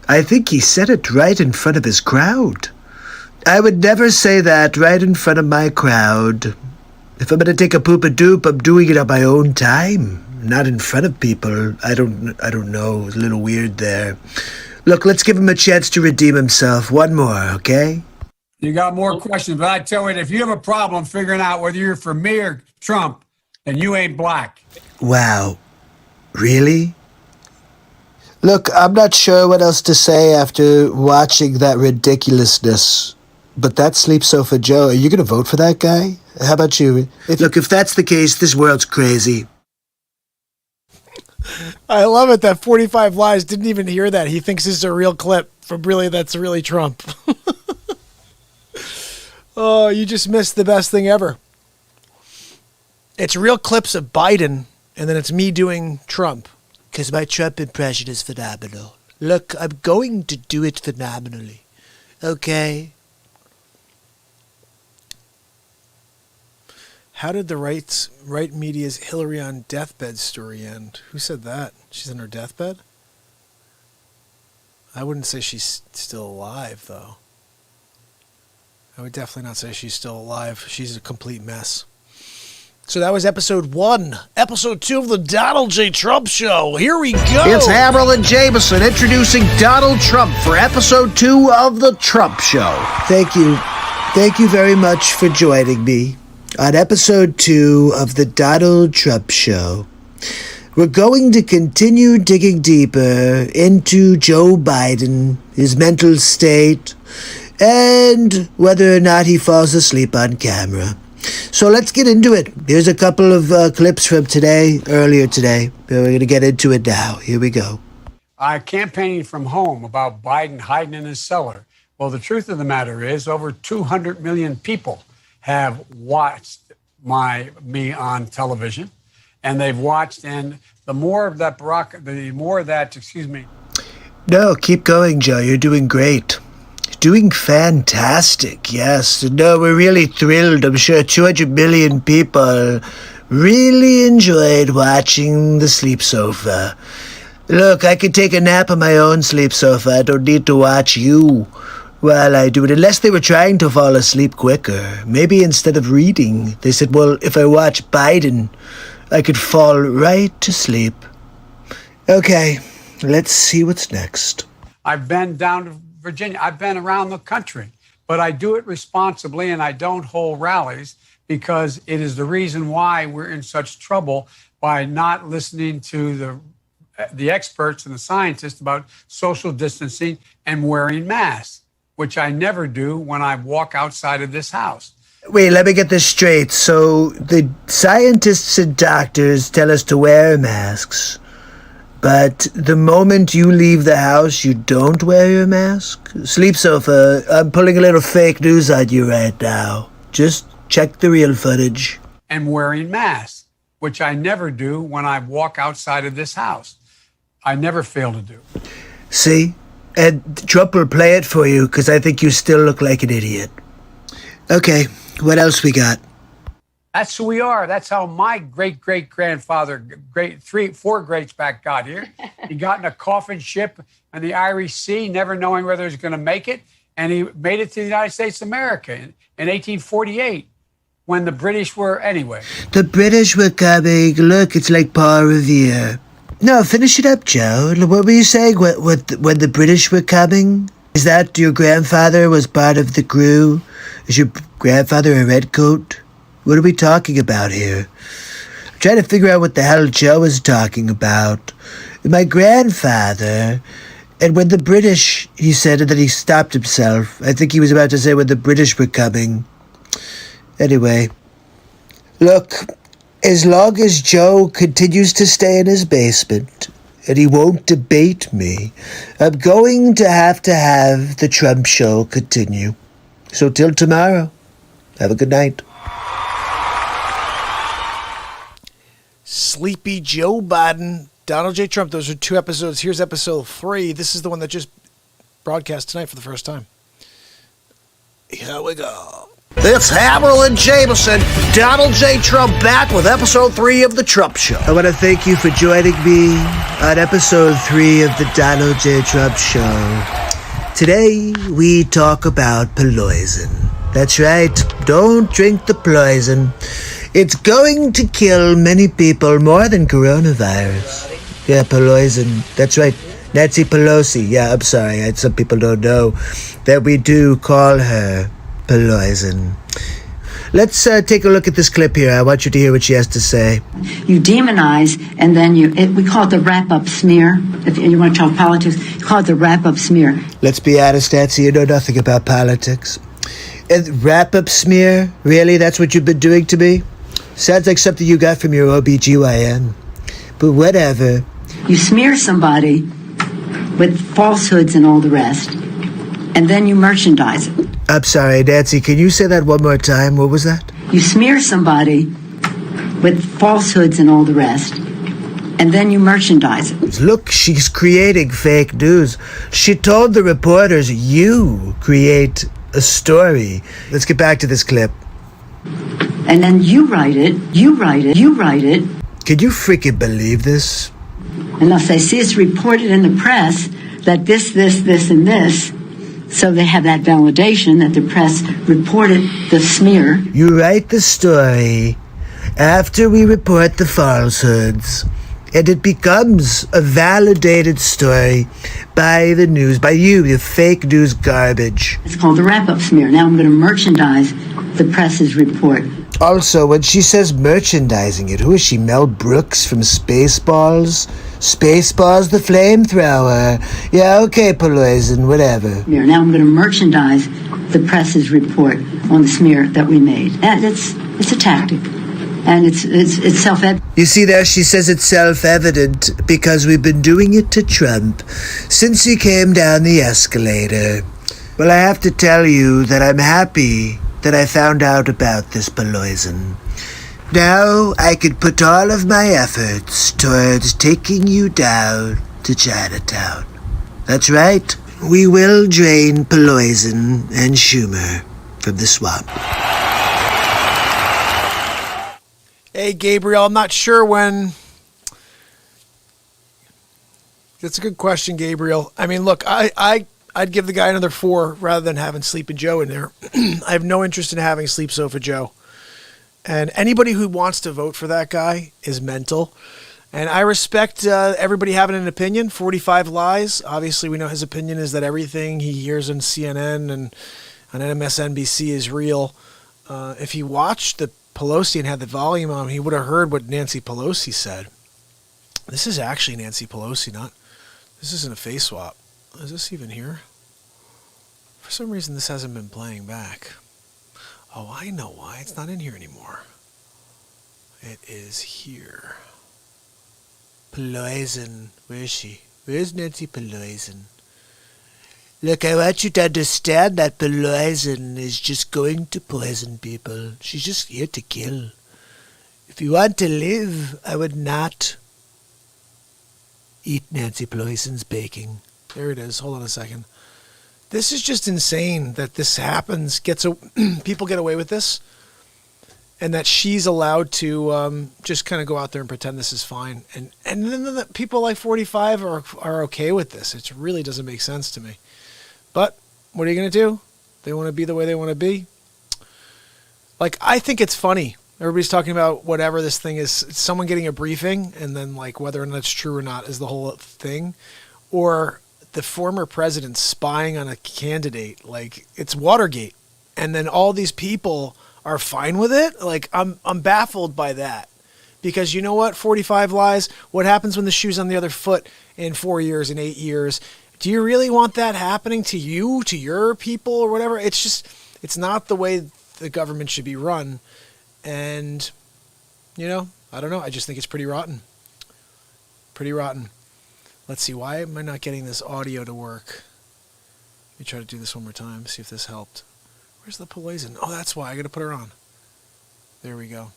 I think he said it right in front of his crowd. I would never say that right in front of my crowd. If I'm going to take a poop-a-doop, I'm doing it on my own time, not in front of people. I don't know. It's a little weird there. Look, let's give him a chance to redeem himself. One more, okay? You got more questions, but I tell you, if you have a problem figuring out whether you're for me or Trump, then you ain't black. Wow. Really? Look, I'm not sure what else to say after watching that ridiculousness. But that's Sleep Sofa Joe. Are you going to vote for that guy? How about you? Look, if that's the case, this world's crazy. I love it that 45 Lies didn't even hear that. He thinks this is a real clip from that's really Trump. Oh, you just missed the best thing ever. It's real clips of Biden, and then it's me doing Trump. Because my Trump impression is phenomenal. Look, I'm going to do it phenomenally. Okay? How did the right media's Hillary on deathbed story end? Who said that? She's on her deathbed? I wouldn't say she's still alive, though. I would definitely not say she's still alive. She's a complete mess. So that was episode 1. Episode 2 of the Donald J. Trump Show. Here we go. It's Hammerlin Jameson introducing Donald Trump for episode 2 of the Trump Show. Thank you. Thank you very much for joining me on episode 2 of the Donald Trump Show. We're going to continue digging deeper into Joe Biden, his mental state, and whether or not he falls asleep on camera. So let's get into it. Here's a couple of clips from earlier today. We're going to get into it now. Here we go. Campaigning from home about Biden hiding in his cellar. Well, the truth of the matter is over 200 million people have watched me on television, and they've watched, and the more of that, No, keep going, Joe. You're doing great. Doing fantastic, yes. No, we're really thrilled. I'm sure 200 million people really enjoyed watching the sleep sofa. Look, I could take a nap on my own sleep sofa. I don't need to watch you while I do it, unless they were trying to fall asleep quicker. Maybe instead of reading, they said, well, if I watch Biden, I could fall right to sleep. Okay, let's see what's next. I've been down to Virginia. I've been around the country, but I do it responsibly, and I don't hold rallies because it is the reason why we're in such trouble by not listening to the experts and the scientists about social distancing and wearing masks, which I never do when I walk outside of this house. Wait, let me get this straight. So the scientists and doctors tell us to wear masks, but the moment you leave the house, you don't wear your mask? Sleep sofa, I'm pulling a little fake news on you right now. Just check the real footage. And wearing masks, which I never do when I walk outside of this house. I never fail to do. See? And Trump will play it for you because I think you still look like an idiot. Okay, what else we got? That's who we are. That's how my great-great-grandfather, four greats back got here. He got in a coffin ship in the Irish Sea, never knowing whether he was going to make it. And he made it to the United States of America in 1848 when the British were, anyway. The British were coming. Look, it's like Paul Revere. No, finish it up, Joe. What were you saying when the British were coming? Is that your grandfather was part of the crew? Is your grandfather a redcoat? What are we talking about here? I'm trying to figure out what the hell Joe is talking about. My grandfather, and when the British, he said, and then he stopped himself. I think he was about to say when the British were coming. Anyway, look, as long as Joe continues to stay in his basement and he won't debate me, I'm going to have the Trump Show continue. So till tomorrow, have a good night. Sleepy Joe Biden, Donald J. Trump. Those are 2 episodes. Here's episode 3. This is the one that just broadcast tonight for the first time. Here we go. It's Hammerlin Jameson, Donald J. Trump back with episode 3 of the Trump Show. I want to thank you for joining me on episode 3 of the Donald J. Trump Show. Today, we talk about Peloison. That's right, don't drink the poison. It's going to kill many people more than coronavirus. Yeah, Peloison. That's right. Nancy Pelosi. Yeah, I'm sorry. Some people don't know that we do call her Peloison. Let's take a look at this clip here. I want you to hear what she has to say. You demonize, and then we call it the wrap-up smear. If you want to talk politics, you call it the wrap-up smear. Let's be honest, Nancy, you know nothing about politics. And wrap-up smear? Really? That's what you've been doing to me? Sounds like something you got from your OBGYN. But whatever. You smear somebody with falsehoods and all the rest, and then you merchandise it. I'm sorry, Nancy, can you say that one more time? What was that? You smear somebody with falsehoods and all the rest, and then you merchandise it. Look, she's creating fake news. She told the reporters, you create a story. Let's get back to this clip. And then you write it. Can you freaking believe this? Unless they see it's reported in the press that this, and this, so they have that validation that the press reported the smear. You write the story, after we report the falsehoods, and it becomes a validated story by the news, by you, the fake news garbage. It's called the wrap-up smear. Now I'm going to merchandise the press's report. Also, when she says merchandising it, who is she, Mel Brooks from Spaceballs? Spaceballs the flamethrower. Yeah, okay, Peloison, whatever. Now I'm going to merchandise the press's report on the smear that we made. And it's a tactic. And it's self-evident. You see there, she says it's self-evident because we've been doing it to Trump since he came down the escalator. Well, I have to tell you that I'm happy that I found out about this, Peloison. Now I could put all of my efforts towards taking you down to Chinatown. That's right. We will drain Peloison and Schumer from the swamp. Hey, Gabriel, I'm not sure when. That's a good question, Gabriel. I mean, look, I'd give the guy another 4 rather than having Sleepy Joe in there. I have no interest in having Sleep Sofa Joe. And anybody who wants to vote for that guy is mental. And I respect everybody having an opinion. 45 Lies. Obviously, we know his opinion is that everything he hears on CNN and on MSNBC is real. If he watched the Pelosi and had the volume on, he would have heard what Nancy Pelosi said. This is actually Nancy Pelosi, this isn't a face swap. Is this even here? For some reason, this hasn't been playing back. Oh, I know why. It's not in here anymore. It is here. Peloison. Where is she? Where's Nancy Peloison? Look, I want you to understand that Peloison is just going to poison people. She's just here to kill. If you want to live, I would not eat Nancy Peloison's baking. There it is. Hold on a second. This is just insane that this happens. People get away with this, and that she's allowed to just kind of go out there and pretend this is fine. And then the people like 45 are okay with this. It really doesn't make sense to me. But what are you going to do? They want to be the way they want to be. Like, I think it's funny. Everybody's talking about whatever this thing is. It's someone getting a briefing, and then like whether or not it's true or not is the whole thing. Or the former president spying on a candidate. Like, it's Watergate. And then all these people are fine with it. Like, I'm baffled by that. Because you know what? 45 Lies. What happens when the shoe's on the other foot in 4 years, in 8 years? Do you really want that happening to you, to your people, or whatever? It's not the way the government should be run. And, I don't know. I just think it's pretty rotten. Pretty rotten. Let's see. Why am I not getting this audio to work? Let me try to do this one more time, see if this helped. Where's the Peloison? Oh, that's why. I got to put her on. There we go.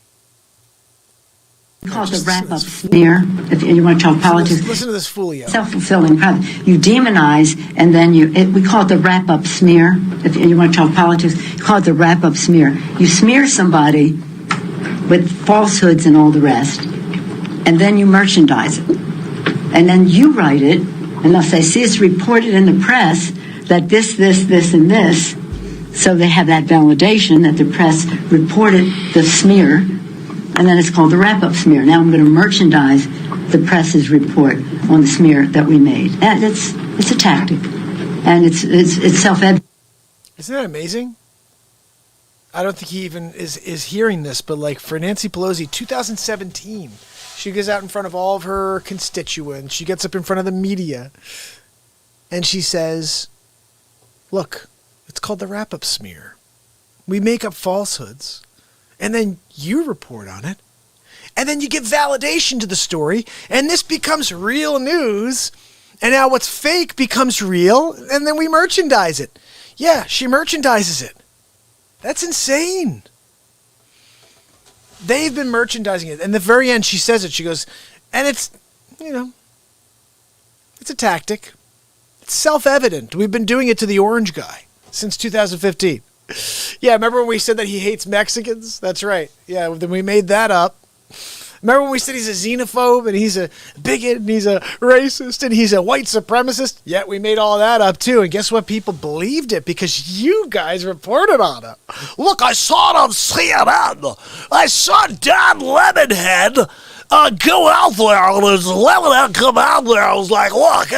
Called the wrap-up smear, if you want to talk politics. Listen to this folio. Self-fulfilling prophecy. You demonize, and then we call it the wrap-up smear. If you want to talk politics, you call it the wrap-up smear. You smear somebody with falsehoods and all the rest, and then you merchandise it. And then you write it, and they'll say, see, it's reported in the press that this, and this. So they have that validation that the press reported the smear. And then it's called the wrap-up smear. Now I'm going to merchandise the press's report on the smear that we made. And it's a tactic. And it's self-evident. Isn't that amazing? I don't think he even is hearing this, but like for Nancy Pelosi, 2017, she goes out in front of all of her constituents. She gets up in front of the media. And she says, look, it's called the wrap-up smear. We make up falsehoods. And then you report on it. And then you give validation to the story. And this becomes real news. And now what's fake becomes real. And then we merchandise it. Yeah, she merchandises it. That's insane. They've been merchandising it. And at the very end, she says it. She goes, and it's, it's a tactic. It's self-evident. We've been doing it to the orange guy since 2015. Yeah, remember when we said that he hates Mexicans? That's right. Yeah, then we made that up. Remember when we said he's a xenophobe and he's a bigot and he's a racist and he's a white supremacist? Yet we made all that up too. And guess what? People believed it because you guys reported on it. Look, I saw it on CNN. I saw Don Lemonhead go out there, and as Lemonhead come out there, I was like, look,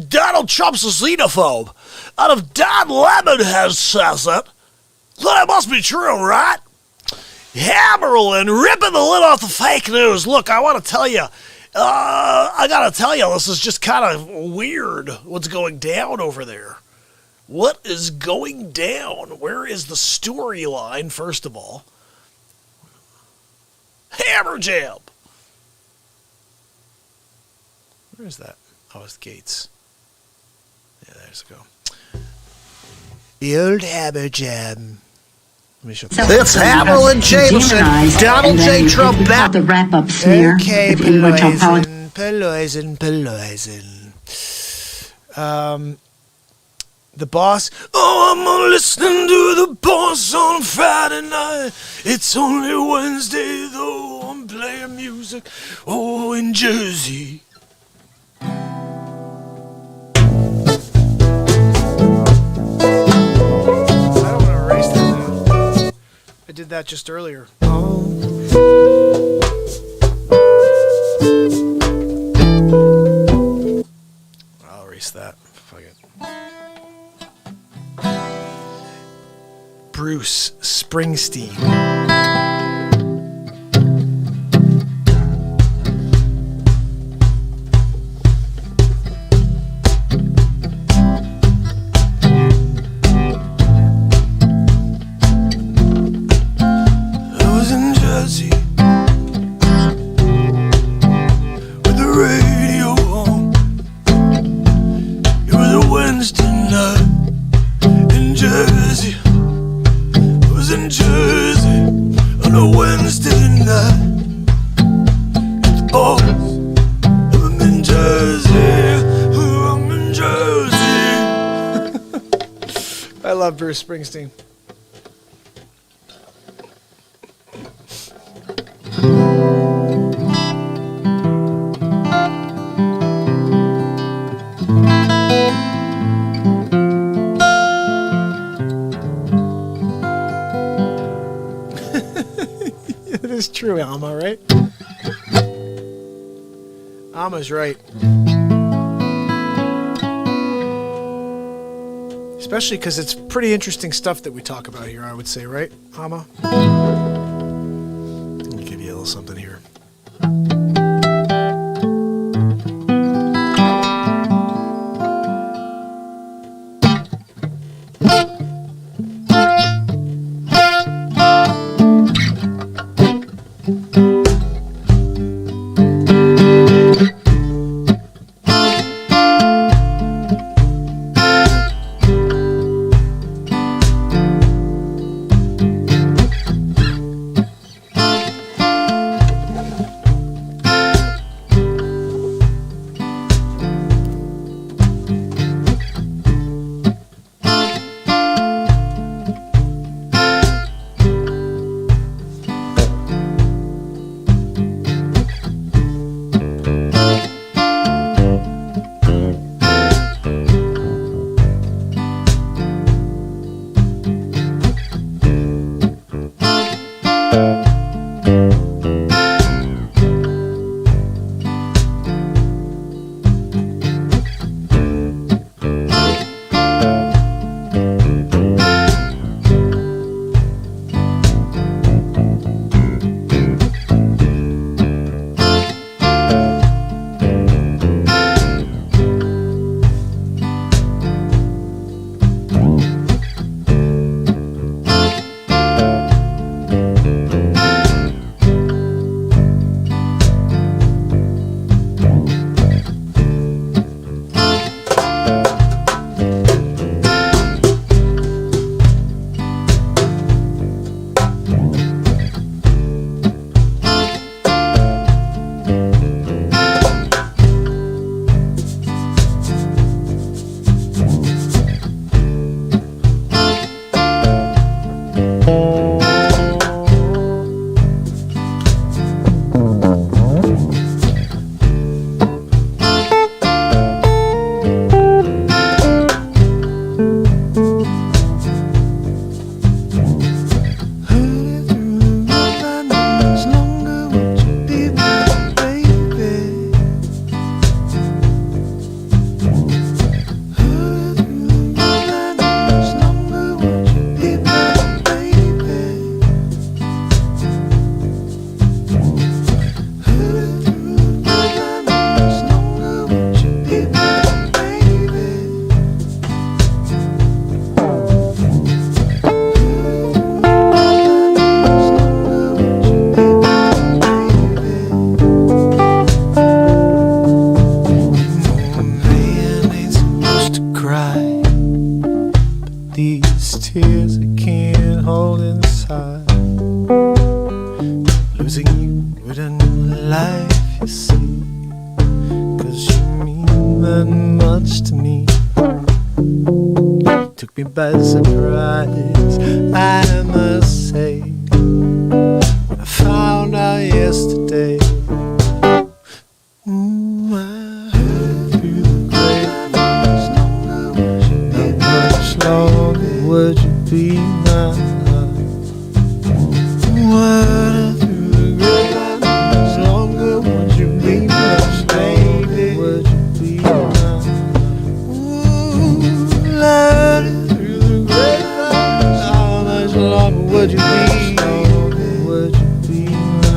Donald Trump's a xenophobe. And if Don Lemonhead says it, then it must be true, right? Hammerlin ripping the lid off the fake news. Look, I want to tell you, I got to tell you, this is just kind of weird what's going down over there. What is going down? Where is the storyline, first of all? Hammer Jam. Where is that? Oh, it's Gates. Yeah, there's go. The old Hammer Jam. It's Hammerlin Jameson, Donald J. Trump, back. The wrap-up smear. Okay, Peloison. The boss. Oh, I'm listening to the boss on Friday night. It's only Wednesday, though. I'm playing music. Oh, in Jersey. I did that just earlier. I'll erase that. Fuck it. Bruce Springsteen. I love Bruce Springsteen. It is true, Alma, right? Alma's right. Especially because it's pretty interesting stuff that we talk about here, I would say, right, Alma? Let me give you a little something here. Losing you with a new life, you see, 'cause you mean that much to me. You took me by surprise, I must say. I found out yesterday. I heard through the grapevine. How much longer would you be my love? What through the grapevine? How much longer would you be my baby? Would you be my love through the grapevine? How much longer would you be? Would you be my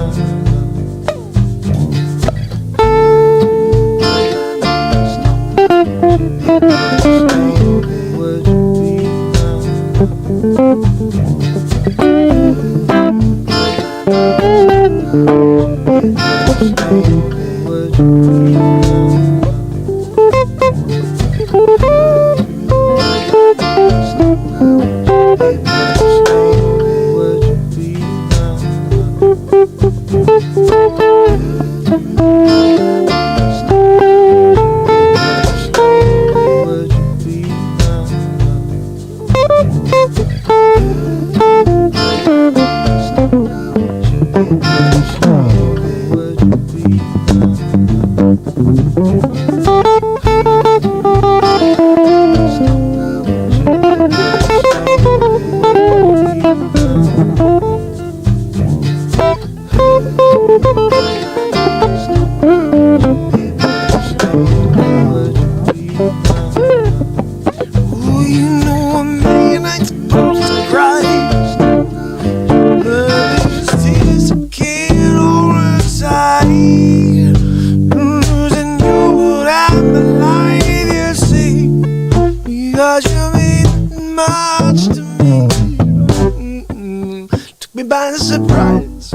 by surprise,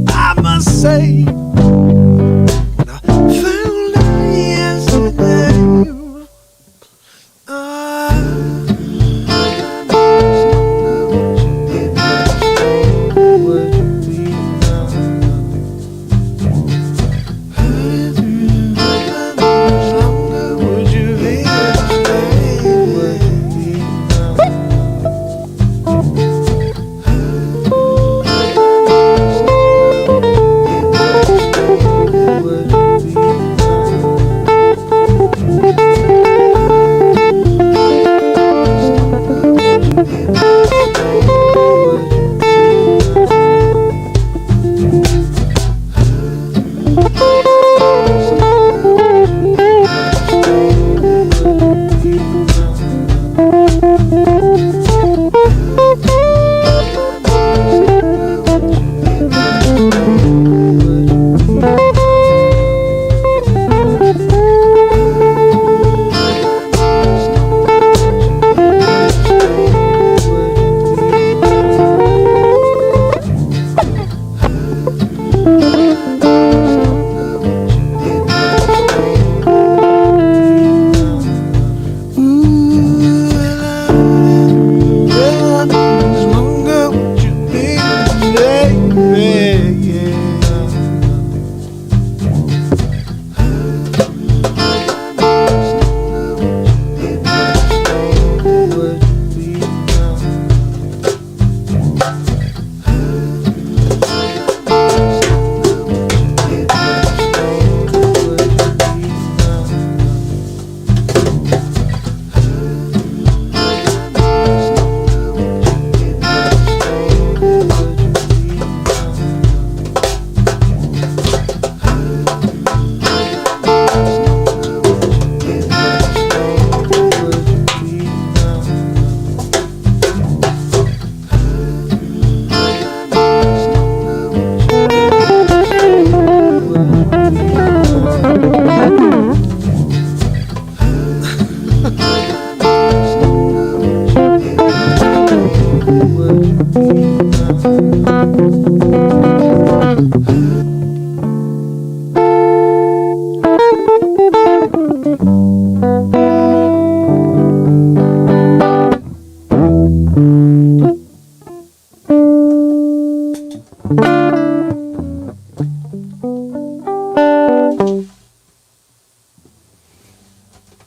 I must say. When I found out yesterday, would you be longer? Would you be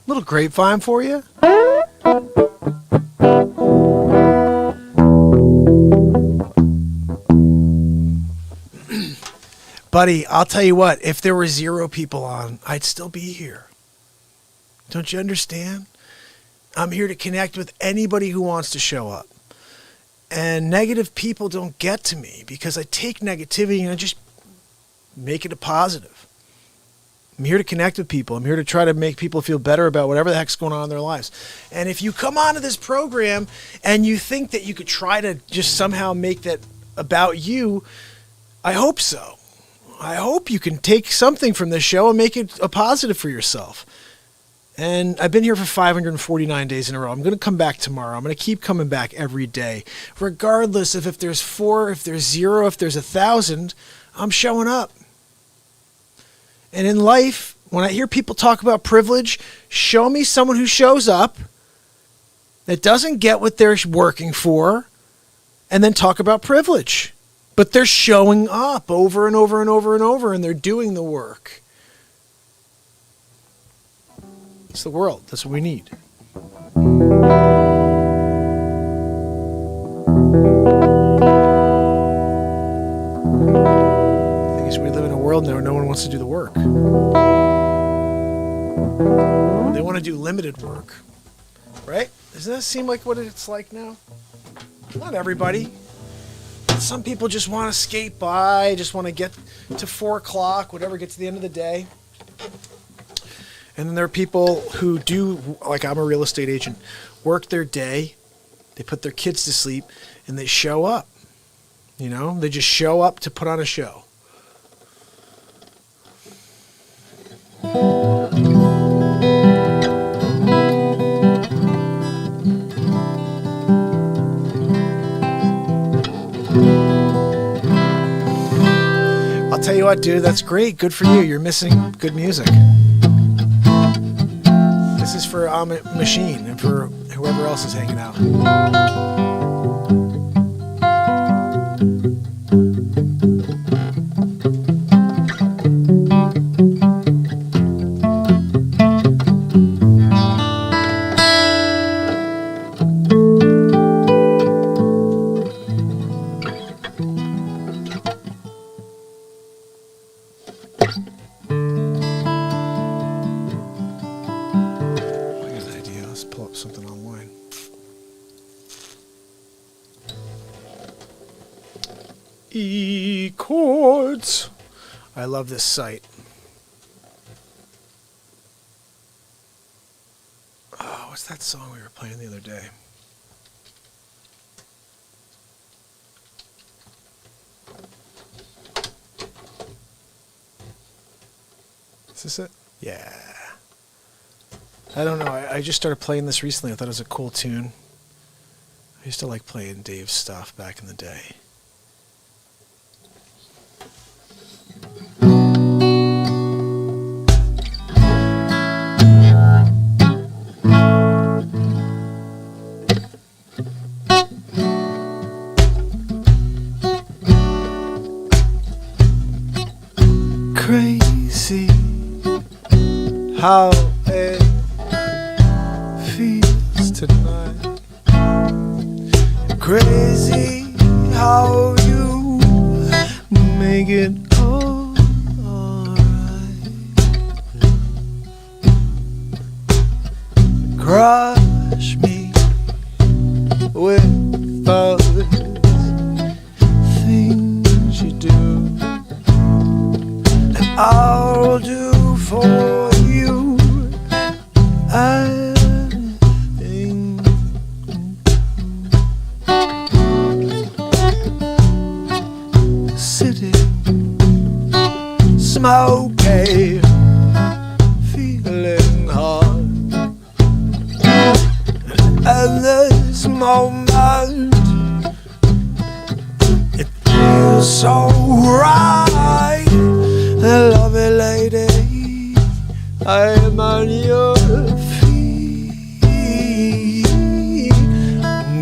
Little grapevine for you. Buddy, I'll tell you what, if there were 0 people on, I'd still be here. Don't you understand? I'm here to connect with anybody who wants to show up. And negative people don't get to me because I take negativity and I just make it a positive. I'm here to connect with people. I'm here to try to make people feel better about whatever the heck's going on in their lives. And if you come onto this program and you think that you could try to just somehow make that about you, I hope so. I hope you can take something from this show and make it a positive for yourself. And I've been here for 549 days in a row. I'm going to come back tomorrow. I'm going to keep coming back every day. Regardless of if there's 4, if there's 0, if there's 1,000, I'm showing up. And in life, when I hear people talk about privilege, show me someone who shows up that doesn't get what they're working for and then talk about privilege. But they're showing up over and over and over and over, and they're doing the work. It's the world. That's what we need. I think we live in a world now where no one wants to do the work. They want to do limited work. Right? Doesn't that seem like what it's like now? Not everybody. Some people just want to skate by, just want to get to 4 o'clock, whatever, get to the end of the day. And then there are people who do, like I'm a real estate agent, work their day, they put their kids to sleep, and they show up. You know, they just show up to put on a show. I'll tell you what, dude, that's great. Good for you. You're missing good music. This is for Machine and for whoever else is hanging out. Chords. I love this site. Oh, what's that song we were playing the other day? Is this it? Yeah. I don't know. I just started playing this recently. I thought it was a cool tune. I used to like playing Dave's stuff back in the day. Crazy how it feels tonight. Crazy how you make it all alright. Crush me with those things you do. I'll do for you anything. Sitting, smoky, feeling hard. And this moment, it feels so right. Lovely lady, I am on your feet.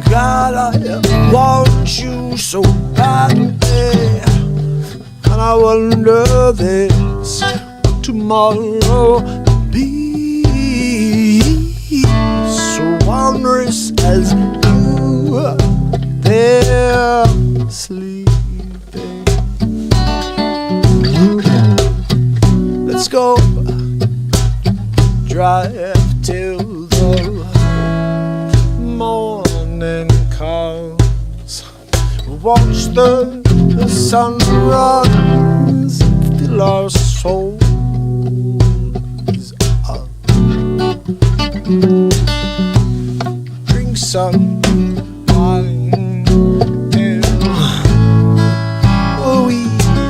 God, I want you so badly. wonder this tomorrow be so wondrous as you there sleeping. Let's go drive till the morning comes. Watch the sunrise, fill our souls up. Drink some wine till we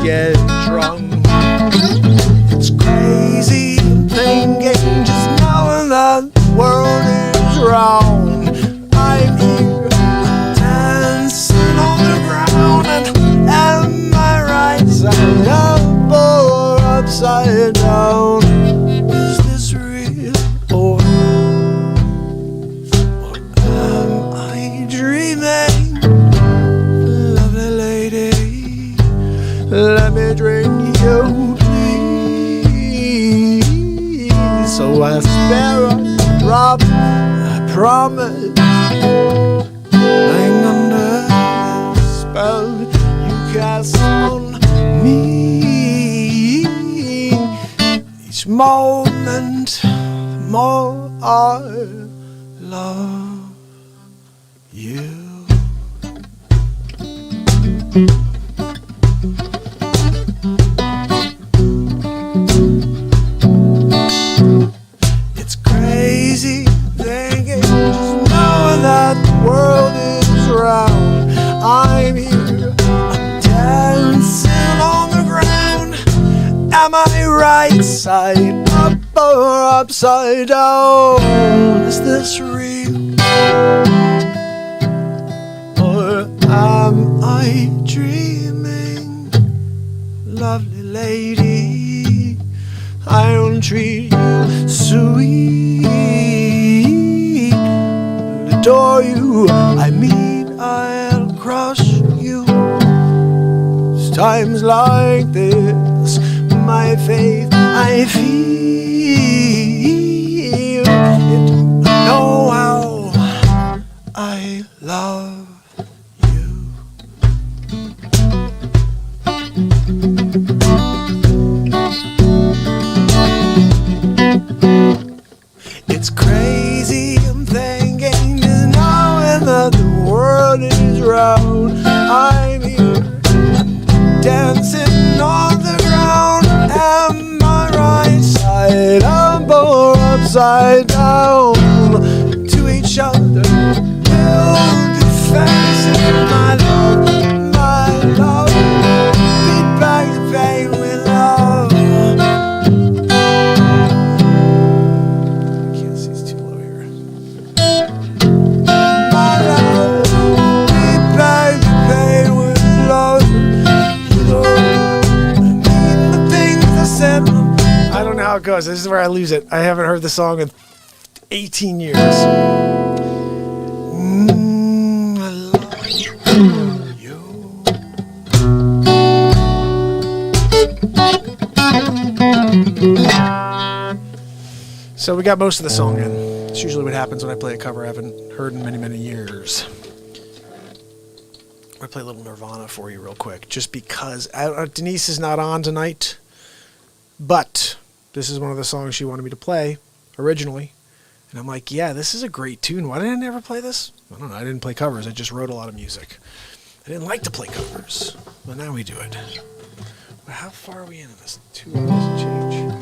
get drunk. It's crazy thinking just knowing that the world is round. I'm here dancing on the ground, and am I right side up or upside down? Is this real or am I dreaming? Lovely lady, let me drink you, please. So I spare a drop, I promise. I'm under the spell you cast on me. Each moment, the more I love you. It's crazy thinking, just knowing that the world is round. I'm here, I'm dancing on the ground. Am I right side up or upside down? Is this real or am I dreaming? Lovely lady, I don't treat you sweet. Adore you, I mean I'll crush you. It's times like this, my faith I feel it. Know how I love you. It's crazy, I'm thinking, just knowing that the world is round. I'm here, dancing on the ground. Am I right side up or upside down? To each other, we'll be facing my love, my love. Beat back the pain with love. I don't know how it goes. This is where I lose it. I haven't heard the song in 18 years. I love you. So we got most of the song in. It's usually what happens when I play a cover I haven't heard in many, many years. I'm going to play a little Nirvana for you real quick, just because Denise is not on tonight, but this is one of the songs she wanted me to play originally. And I'm like, yeah, this is a great tune. Why did I never play this? I don't know. I didn't play covers. I just wrote a lot of music. I didn't like to play covers. But now we do it. But how far are we into this? 2 hours and change.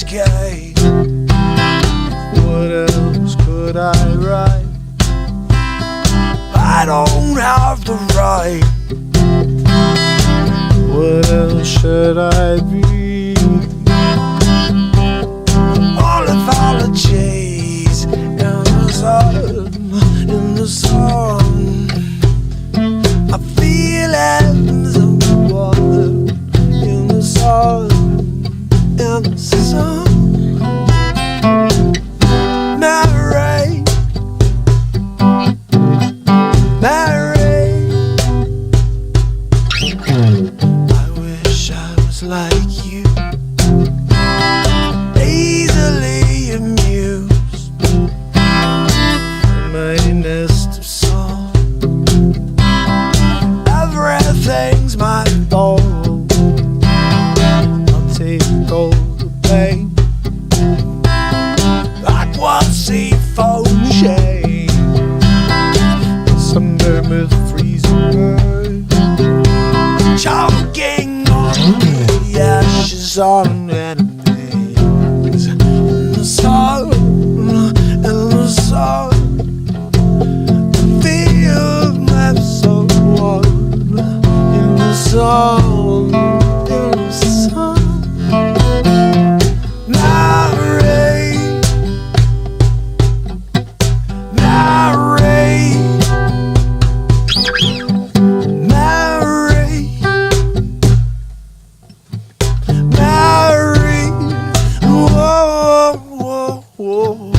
Gay. What else could I write? I don't have the right what else should I be? All the apologies in the sun. I feel as a water in the sun, in the sun. Mary, Mary, I wish I was like you, easily amused from my nest of salt. Everything's my fault. I'll take all the blame. Like what seafoam shade, sunburn with freezing bird, choking on the ashes on enemies. In the sun, in the sun, feel my soul warm. In the sun, in the sun. Mary, Mary, Mary, Mary, whoa, whoa, whoa.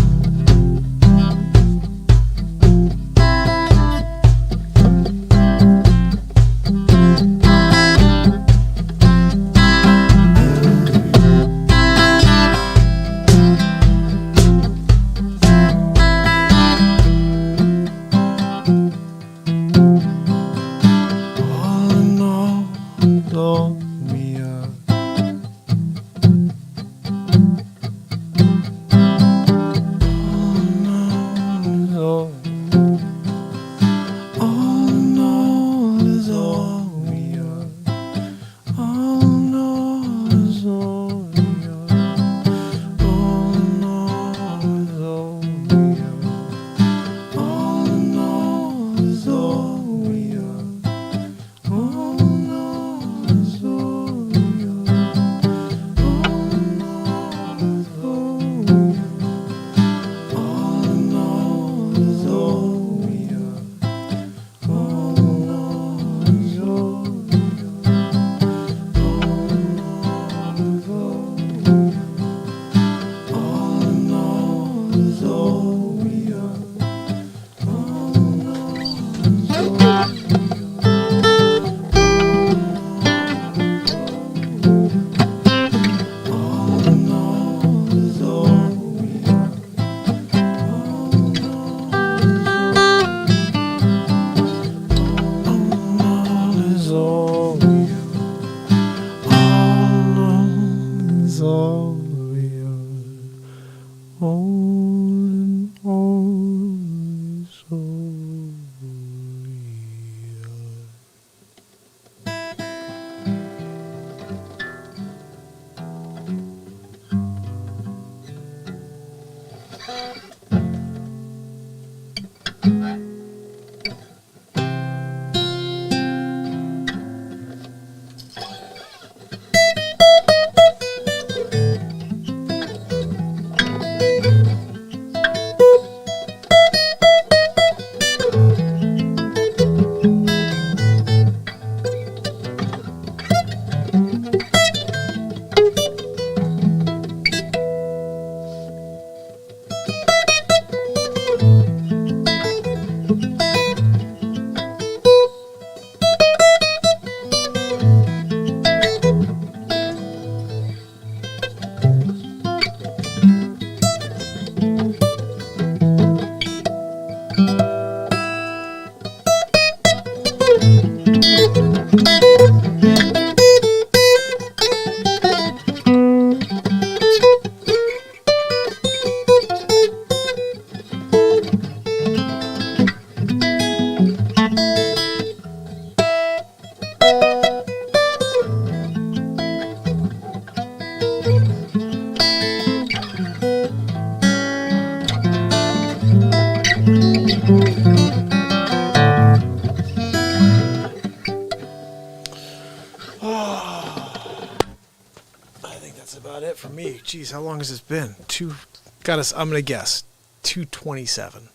about it for me. Jeez, how long has this been? I'm going to guess. 2:27.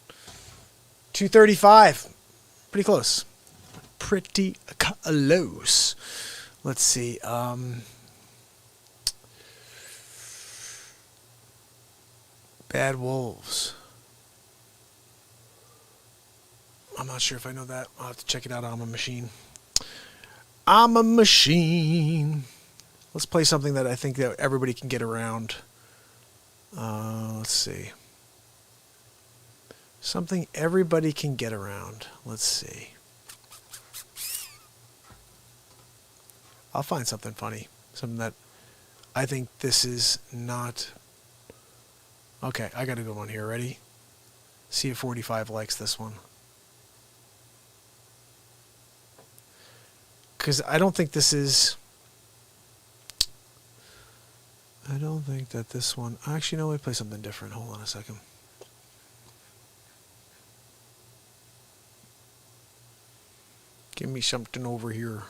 2:35. Pretty close. Pretty close. Let's see. Bad Wolves. I'm not sure if I know that. I'll have to check it out. I'm a Machine. I'm a Machine. Let's play something that I think that everybody can get around. Let's see. Something everybody can get around. Let's see. I'll find something funny. Something that I think this is not... Okay, I got a good one here. Ready? See if 45 likes this one. Because I don't think this is... I don't think that this one... Actually, no, let me play something different. Hold on a second. Give me something over here.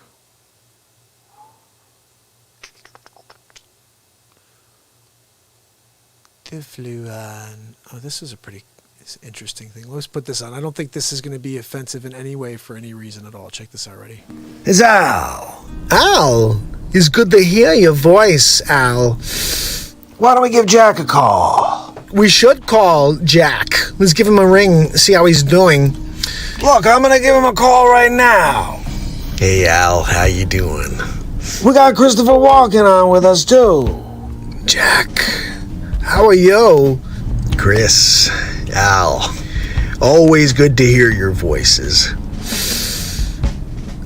The flu on. Oh, this is a pretty interesting thing. Let's put this on. I don't think this is going to be offensive in any way for any reason at all. Check this out. Ready? It's Al. Al, it's good to hear your voice, Al. Why don't we give Jack a call? We should call Jack. Let's give him a ring, see how he's doing. Look, I'm gonna give him a call right now. Hey, Al, how you doing? We got Christopher Walken on with us, too. Jack, how are you? Chris, Al, always good to hear your voices.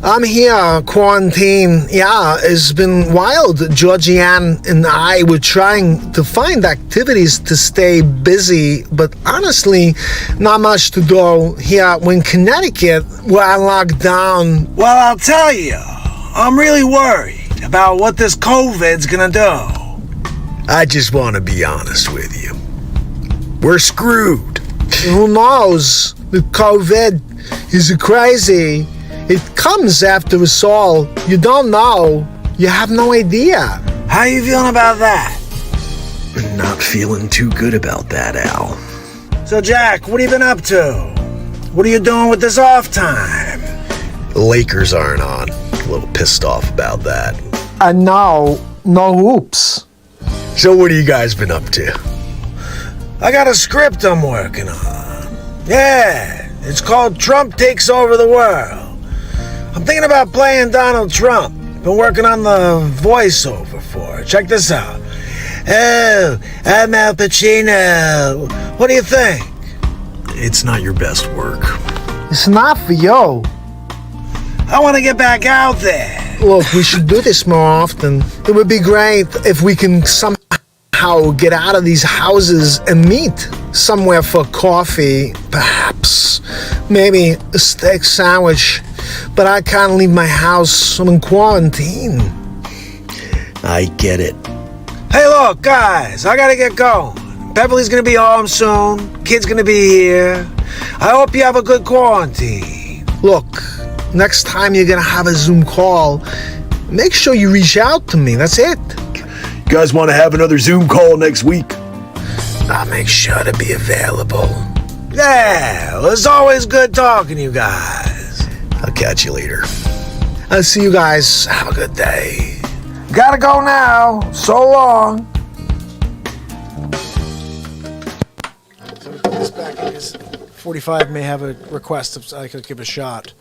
I'm here, quarantine. Yeah, it's been wild. Georgianne and I were trying to find activities to stay busy, but honestly, not much to do here. When Connecticut, we're on lockdown. Well, I'll tell you, I'm really worried about what this COVID's gonna do. I just want to be honest with you. We're screwed. Who knows? The COVID is crazy. It comes after us all. You don't know. You have no idea. How you feeling about that? Not feeling too good about that, Al. So, Jack, what have you been up to? What are you doing with this off time? The Lakers aren't on. A little pissed off about that. And now, no hoops. So what have you guys been up to? I got a script I'm working on. Yeah, it's called Trump Takes Over the World. I'm thinking about playing Donald Trump. Been working on the voiceover for it. Check this out. Oh, I'm Al Pacino. What do you think? It's not your best work. It's not for you. I want to get back out there. Look, we should do this more often. It would be great if we can somehow get out of these houses and meet somewhere for coffee, perhaps. Maybe a steak sandwich. But I can't leave my house. I'm in quarantine. I get it. Hey, look, guys, I gotta get going. Beverly's gonna be home soon. Kid's gonna be here. I hope you have a good quarantine. Look, next time you're gonna have a Zoom call, make sure you reach out to me. That's it. You guys want to have another Zoom call next week? I'll make sure to be available. Yeah, well, it's always good talking to you guys. I'll catch you later. I'll see you guys. Have a good day. Gotta go now. So long. So we put this back in because 45 may have a request if I could give a shot.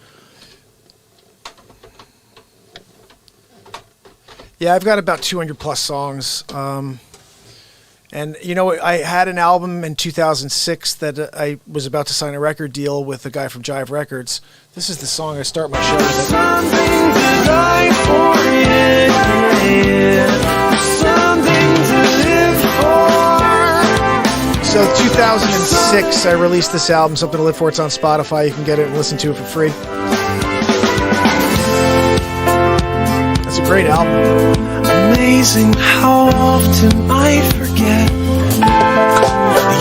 Yeah, I've got about 200 plus songs. And, you know, I had an album in 2006 that I was about to sign a record deal with a guy from Jive Records. This is the song I start my show with. Something to die for, something to live for. So 2006, I released this album, Something to Live For. It's on Spotify. You can get it and listen to it for free. It's a great album. Amazing how often I forget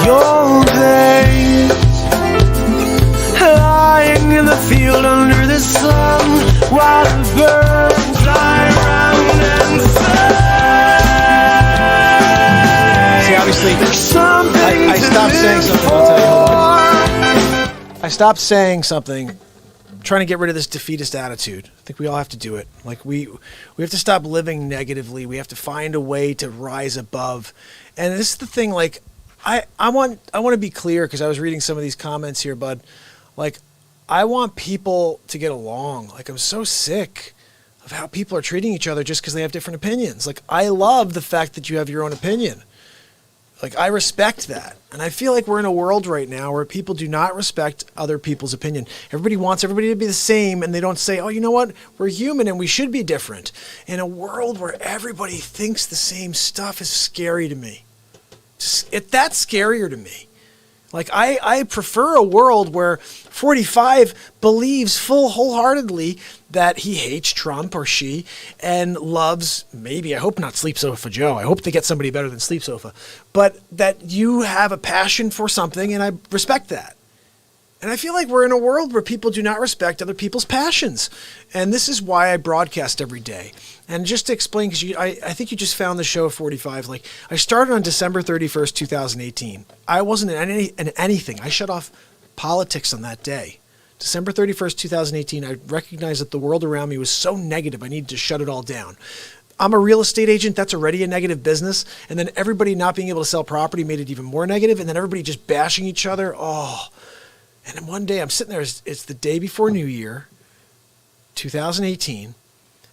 the old days, lying in the field under the sun while the birds fly round and say stopped saying something, trying to get rid of this defeatist attitude. I think we all have to do it. Like we have to stop living negatively. We have to find a way to rise above. And this is the thing, like I want to be clear, because I was reading some of these comments here, bud. Like, I want people to get along. Like, I'm so sick of how people are treating each other just because they have different opinions. Like, I love the fact that you have your own opinion. Like, I respect that. And I feel like we're in a world right now where people do not respect other people's opinion. Everybody wants everybody to be the same, and they don't say, oh, you know what? We're human and we should be different. In a world where everybody thinks the same stuff is scary to me. That's scarier to me. Like, I prefer a world where 45 believes wholeheartedly that he hates Trump or she and loves, maybe, I hope not Sleep Sofa Joe. I hope they get somebody better than Sleep Sofa. But that you have a passion for something, and I respect that. And I feel like we're in a world where people do not respect other people's passions. And this is why I broadcast every day. And just to explain, because I think you just found the show 45. Like, I started on December 31st, 2018. I wasn't in anything. I shut off politics on that day. December 31st, 2018, I recognized that the world around me was so negative, I needed to shut it all down. I'm a real estate agent. That's already a negative business. And then everybody not being able to sell property made it even more negative. And then everybody just bashing each other. Oh. And then one day I'm sitting there, it's the day before New Year, 2018.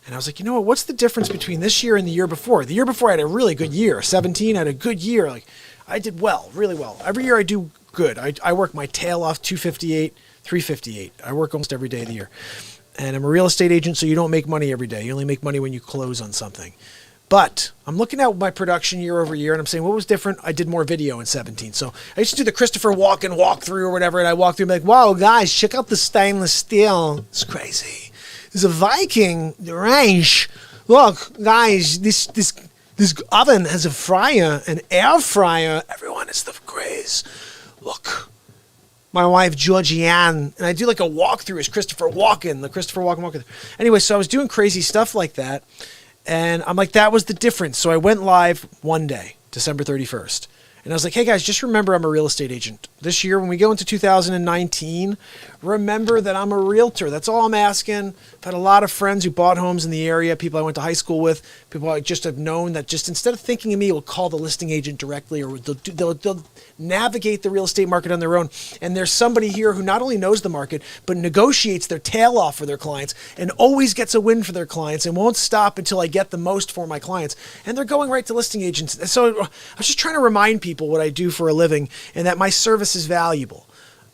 And I was like, you know what? What's the difference between this year and the year before? The year before I had a really good year. 17, I had a good year. Like, I did well, really well. Every year I do good. I work my tail off, 258, 358. I work almost every day of the year. And I'm a real estate agent, so you don't make money every day. You only make money when you close on something. But I'm looking at my production year over year, and I'm saying, what was different? I did more video in 17. So I used to do the Christopher Walken walkthrough or whatever, and I walk through and be like, wow, guys, check out the stainless steel. It's crazy. There's a Viking range. Look, guys, this oven has a fryer, an air fryer. Everyone is the craze. Look. My wife, Georgianne, and I do like a walkthrough as Christopher Walken, the Christopher Walken walkthrough. Anyway, so I was doing crazy stuff like that. And I'm like, that was the difference. So I went live one day, December 31st. And I was like, hey guys, just remember I'm a real estate agent. This year, when we go into 2019, remember that I'm a realtor. That's all I'm asking. I've had a lot of friends who bought homes in the area, people I went to high school with, people I just have known that just instead of thinking of me, will call the listing agent directly, or they'll navigate the real estate market on their own. And there's somebody here who not only knows the market, but negotiates their tail off for their clients and always gets a win for their clients and won't stop until I get the most for my clients. And they're going right to listing agents. And so I was just trying to remind people what I do for a living and that my service is valuable.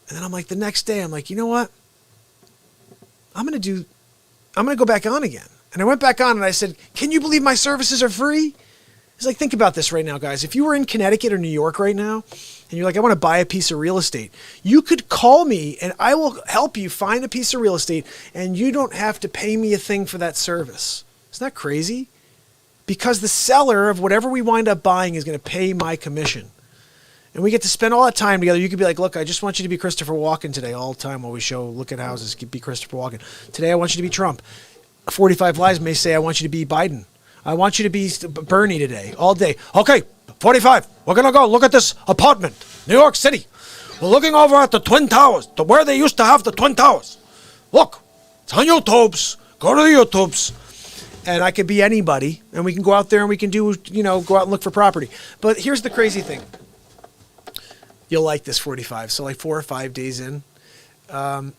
And then I'm like, the next day, I'm like, you know what? I'm going to go back on again. And I went back on and I said, can you believe my services are free? It's like, think about this right now, guys. If you were in Connecticut or New York right now, and you're like, I want to buy a piece of real estate, you could call me and I will help you find a piece of real estate and you don't have to pay me a thing for that service. Isn't that crazy? Because the seller of whatever we wind up buying is going to pay my commission. And we get to spend all that time together. You could be like, look, I just want you to be Christopher Walken today all the time while we look at houses. Be Christopher Walken. Today I want you to be Trump. 45 Lives may say I want you to be Biden. I want you to be Bernie today, all day. Okay, 45, we're going to go look at this apartment, New York City. We're looking over at the Twin Towers, to where they used to have the Twin Towers. Look, it's on YouTubes. Go to the YouTubes. And I could be anybody, and we can go out there and we can do, go out and look for property. But here's the crazy thing. You'll like this 45. So like 4 or 5 days in. No,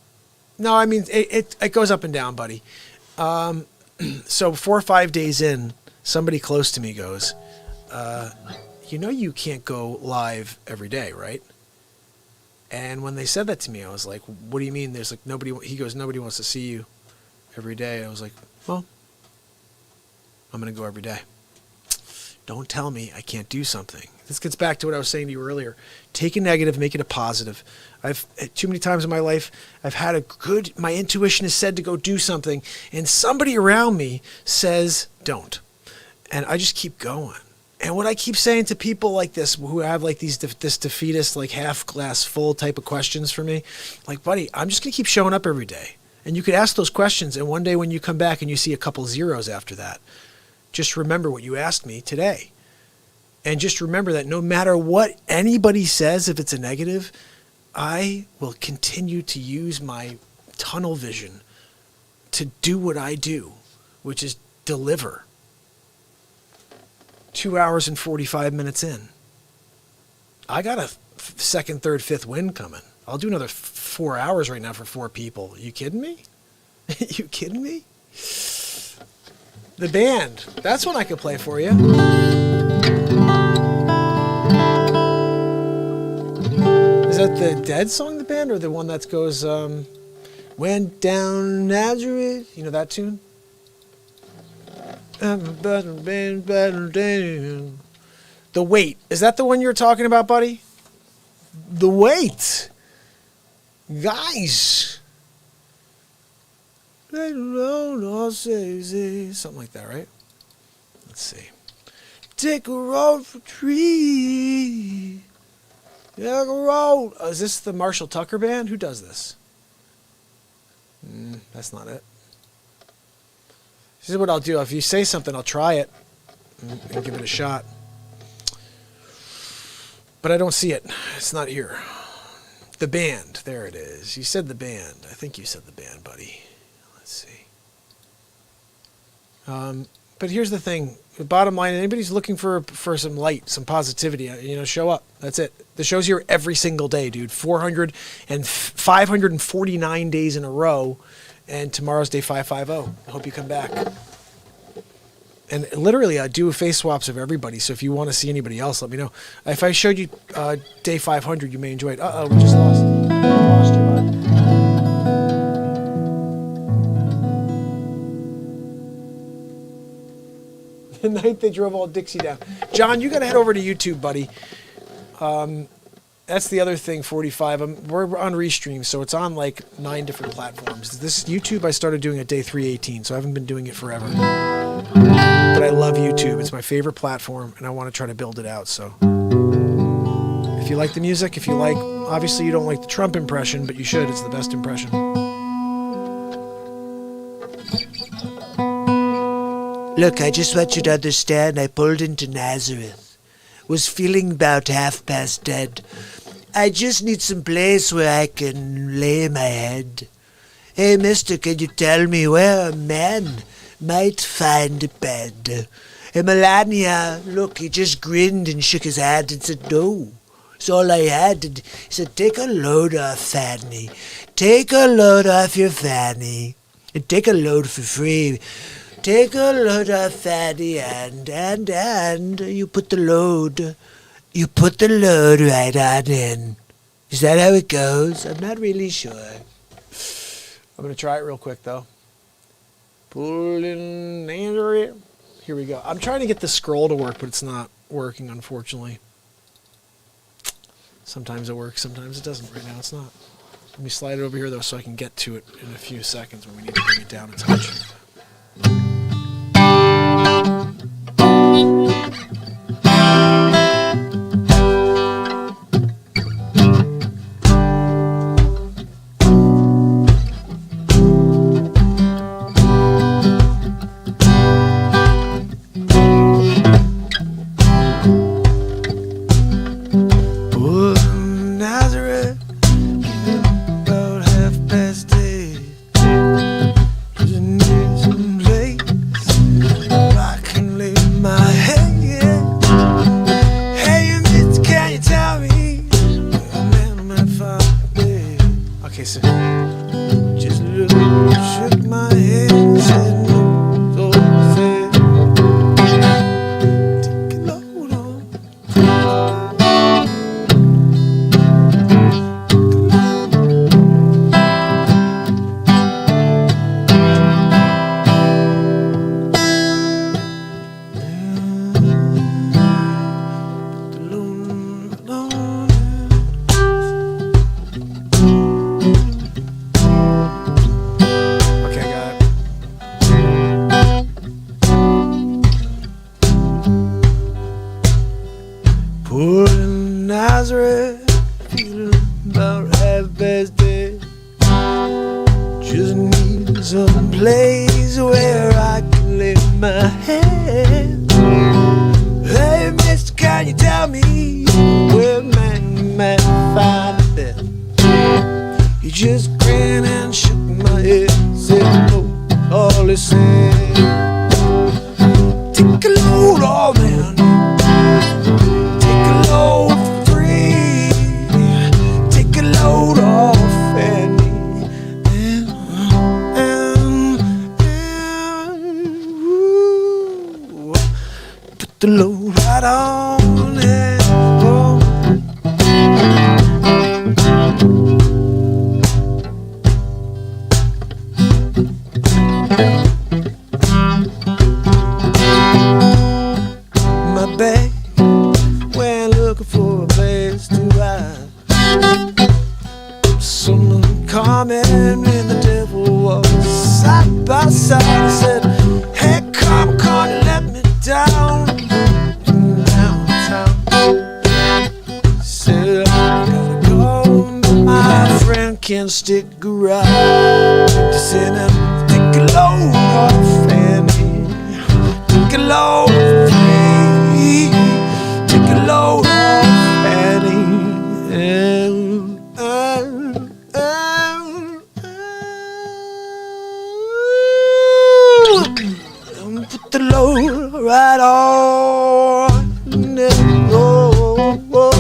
I mean, it goes up and down, buddy. So 4 or 5 days in, somebody close to me goes, you can't go live every day, right? And when they said that to me, I was like, what do you mean? There's like nobody, he goes, nobody wants to see you every day. I was like, well, I'm going to go every day. Don't tell me I can't do something. This gets back to what I was saying to you earlier. Take a negative, make it a positive. I've too many times in my life, I've had my intuition has said to go do something, and somebody around me says, don't. And I just keep going. And what I keep saying to people like this, who have like this defeatist, like half glass full type of questions for me, like, buddy, I'm just going to keep showing up every day. And you could ask those questions, and one day when you come back and you see a couple zeros after that, just remember what you asked me today. And just remember that no matter what anybody says, if it's a negative, I will continue to use my tunnel vision to do what I do, which is deliver. 2 hours and 45 minutes in. I got a second, third, fifth win coming. I'll do another 4 hours right now for 4 people. You kidding me? You kidding me? The band. That's one I could play for you. Is that the Dead song, the band, or the one that goes, went down Nazareth? You know that tune? The Wait. Is that the one you were talking about, buddy? The Wait. Guys. Something like that, right? Let's see. Take a road for tree. Take a road. Oh, is this the Marshall Tucker band? Who does this? That's not it. This is what I'll do. If you say something, I'll try it and give it a shot. But I don't see it. It's not here. The band. There it is. You said the band. I think you said the band, buddy. Let's see. But here's the thing. The bottom line, anybody's looking for some light, some positivity, show up. That's it. The show's here every single day, dude. 549 days in a row. And tomorrow's day 550. I hope you come back. And literally, I do face swaps of everybody. So if you want to see anybody else, let me know. If I showed you day 500, you may enjoy it. Uh-oh, we just lost. Lost you, bud. The night they drove all Dixie down. John, you got to head over to YouTube, buddy. That's the other thing, 45. We're on Restream, so it's on like 9 different platforms. This YouTube I started doing at day 318, so I haven't been doing it forever. But I love YouTube. It's my favorite platform, and I want to try to build it out. So if you like the music, obviously you don't like the Trump impression, but you should. It's the best impression. Look, I just want you to understand I pulled into Nazareth. Was feeling about half past dead. I just need some place where I can lay my head. Hey, mister, can you tell me where a man might find a bed? And Melania, look, he just grinned and shook his head and said no. It's all I had. And he said, take a load off, Fanny. Take a load off your Fanny. And take a load for free. Take a load off, Fanny, and you put the load right on in. Is that how it goes? I'm not really sure. I'm going to try it real quick, though. Pulling Andrew. Here we go. I'm trying to get the scroll to work, but it's not working, unfortunately. Sometimes it works, sometimes it doesn't. Right now, it's not. Let me slide it over here, though, so I can get to it in a few seconds when we need to bring it down a touch. Can you tell me where man might find a bed? just grinned and shook my head. Said, no, all he said, take a load off, man. Take a load for free. Take a load off, Fanny. Put the load right on it. Oh. My bag went looking for a place to hide. Someone coming and the devil was side by side. I said, hey, come, can't you let me down downtown? Said, I gotta go, but my friend can't stick around. Said, now take a load off, Fanny. Take a load free. Take a load off, Fanny. Put the load right on it. Oh, oh,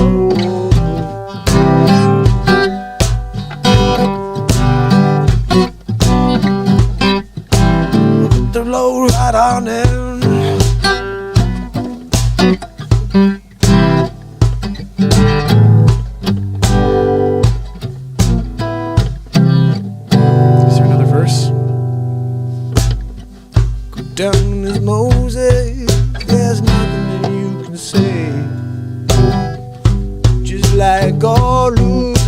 put the load right on it. Is there another verse? Down as Moses, there's nothing that you can say. Just like all who's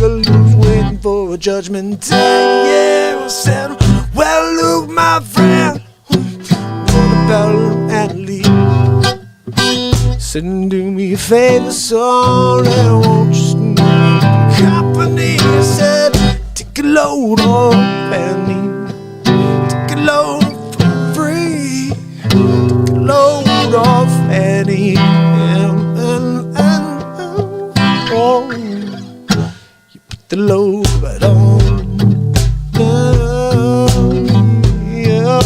waiting for a judgment day. Yeah, I said, well, look, my friend, what about and leave? Said, do me a favor, son, and won't you sneak company? I said, take a load off and leave. Take a load for free. Take a load off Fanny. Oh, you put the load right on. Yeah.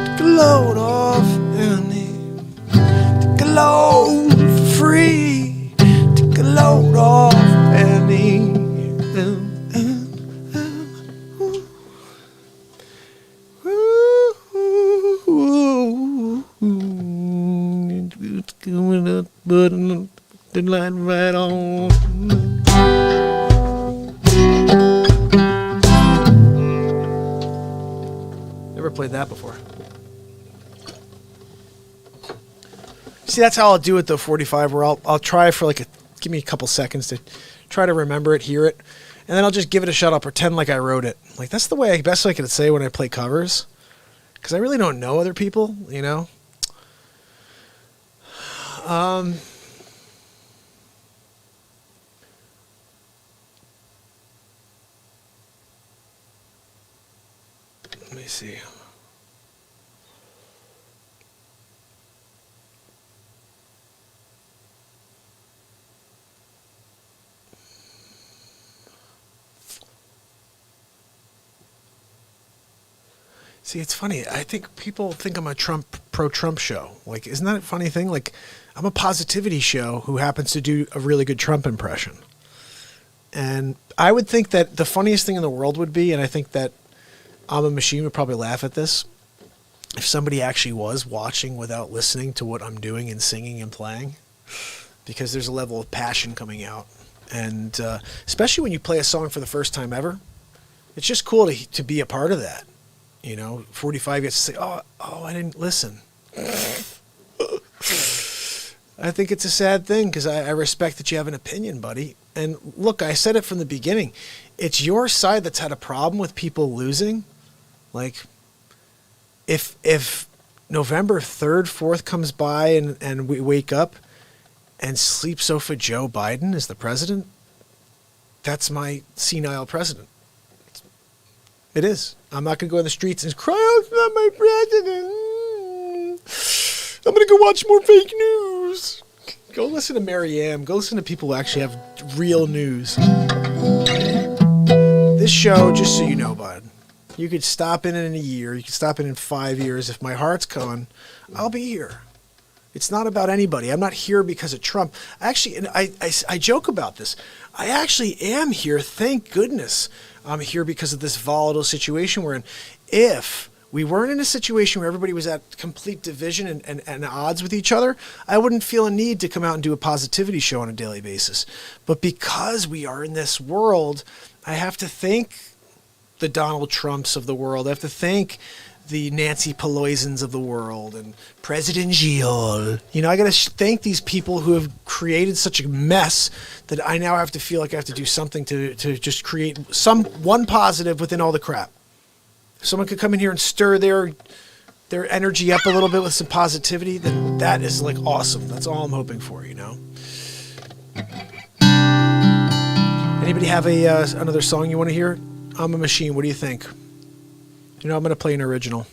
Take a load off Fanny. Take a load for free. Take a load off Fanny. It's coming up, button the line right on. Never played that before. See, that's how I'll do it though, 45, where I'll try for give me a couple seconds to try to remember it, hear it, and then I'll just give it a shot. I'll pretend like I wrote it. Like, that's the best way I could say when I play covers, because I really don't know other people, you know? Let me see. See, it's funny. I think people think I'm a pro-Trump show. Like, isn't that a funny thing? Like, I'm a positivity show who happens to do a really good Trump impression. And I would think that the funniest thing in the world would be, and I think that I'm a Machine would probably laugh at this, if somebody actually was watching without listening to what I'm doing and singing and playing, because there's a level of passion coming out. And especially when you play a song for the first time ever, it's just cool to be a part of that. You know, 45 gets to say, oh, I didn't listen. I think it's a sad thing because I respect that you have an opinion, buddy. And look, I said it from the beginning. It's your side that's had a problem with people losing. Like, if November 3rd, 4th comes by and we wake up and Sleep Sofa Joe Biden is the president, that's my senile president. It is. I'm not going to go in the streets and cry out, it's not my president. I'm going to go watch more fake news. Go listen to Mary Ann. Go listen to people who actually have real news. This show, just so you know, bud, you could stop in a year. You could stop in 5 years. If my heart's going, I'll be here. It's not about anybody. I'm not here because of Trump. Actually, and I joke about this. I actually am here, thank goodness. I'm here because of this volatile situation we're in. If we weren't in a situation where everybody was at complete division and odds with each other, I wouldn't feel a need to come out and do a positivity show on a daily basis. But because we are in this world, I have to thank the Donald Trumps of the world. I have to thank the Nancy Peloisons of the world and President Gilles. You know, I got to thank these people who have created such a mess that I now have to feel like I have to do something to just create one positive within all the crap. If someone could come in here and stir their energy up a little bit with some positivity, then that is like awesome. That's all I'm hoping for, you know. Anybody have another song you want to hear? I'm a Machine. What do you think? You know, I'm going to play an original.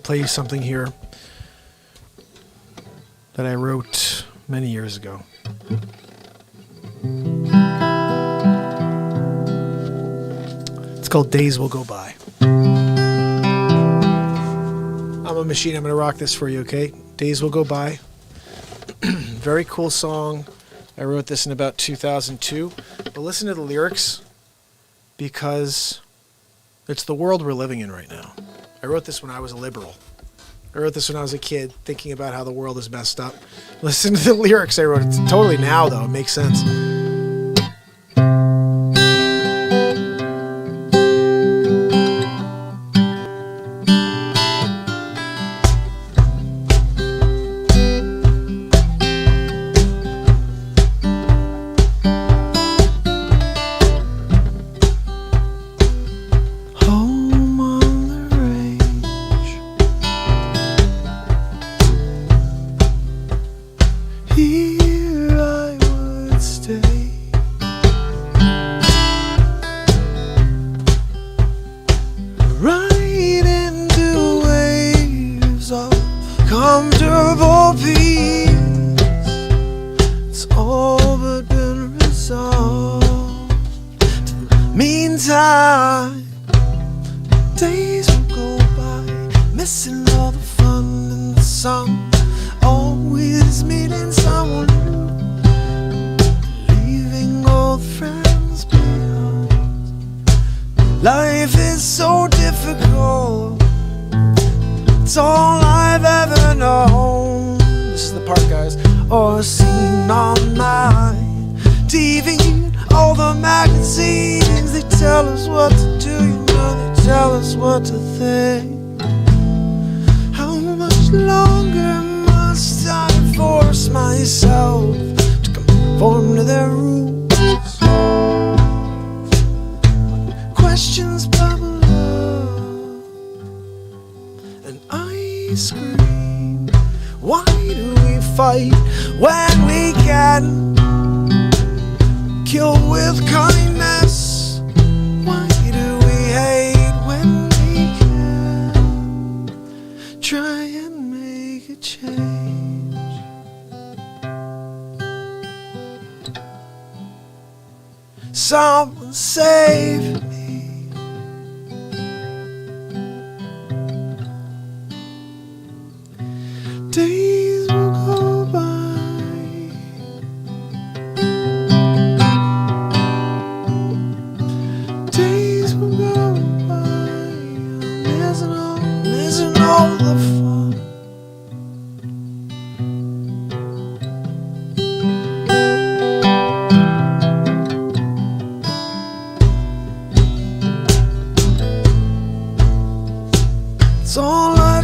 Play you something here that I wrote many years ago. It's called Days Will Go By. I'm a Machine. I'm going to rock this for you, okay? Days Will Go By. Very cool song. I wrote this in about 2002. But listen to the lyrics because it's the world we're living in right now. I wrote this when I was a liberal. I wrote this when I was a kid, thinking about how the world is messed up. Listen to the lyrics I wrote. It's totally now, though. It makes sense. Someone save me. Days will go by. Days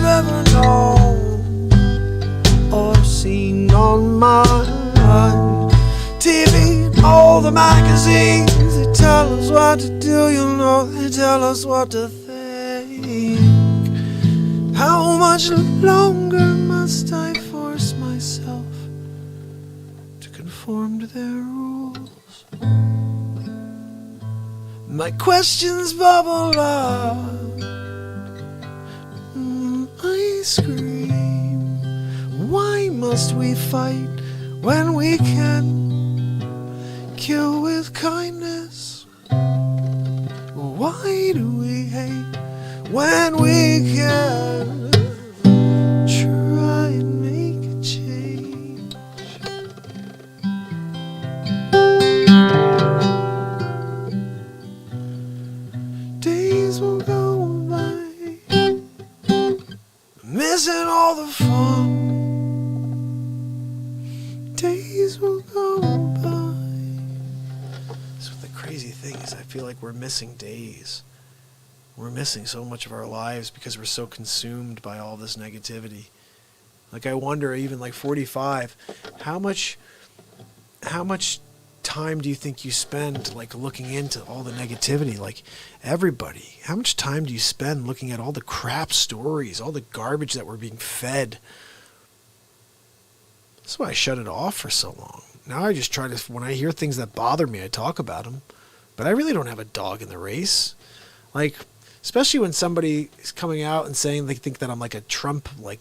ever known or seen on my TV and all the magazines. They tell us what to do, you know, they tell us what to think. How much longer must I force myself to conform to their rules? My questions bubble up. I scream. Why must we fight when we can kill with kindness? Why do we hate when we can try and make a change? Days will go by, missing all the fun. Days will go by. So the crazy thing is, I feel like we're missing days. We're missing so much of our lives because we're so consumed by all this negativity. Like, I wonder, even like 45, how much time do you think you spend like looking into all the negativity? Like, everybody, how much time do you spend looking at all the crap stories, all the garbage that we're being fed? That's why I shut it off for so long. Now I just try to, when I hear things that bother me, I talk about them. But I really don't have a dog in the race. Like, especially when somebody is coming out and saying they think that I'm like a Trump, like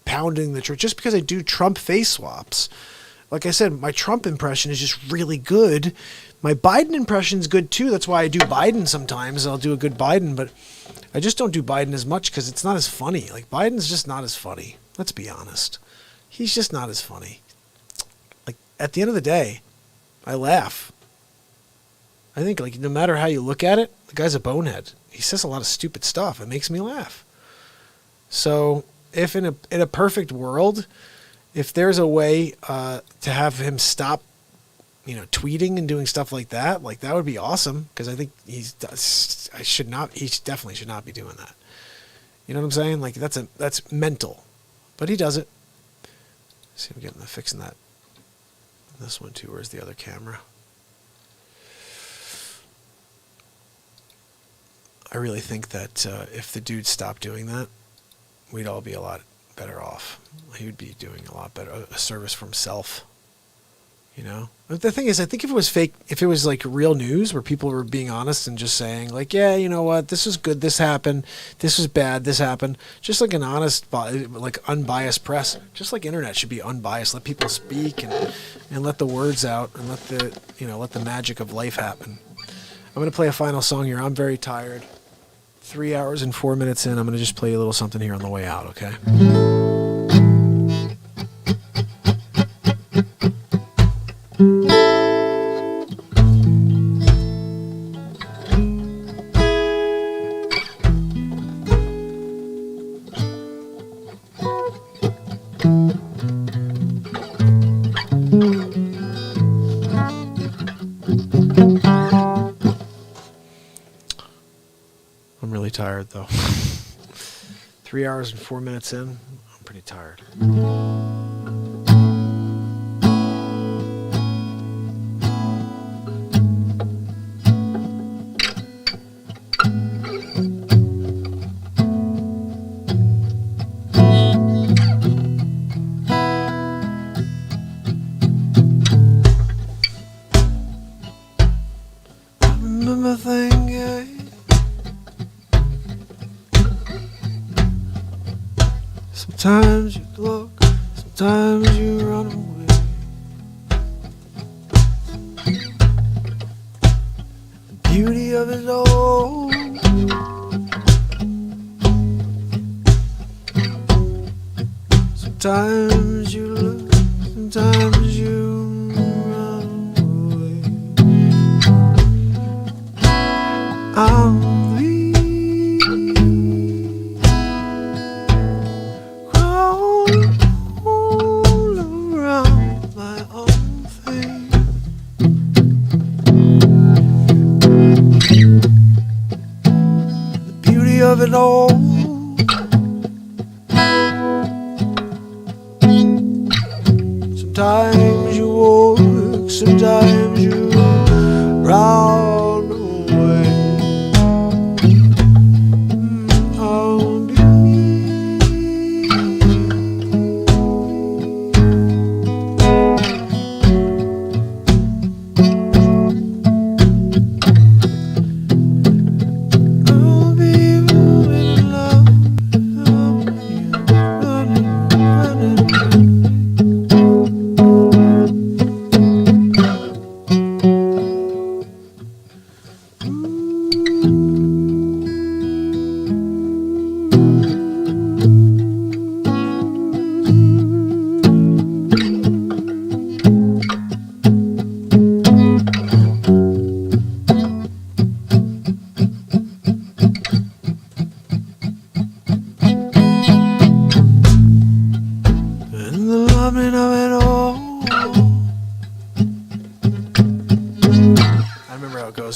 pounding the church, just because I do Trump face swaps. Like I said, my Trump impression is just really good. My Biden impression is good too. That's why I do Biden sometimes. I'll do a good Biden, but I just don't do Biden as much because it's not as funny. Like, Biden's just not as funny. Let's be honest. He's just not as funny. Like, at the end of the day, I laugh. I think, like, no matter how you look at it, the guy's a bonehead. He says a lot of stupid stuff. It makes me laugh. So if in a perfect world, if there's a way to have him stop, tweeting and doing stuff like that would be awesome. Because I think he definitely should not be doing that. You know what I'm saying? Like, that's mental, but he does it. Let's see if I'm getting fixing that. This one too. Where's the other camera? I really think that if the dude stopped doing that, we'd all be a lot better off. He would be doing a lot better, a service for himself. But the thing is, I think if it was fake, if it was like real news where people were being honest and just saying like, yeah, you know what, this was good, this happened, this was bad, this happened, just like an honest, like unbiased press, just like internet should be unbiased. Let people speak and let the words out and let the magic of life happen. I'm going to play a final song here. I'm very tired. 3 hours and 4 minutes in. I'm going to just play a little something here on the way out, okay? I'm really tired, though. 3 hours and 4 minutes in, I'm pretty tired. I remember thinking, sometimes you look, sometimes you run away. The beauty of it all. Sometimes you look, sometimes you run away. I'm of it all. Sometimes you walk, sometimes you round away. I'll be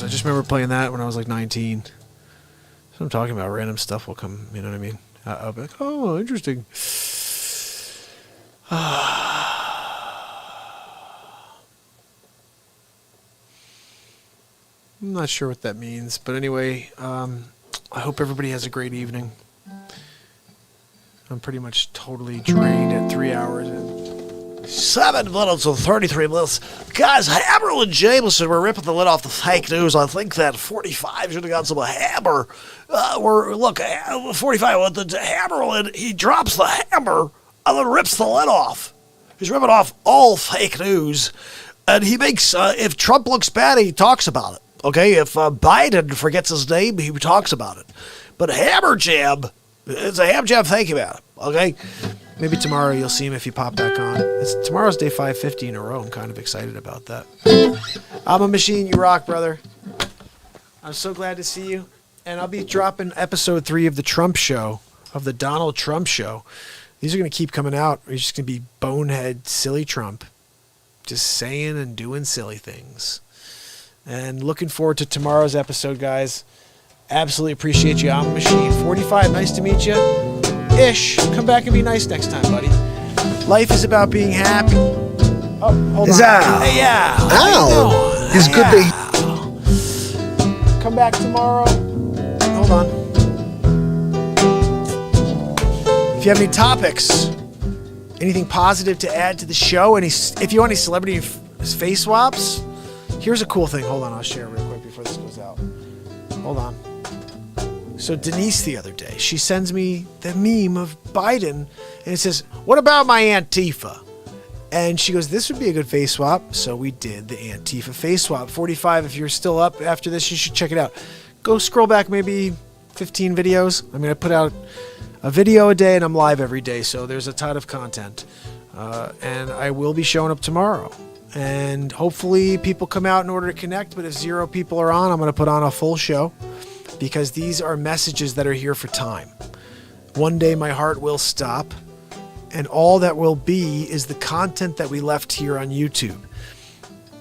I just remember playing that when I was like 19. So I'm talking about random stuff will come, you know what I mean? I'll be like, oh, interesting. I'm not sure what that means, but anyway, I hope everybody has a great evening. I'm pretty much totally drained at 3 hours in. 7 minutes and 33 minutes. Guys, Hammerlin and Jameson were ripping the lid off the fake news. I think that 45 should have got some hammer. 45 with the Hammerlin, he drops the hammer and then rips the lid off. He's ripping off all fake news. And he makes, if Trump looks bad, he talks about it. Okay, if Biden forgets his name, he talks about it. But Hammer Jam, it's a ham jam thank you about it. Okay? Maybe tomorrow you'll see him if you pop back on. Tomorrow's day 550 in a row. I'm kind of excited about that. I'm a machine. You rock, brother. I'm so glad to see you. And I'll be dropping episode 3 of the Trump Show, of the Donald Trump Show. These are going to keep coming out. It's just going to be bonehead, silly Trump. Just saying and doing silly things. And looking forward to tomorrow's episode, guys. Absolutely appreciate you. I'm a machine. 45, nice to meet you. Ish. Come back and be nice next time, buddy. Life is about being happy. Oh, hold on. Hey, yeah. Ow. It's good to... Come back tomorrow. Hold on. If you have any topics, anything positive to add to the show, if you want any celebrity face swaps, here's a cool thing. Hold on, I'll share real quick before this goes out. Hold on. So Denise the other day, she sends me the meme of Biden, and it says, what about my Antifa? And she goes, this would be a good face swap. So we did the Antifa face swap. 45, if you're still up after this, you should check it out. Go scroll back maybe 15 videos. I mean, I put out a video a day, and I'm live every day, so there's a ton of content. And I will be showing up tomorrow. And hopefully people come out in order to connect, but if 0 people are on, I'm going to put on a full show because these are messages that are here for time. One day my heart will stop, and all that will be is the content that we left here on YouTube.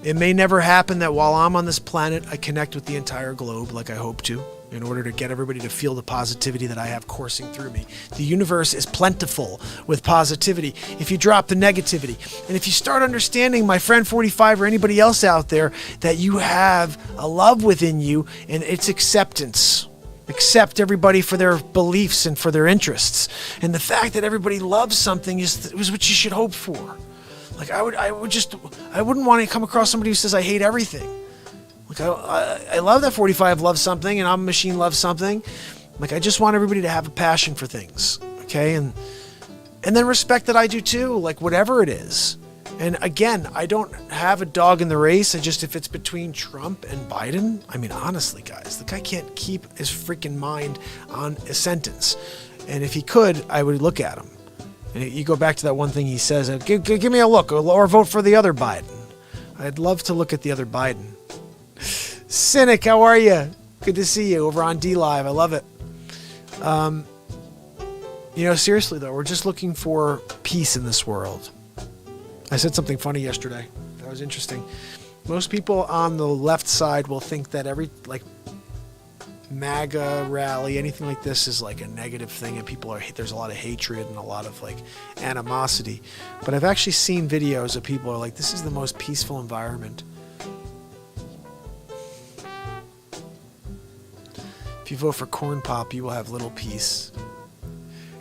It may never happen that while I'm on this planet, I connect with the entire globe like I hope to, in order to get everybody to feel the positivity that I have coursing through me. The universe is plentiful with positivity if you drop the negativity. And if you start understanding, my friend 45 or anybody else out there, that you have a love within you and it's acceptance. Accept everybody for their beliefs and for their interests. And the fact that everybody loves something is what you should hope for. Like I wouldn't want to come across somebody who says I hate everything. Like I love that 45 loves something and I'm a machine loves something. Like I just want everybody to have a passion for things, okay? And then respect that I do too, like whatever it is. And again, I don't have a dog in the race. If it's between Trump and Biden, I mean, honestly, guys, the guy can't keep his freaking mind on a sentence. And if he could, I would look at him. And you go back to that one thing he says, give me a look or vote for the other Biden. I'd love to look at the other Biden. Cynic, how are you? Good to see you over on D-Live. I love it. Seriously, though, we're just looking for peace in this world. I said something funny yesterday. That was interesting. Most people on the left side will think that MAGA rally, anything like this is like a negative thing, and there's a lot of hatred and a lot of like animosity. But I've actually seen videos of people are like, this is the most peaceful environment. If you vote for Corn Pop, you will have little peace.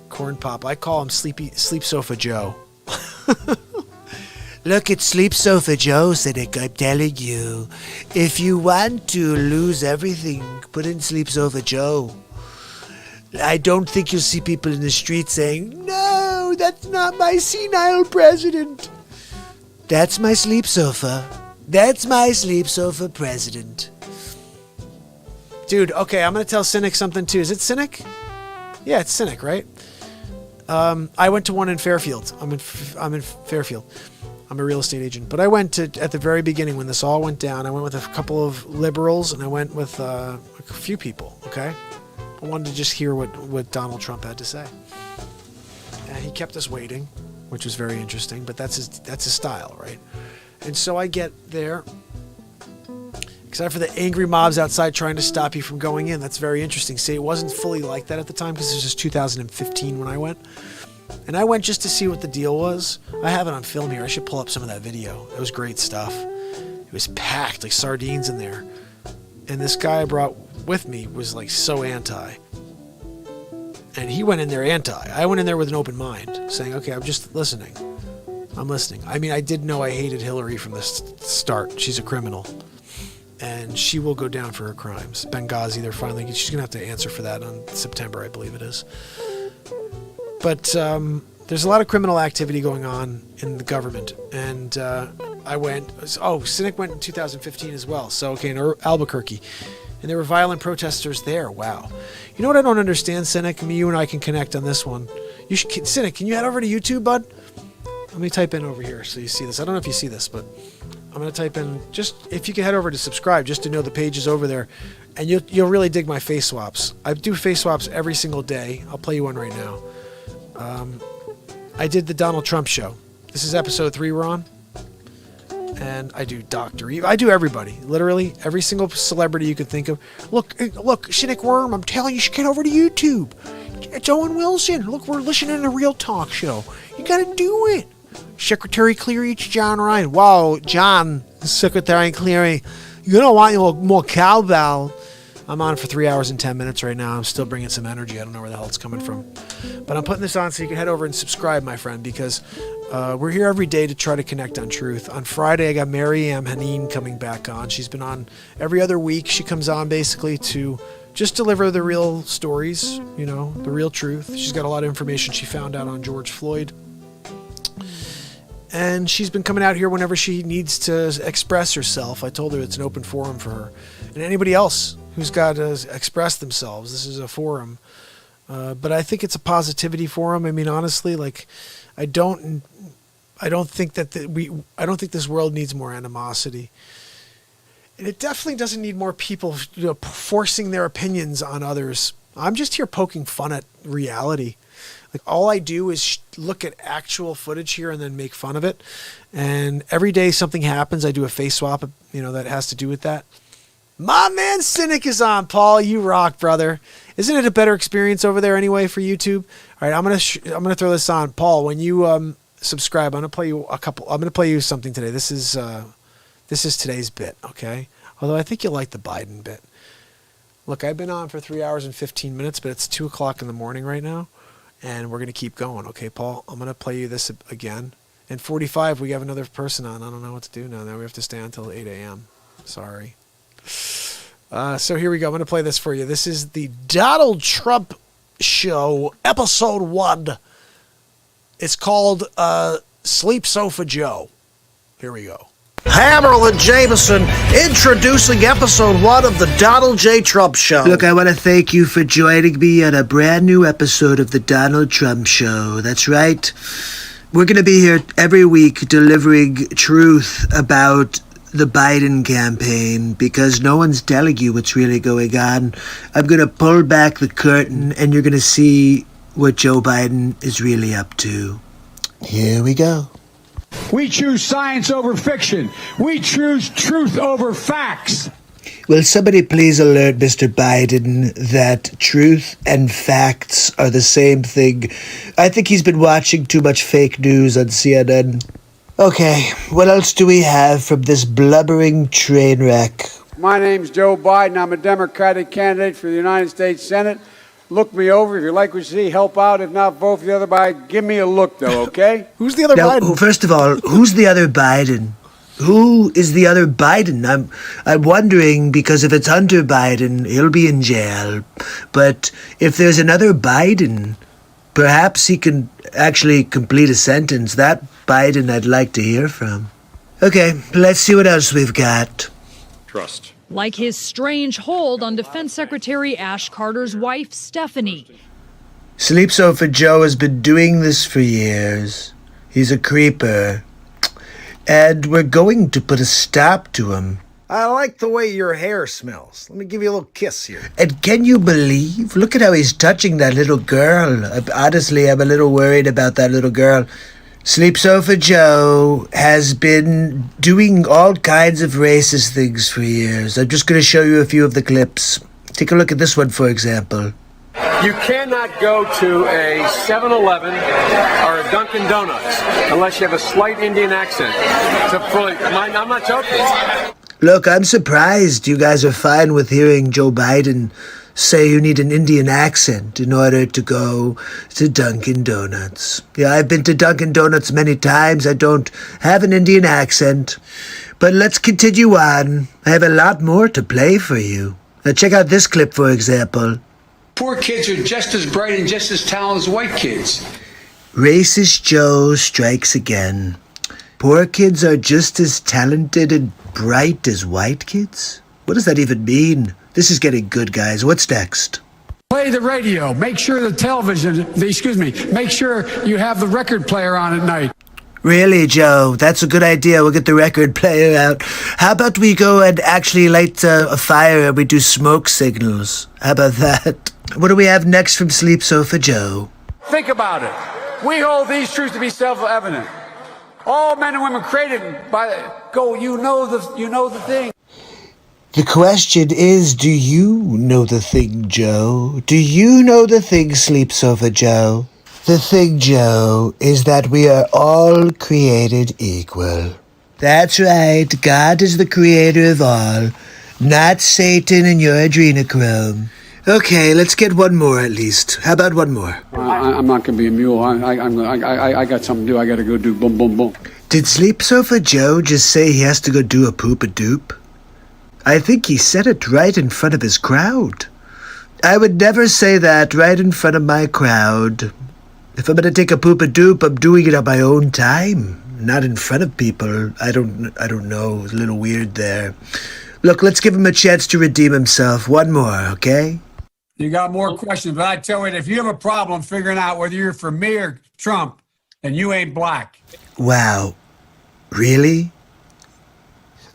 Corn Pop, I call him Sleep Sofa Joe. Look at Sleep Sofa Joe, Cynic, I'm telling you. If you want to lose everything, put in Sleep Sofa Joe. I don't think you'll see people in the street saying, no, that's not my senile president. That's my Sleep Sofa. That's my Sleep Sofa president. Dude, okay, I'm going to tell Cynic something too. Is it Cynic? Yeah, it's Cynic, right? I went to one in Fairfield. I'm in Fairfield. I'm a real estate agent. But I went to, at the very beginning when this all went down, I went with a couple of liberals and I went with a few people, okay? I wanted to just hear what Donald Trump had to say. And he kept us waiting, which was very interesting, but that's his style, right? And so I get there, except for the angry mobs outside trying to stop you from going in. That's very interesting. See, it wasn't fully like that at the time because it was just 2015 when I went. And I went just to see what the deal was. I have it on film here. I should pull up some of that video. It was great stuff. It was packed like sardines in there. And this guy I brought with me was like so anti. And he went in there anti. I went in there with an open mind, saying, okay, I'm just listening. I'm listening. I mean, I did know I hated Hillary from the start. She's a criminal. And she will go down for her crimes. Benghazi, she's going to have to answer for that on September, I believe it is. But there's a lot of criminal activity going on in the government. And I went, Cynic went in 2015 as well. So, okay, in Albuquerque. And there were violent protesters there. Wow. You know what I don't understand, Cynic? I mean, you and I can connect on this one. Cynic, can you head over to YouTube, bud? Let me type in over here so you see this. I don't know if you see this, but I'm going to type in, just if you can head over to subscribe just to know the page is over there. And you'll really dig my face swaps. I do face swaps every single day. I'll play you one right now. I did the Donald Trump show. This is episode 3 we're on. And I do Dr. Eve. I do everybody. Literally, every single celebrity you could think of. Look, Cynic Worm, I'm telling you should get over to YouTube. It's Owen Wilson. Look, we're listening to a real talk show. You gotta do it. Secretary Cleary, it's John Ryan. Wow, John, Secretary Cleary. You don't want more cowbell. I'm on for 3 hours and 10 minutes right now. I'm still bringing some energy. I don't know where the hell it's coming from. But I'm putting this on so you can head over and subscribe, my friend, because we're here every day to try to connect on truth. On Friday, I got Maryam Haneen coming back on. She's been on every other week. She comes on basically to just deliver the real stories, you know, the real truth. She's got a lot of information she found out on George Floyd. And she's been coming out here whenever she needs to express herself. I told her it's an open forum for her. And anybody else who's got to express themselves, this is a forum. But I think it's a positivity forum. I mean, honestly, like, I don't think that I don't think this world needs more animosity. And it definitely doesn't need more people, you know, forcing their opinions on others. I'm just here poking fun at reality. Like, all I do is look at actual footage here and then make fun of it. And every day something happens, I do a face swap, you know, that has to do with that. My man Cynic is on, Paul. You rock, brother. Isn't it a better experience over there anyway for YouTube? All right, I'm gonna throw this on, Paul. When you subscribe, I'm gonna play you I'm gonna play you something today. This is today's bit, okay? Although I think you'll like the Biden bit. Look, I've been on for 3 hours and 15 minutes, but it's 2 o'clock in the morning right now. And we're going to keep going. Okay, Paul, I'm going to play you this again. And 45, we have another person on. I don't know what to do now. Now we have to stay until 8 a.m. Sorry. So here we go. I'm going to play this for you. This is the Donald Trump Show, Episode 1. It's called Sleep Sofa Joe. Here we go. Hammerlin Jameson introducing episode 1 of the Donald J. Trump Show. Look, I want to thank you for joining me on a brand new episode of the Donald Trump Show. That's right. We're going to be here every week delivering truth about the Biden campaign because no one's telling you what's really going on. I'm going to pull back the curtain and you're going to see what Joe Biden is really up to. Here we go. We choose science over fiction. We choose truth over facts. Will somebody please alert Mr. Biden that truth and facts are the same thing? I think he's been watching too much fake news on CNN. Okay, what else do we have from this blubbering train wreck? My name's Joe Biden. I'm a Democratic candidate for the United States Senate. Look me over. If you like what you see, help out. If not, vote for the other Biden. Give me a look, though, okay? Who's the other Biden? First of all, who's the other Biden? Who is the other Biden? I'm wondering, because if it's Hunter Biden, he'll be in jail. But if there's another Biden, perhaps he can actually complete a sentence. That Biden I'd like to hear from. Okay, let's see what else we've got. Trust. Like his strange hold on Defense Secretary Ash Carter's wife, Stephanie. Sleep Sofa Joe has been doing this for years. He's a creeper. And we're going to put a stop to him. I like the way your hair smells. Let me give you a little kiss here. And can you believe? Look at how he's touching that little girl. Honestly, I'm a little worried about that little girl. Sleep Sofa Joe has been doing all kinds of racist things for years. I'm just going to show you a few of the clips. Take a look at this one, for example. You cannot go to a 7-Eleven or a Dunkin' Donuts unless you have a slight Indian accent. I'm not joking. Look, I'm surprised you guys are fine with hearing Joe Biden say you need an Indian accent in order to go to Dunkin' Donuts. Yeah, I've been to Dunkin' Donuts many times. I don't have an Indian accent. But let's continue on. I have a lot more to play for you. Now check out this clip, for example. Poor kids are just as bright and just as talented as white kids. Racist Joe strikes again. Poor kids are just as talented and bright as white kids? What does that even mean? This is getting good, guys. What's next? Play the radio. Make sure make sure you have the record player on at night. Really, Joe? That's a good idea. We'll get the record player out. How about we go and actually light a fire and we do smoke signals? How about that? What do we have next from Sleep Sofa Joe? Think about it. We hold these truths to be self-evident. All men and women created you know the thing. The question is, do you know the thing, Joe? Do you know the thing, Sleep Sofa Joe? The thing, Joe, is that we are all created equal. That's right. God is the creator of all, not Satan and your adrenochrome. Okay, let's get one more at least. How about one more? I'm not going to be a mule. I got something to do. I got to go do boom, boom, boom. Did Sleep Sofa Joe just say he has to go do a poop-a-doop? I think he said it right in front of his crowd. I would never say that right in front of my crowd. If I'm going to take a poop-a-doop, I'm doing it on my own time, not in front of people. I don't know. It's a little weird there. Look, let's give him a chance to redeem himself. One more, okay? You got more questions, but I tell you, if you have a problem figuring out whether you're for me or Trump, then you ain't black. Wow. Really?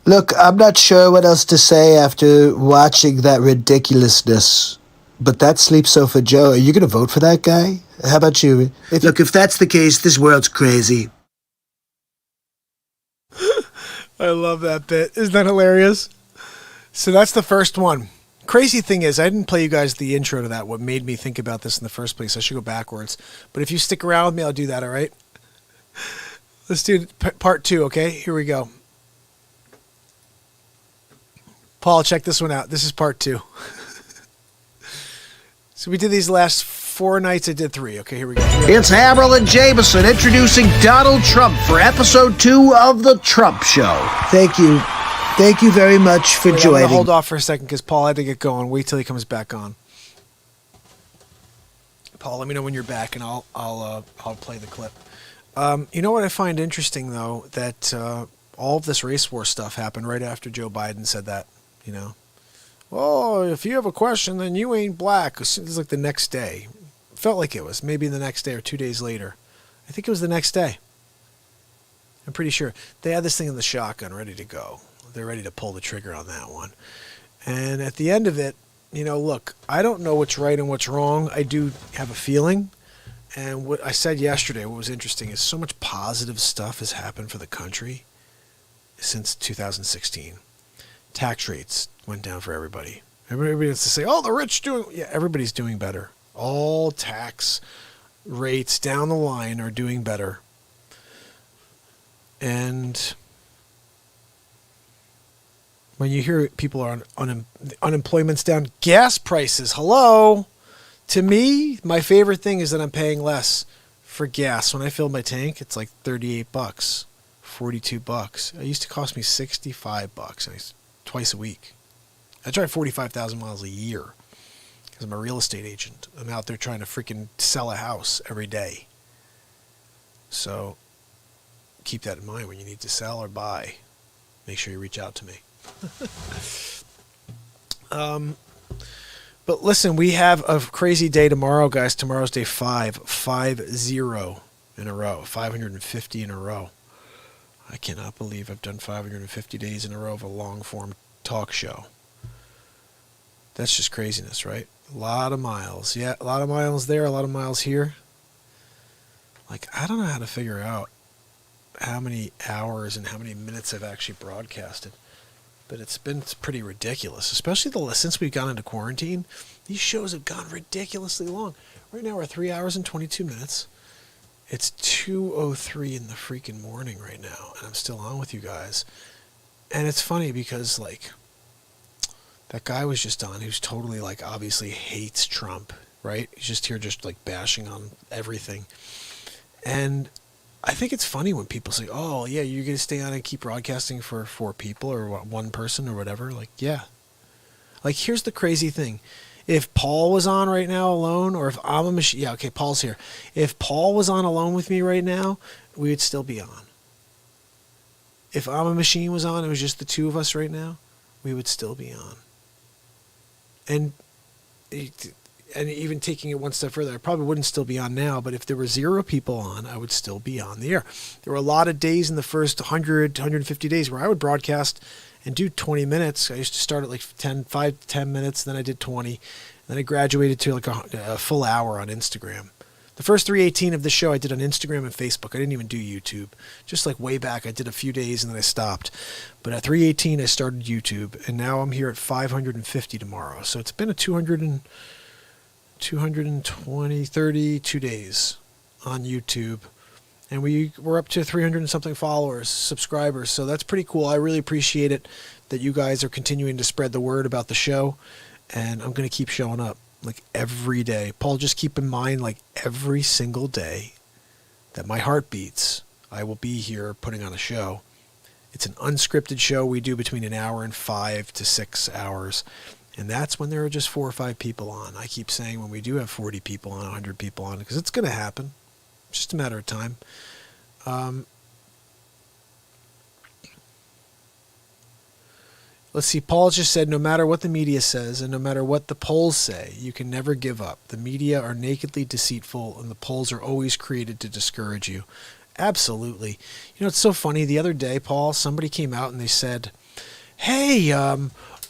Look, I'm not sure what else to say after watching that ridiculousness. But that's Sleep Sofa Joe. Are you going to vote for that guy? How about you? Look, if that's the case, this world's crazy. I love that bit. Isn't that hilarious? So that's the first one. Crazy thing is, I didn't play you guys the intro to that, what made me think about this in the first place. I should go backwards. But if you stick around with me, I'll do that, all right? Let's do part 2, okay? Here we go. Paul, check this one out. This is part 2. So we did these last 4 nights. I did 3. Okay, here we go. It's Hammerlin Jameson introducing Donald Trump for episode 2 of The Trump Show. Thank you. Thank you very much for joining. I'm gonna hold off for a second because Paul had to get going. Wait till he comes back on. Paul, let me know when you're back, and I'll play the clip. You know what I find interesting though, that all of this race war stuff happened right after Joe Biden said that. You know, well, if you have a question, then you ain't black. It was like the next day. It felt like it was maybe the next day or 2 days later. I think it was the next day. I'm pretty sure they had this thing in the shotgun ready to go. They're ready to pull the trigger on that one. And at the end of it, you know, look, I don't know what's right and what's wrong. I do have a feeling. And what I said yesterday, what was interesting is so much positive stuff has happened for the country since 2016. tax rates went down for everybody. Everybody wants to say, oh, the rich doing... Yeah, everybody's doing better. All tax rates down the line are doing better. And when you hear people are unemployment's down, gas prices, hello. To me, my favorite thing is that I'm paying less for gas. When I fill my tank, it's like $38, $42. It used to cost me $65 twice a week. I drive 45,000 miles a year because I'm a real estate agent. I'm out there trying to freaking sell a house every day. So keep that in mind when you need to sell or buy. Make sure you reach out to me. But listen, we have a crazy day tomorrow, guys. Tomorrow's day 50 in a row, 550 in a row. I cannot believe I've done 550 days in a row of a long-form talk show. That's just craziness, right? A lot of miles. Yeah, a lot of miles there, a lot of miles here. Like, I don't know how to figure out how many hours and how many minutes I've actually broadcasted. But it's been pretty ridiculous, especially since we've gone into quarantine. These shows have gone ridiculously long. Right now we're 3 hours and 22 minutes. It's 2:03 in the freaking morning right now, and I'm still on with you guys. And it's funny because, like, that guy was just on who's totally, like, obviously hates Trump, right? He's just here just, like, bashing on everything. And I think it's funny when people say, oh, yeah, you're going to stay on and keep broadcasting for 4 people or one person or whatever. Like, yeah. Like, here's the crazy thing. If Paul was on right now alone, or if I'm a machine, yeah, okay, Paul's here. If Paul was on alone with me right now, we would still be on. If I'm a Machine was on, it was just the two of us right now, we would still be on. And even taking it one step further, I probably wouldn't still be on now, but if there were 0 people on, I would still be on the air. There were a lot of days in the first 100, 150 days where I would broadcast and do 20 minutes. I used to start at like 5 to 10 minutes, then I did 20. Then I graduated to like a full hour on Instagram. The first 318 of the show I did on Instagram and Facebook. I didn't even do YouTube. Just like way back, I did a few days and then I stopped. But at 318, I started YouTube, and now I'm here at 550 tomorrow. So it's been a 32 days on YouTube. And we're up to 300 and something followers, subscribers. So that's pretty cool. I really appreciate it that you guys are continuing to spread the word about the show. And I'm going to keep showing up like every day. Paul, just keep in mind, like every single day that my heart beats, I will be here putting on a show. It's an unscripted show we do between an hour and 5 to 6 hours. And that's when there are just 4 or 5 people on. I keep saying when we do have 40 people on, 100 people on, because it's going to happen. It's just a matter of time. Let's see. Paul just said, no matter what the media says and no matter what the polls say, you can never give up. The media are nakedly deceitful and the polls are always created to discourage you. Absolutely. You know, it's so funny. The other day, Paul, somebody came out and they said, hey,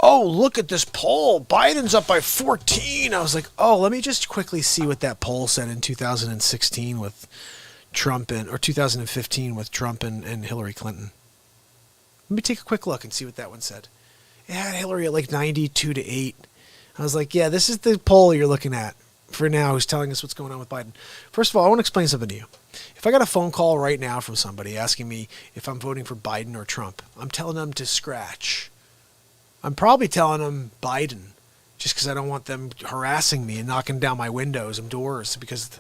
oh, look at this poll. Biden's up by 14. I was like, oh, let me just quickly see what that poll said in 2016 with Trump or 2015 with Trump and Hillary Clinton. Let me take a quick look and see what that one said. It had Hillary at like 92-8. I was like, yeah, this is the poll you're looking at for now who's telling us what's going on with Biden. First of all, I want to explain something to you. If I got a phone call right now from somebody asking me if I'm voting for Biden or Trump, I'm telling them to scratch. I'm probably telling them Biden just because I don't want them harassing me and knocking down my windows and doors because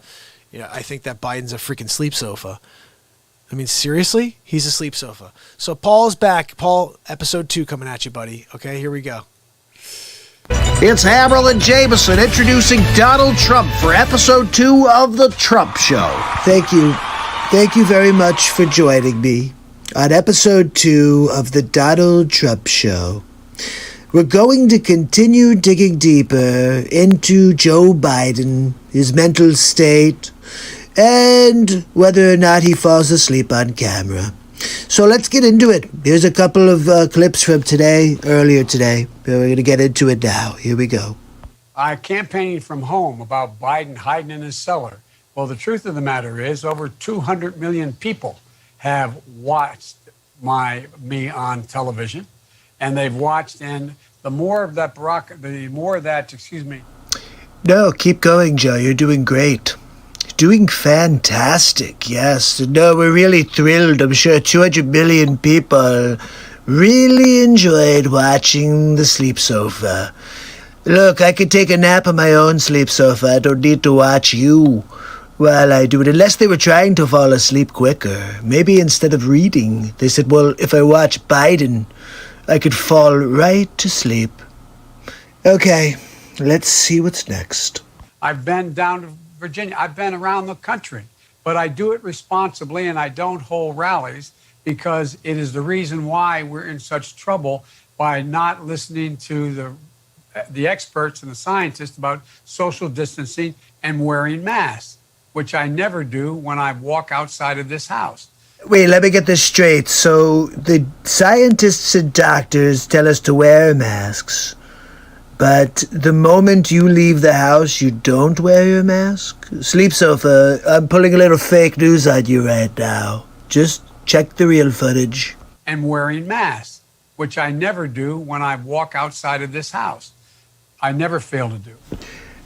I think that Biden's a freaking sleep sofa. I mean, seriously? He's a sleep sofa. So Paul's back. Paul, episode 2 coming at you, buddy. Okay, here we go. It's Hammerlin Jameson introducing Donald Trump for episode 2 of The Trump Show. Thank you. Thank you very much for joining me on episode 2 of The Donald Trump Show. We're going to continue digging deeper into Joe Biden, his mental state, and whether or not he falls asleep on camera. So let's get into it. Here's a couple of clips from earlier today. We're going to get into it now. Here we go. Campaigning from home about Biden hiding in his cellar. Well, the truth of the matter is over 200 million people have watched me on television. and they've watched. And the more of that, No, keep going, Joe. You're doing great. Doing fantastic, yes. No, we're really thrilled. I'm sure 200 million people really enjoyed watching the sleep sofa. Look, I could take a nap on my own sleep sofa. I don't need to watch you while I do it, unless they were trying to fall asleep quicker. Maybe instead of reading, they said, well, if I watch Biden, I could fall right to sleep. Okay, let's see what's next. I've been down to Virginia. I've been around the country, but I do it responsibly, and I don't hold rallies because it is the reason why we're in such trouble by not listening to the experts and the scientists about social distancing and wearing masks, which I never do when I walk outside of this house. Wait, let me get this straight. So the scientists and doctors tell us to wear masks, but the moment you leave the house, you don't wear your mask? Sleep sofa, I'm pulling a little fake news on you right now. Just check the real footage. And wearing masks, which I never do when I walk outside of this house. I never fail to do.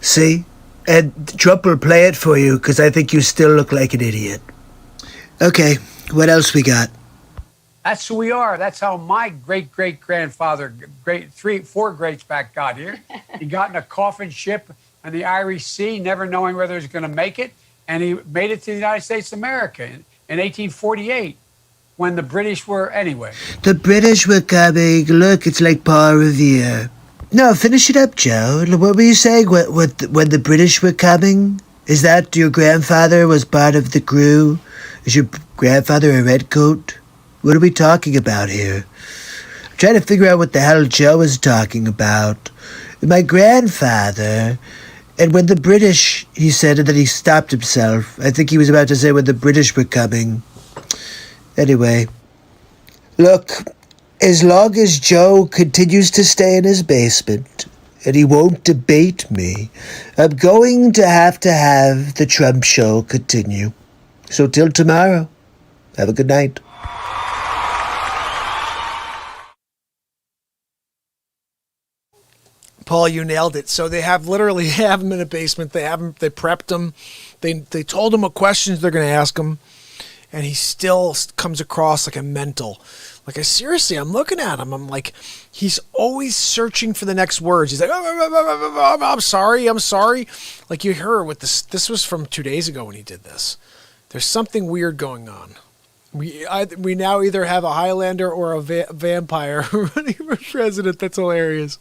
See? And Trump will play it for you because I think you still look like an idiot. Okay, what else we got? That's who we are. That's how my great-great-grandfather, four greats back got here. He got in a coffin ship on the Irish Sea, never knowing whether he was going to make it, and he made it to the United States of America in 1848 when the British were, anyway. The British were coming. Look, it's like Paul Revere. No, finish it up, Joe. What were you saying when the British were coming? Is that your grandfather was part of the crew? Is your grandfather a redcoat? What are we talking about here? I'm trying to figure out what the hell Joe is talking about. My grandfather, and when the British, he said, and then he stopped himself. I think he was about to say when the British were coming. Anyway, look, as long as Joe continues to stay in his basement and he won't debate me, I'm going to have the Trump show continue. So till tomorrow, have a good night. Paul, you nailed it. So they literally have him in a basement. They prepped him. They told him what questions they're going to ask him, and he still comes across like a mental. Like, I'm looking at him. I'm like, he's always searching for the next words. He's like, I'm sorry. Like you heard with this. This was from 2 days ago when he did this. There's something weird going on. We now either have a Highlander or a vampire running for president. That's hilarious.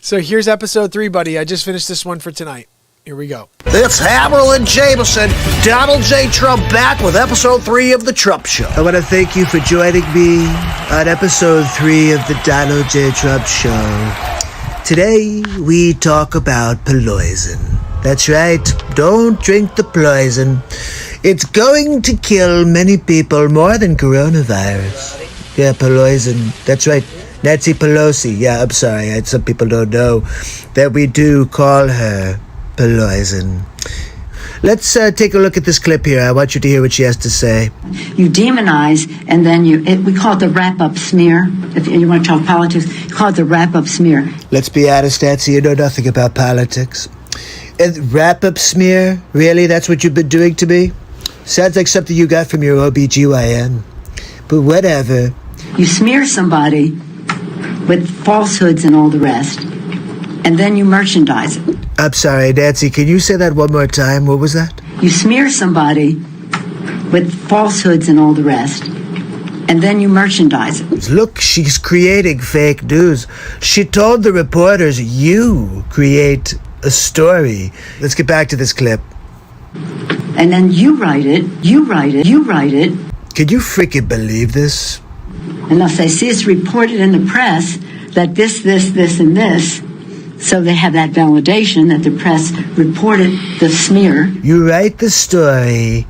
So here's episode 3, buddy. I just finished this one for tonight. Here we go. It's Hammerlin Jameson, Donald J. Trump back with episode 3 of The Trump Show. I want to thank you for joining me on episode 3 of the Donald J. Trump Show. Today, we talk about Peloison. That's right. Don't drink the poison. It's going to kill many people more than coronavirus. Yeah, Peloison. That's right. Nancy Pelosi. Yeah, I'm sorry. Some people don't know that we do call her Peloison. Let's take a look at this clip here. I want you to hear what she has to say. You demonize, and then we call it the wrap-up smear. If you want to talk politics, you call it the wrap-up smear. Let's be honest, Nancy, you know nothing about politics. And wrap-up smear? Really? That's what you've been doing to me? Sounds like something you got from your OBGYN. But whatever. You smear somebody with falsehoods and all the rest, and then you merchandise it. I'm sorry, Nancy, can you say that one more time? What was that? You smear somebody with falsehoods and all the rest, and then you merchandise it. Look, she's creating fake news. She told the reporters, you create a story. Let's get back to this clip. And then you write it. Can you freaking believe this? Unless they see it's reported in the press that this, and this, so they have that validation that the press reported the smear. You write the story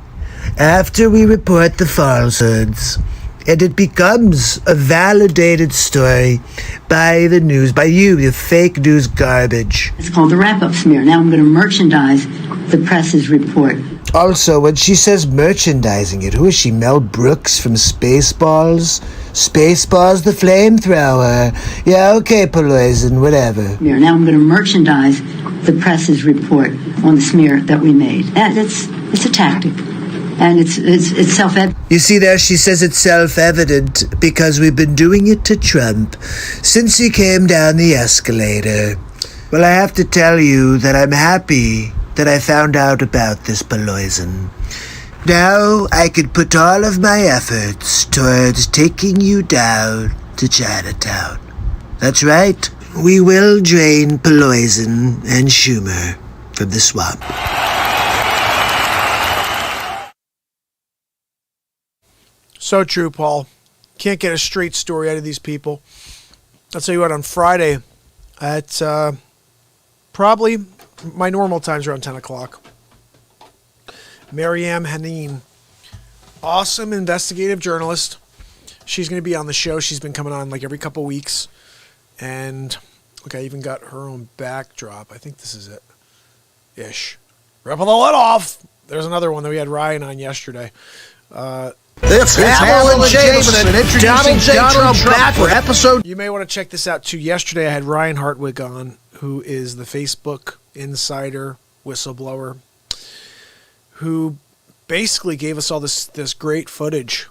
after we report the falsehoods, and it becomes a validated story by the news, by you, the fake news garbage. It's called the wrap-up smear. Now I'm going to merchandise the press's report. Also, when she says merchandising it, who is she, Mel Brooks from Spaceballs? Spaceballs the flamethrower. Yeah, okay, Peloison, whatever. Now I'm going to merchandise the press's report on the smear that we made. And it's a tactic. And it's self-evident. You see there, she says it's self-evident because we've been doing it to Trump since he came down the escalator. Well, I have to tell you that I'm happy that I found out about this, Peloison. Now I can put all of my efforts towards taking you down to Chinatown. That's right. We will drain Peloison and Schumer from the swamp. So true, Paul. Can't get a straight story out of these people. I'll tell you what, on Friday at probably my normal time's around 10 o'clock, Mariam Haneen, awesome investigative journalist. She's going to be on the show. She's been coming on like every couple weeks. And look, I even got her own backdrop. I think this is it. Ish. Ripping the lid off. There's another one that we had Ryan on yesterday. It's Hammerlin Jameson introducing Donald Trump for episode. You may want to check this out too. Yesterday I had Ryan Hartwig on, who is the Facebook insider whistleblower, who basically gave us all this great footage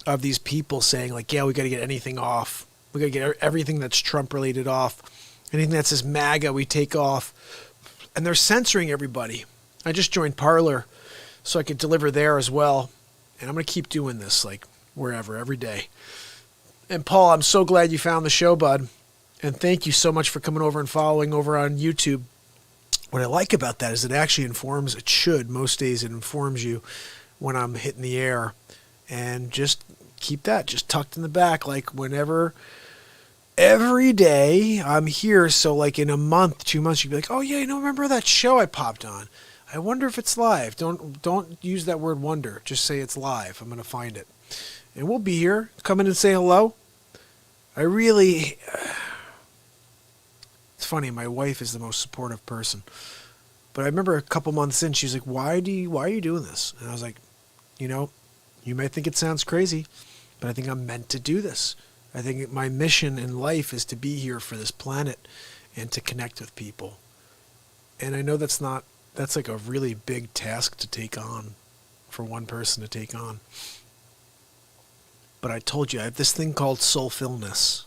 of these people saying like, yeah, we got to get anything off. We got to get everything that's Trump related off. Anything that says MAGA, we take off. And they're censoring everybody. I just joined Parler so I could deliver there as well. And I'm going to keep doing this, like, wherever, every day. And, Paul, I'm so glad you found the show, bud. And thank you so much for coming over and following over on YouTube. What I like about that is it actually informs, it should, most days it informs you when I'm hitting the air. And just keep that just tucked in the back, like, whenever, every day I'm here. So, like, in a month, 2 months, you'd be like, oh, yeah, remember that show I popped on? I wonder if it's live. Don't use that word wonder. Just say it's live. I'm going to find it. And we'll be here. Come in and say hello. It's funny. My wife is the most supportive person. But I remember a couple months in, she's like, why are you doing this? And I was like, you may think it sounds crazy, but I think I'm meant to do this. I think my mission in life is to be here for this planet and to connect with people. And I know that's like a really big task to take on, for one person to take on. But I told you, I have this thing called soulfulness,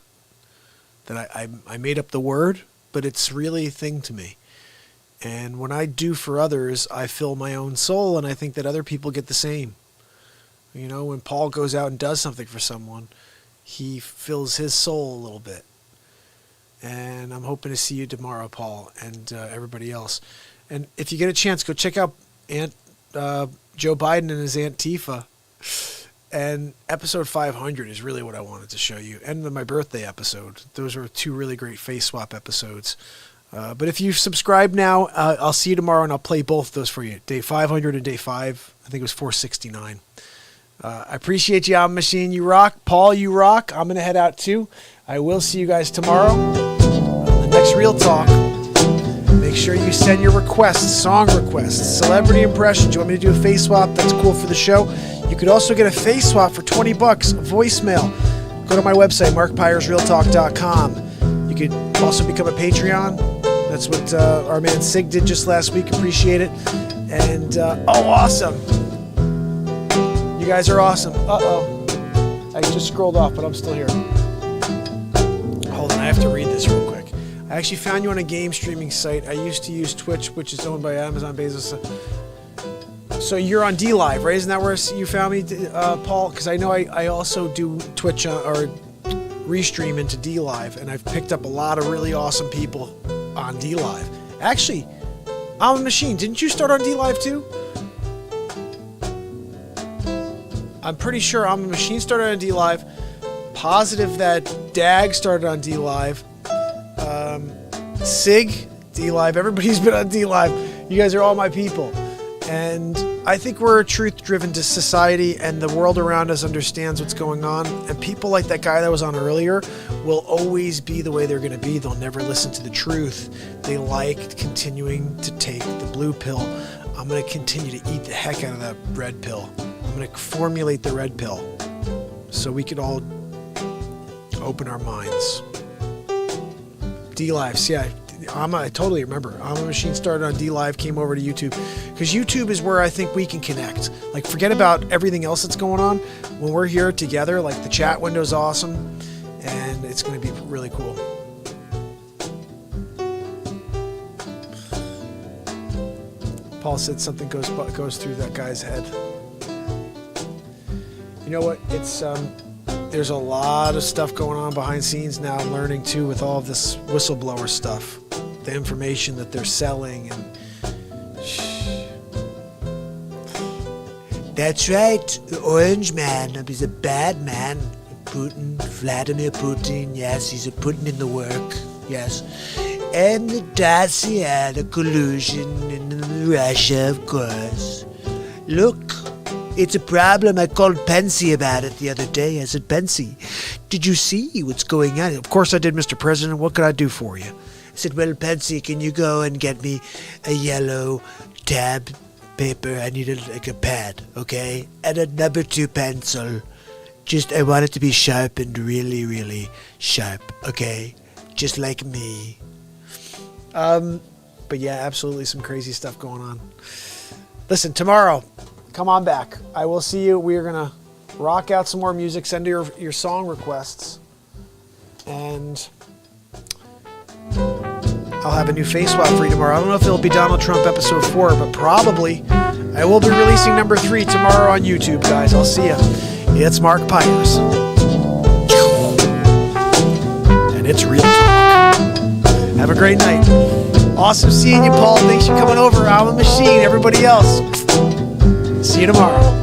that I made up the word, but it's really a thing to me. And when I do for others, I fill my own soul, and I think that other people get the same. When Paul goes out and does something for someone, he fills his soul a little bit. And I'm hoping to see you tomorrow, Paul, and everybody else. And if you get a chance, go check out Joe Biden and his Antifa. And episode 500 is really what I wanted to show you. And my birthday episode. Those were two really great FaceSwap episodes. But if you subscribe now, I'll see you tomorrow, and I'll play both of those for you. Day 500 and day 5. I think it was 469. I appreciate you, I'm Machine. You rock. Paul, you rock. I'm going to head out too. I will see you guys tomorrow on the next Real Talk. Make sure you send your requests, song requests, celebrity impressions. You want me to do a face swap? That's cool for the show. You could also get a face swap for $20, voicemail. Go to my website, markpyersrealtalk.com. You could also become a Patreon. That's what our man Sig did just last week. Appreciate it. And, awesome. You guys are awesome. Uh-oh. I just scrolled off, but I'm still here. Hold on, I have to read this real quick. I actually found you on a game streaming site. I used to use Twitch, which is owned by Amazon Bezos. So you're on DLive, right? Isn't that where you found me, Paul? Because I know I also do Twitch or restream into DLive, and I've picked up a lot of really awesome people on DLive. Actually, I'm a Machine. Didn't you start on DLive too? I'm pretty sure I'm a Machine started on DLive. Positive that Dag started on DLive. Sig, DLive, everybody's been on DLive. You guys are all my people. And I think we're a truth-driven society, and the world around us understands what's going on. And people like that guy that was on earlier will always be the way they're going to be. They'll never listen to the truth. They like continuing to take the blue pill. I'm going to continue to eat the heck out of that red pill. I'm going to formulate the red pill so we could all open our minds. D-Live, see, I totally remember. I'm a Machine started on D-Live, came over to YouTube. Because YouTube is where I think we can connect. Like, forget about everything else that's going on. When we're here together, like, the chat window's awesome. And it's going to be really cool. Paul said something goes through that guy's head. You know what? It's there's a lot of stuff going on behind scenes now. I'm learning too with all of this whistleblower stuff, the information that they're selling, and That's right, the Orange Man. He's a bad man. Putin, Vladimir Putin. Yes, he's putting in the work. Yes. And the dossier, the collusion in Russia, of course. Look, it's a problem. I called Pensy about it the other day. I said, Pensy, did you see what's going on? Of course I did, Mr. President. What could I do for you? I said, well, Pensy, can you go and get me a yellow tab paper? I need a pad, okay? And a number 2 pencil. Just, I want it to be sharp and really, really sharp, okay? Just like me. But yeah, absolutely some crazy stuff going on. Listen, come on back. I will see you. We are going to rock out some more music, send your song requests, and I'll have a new FaceSwap for you tomorrow. I don't know if it'll be Donald Trump episode 4, but probably. I will be releasing number 3 tomorrow on YouTube, guys. I'll see ya. It's Mark Pyers. And it's Real Talk. Have a great night. Awesome seeing you, Paul. Thanks for coming over. I'm a Machine. Everybody else. See you tomorrow.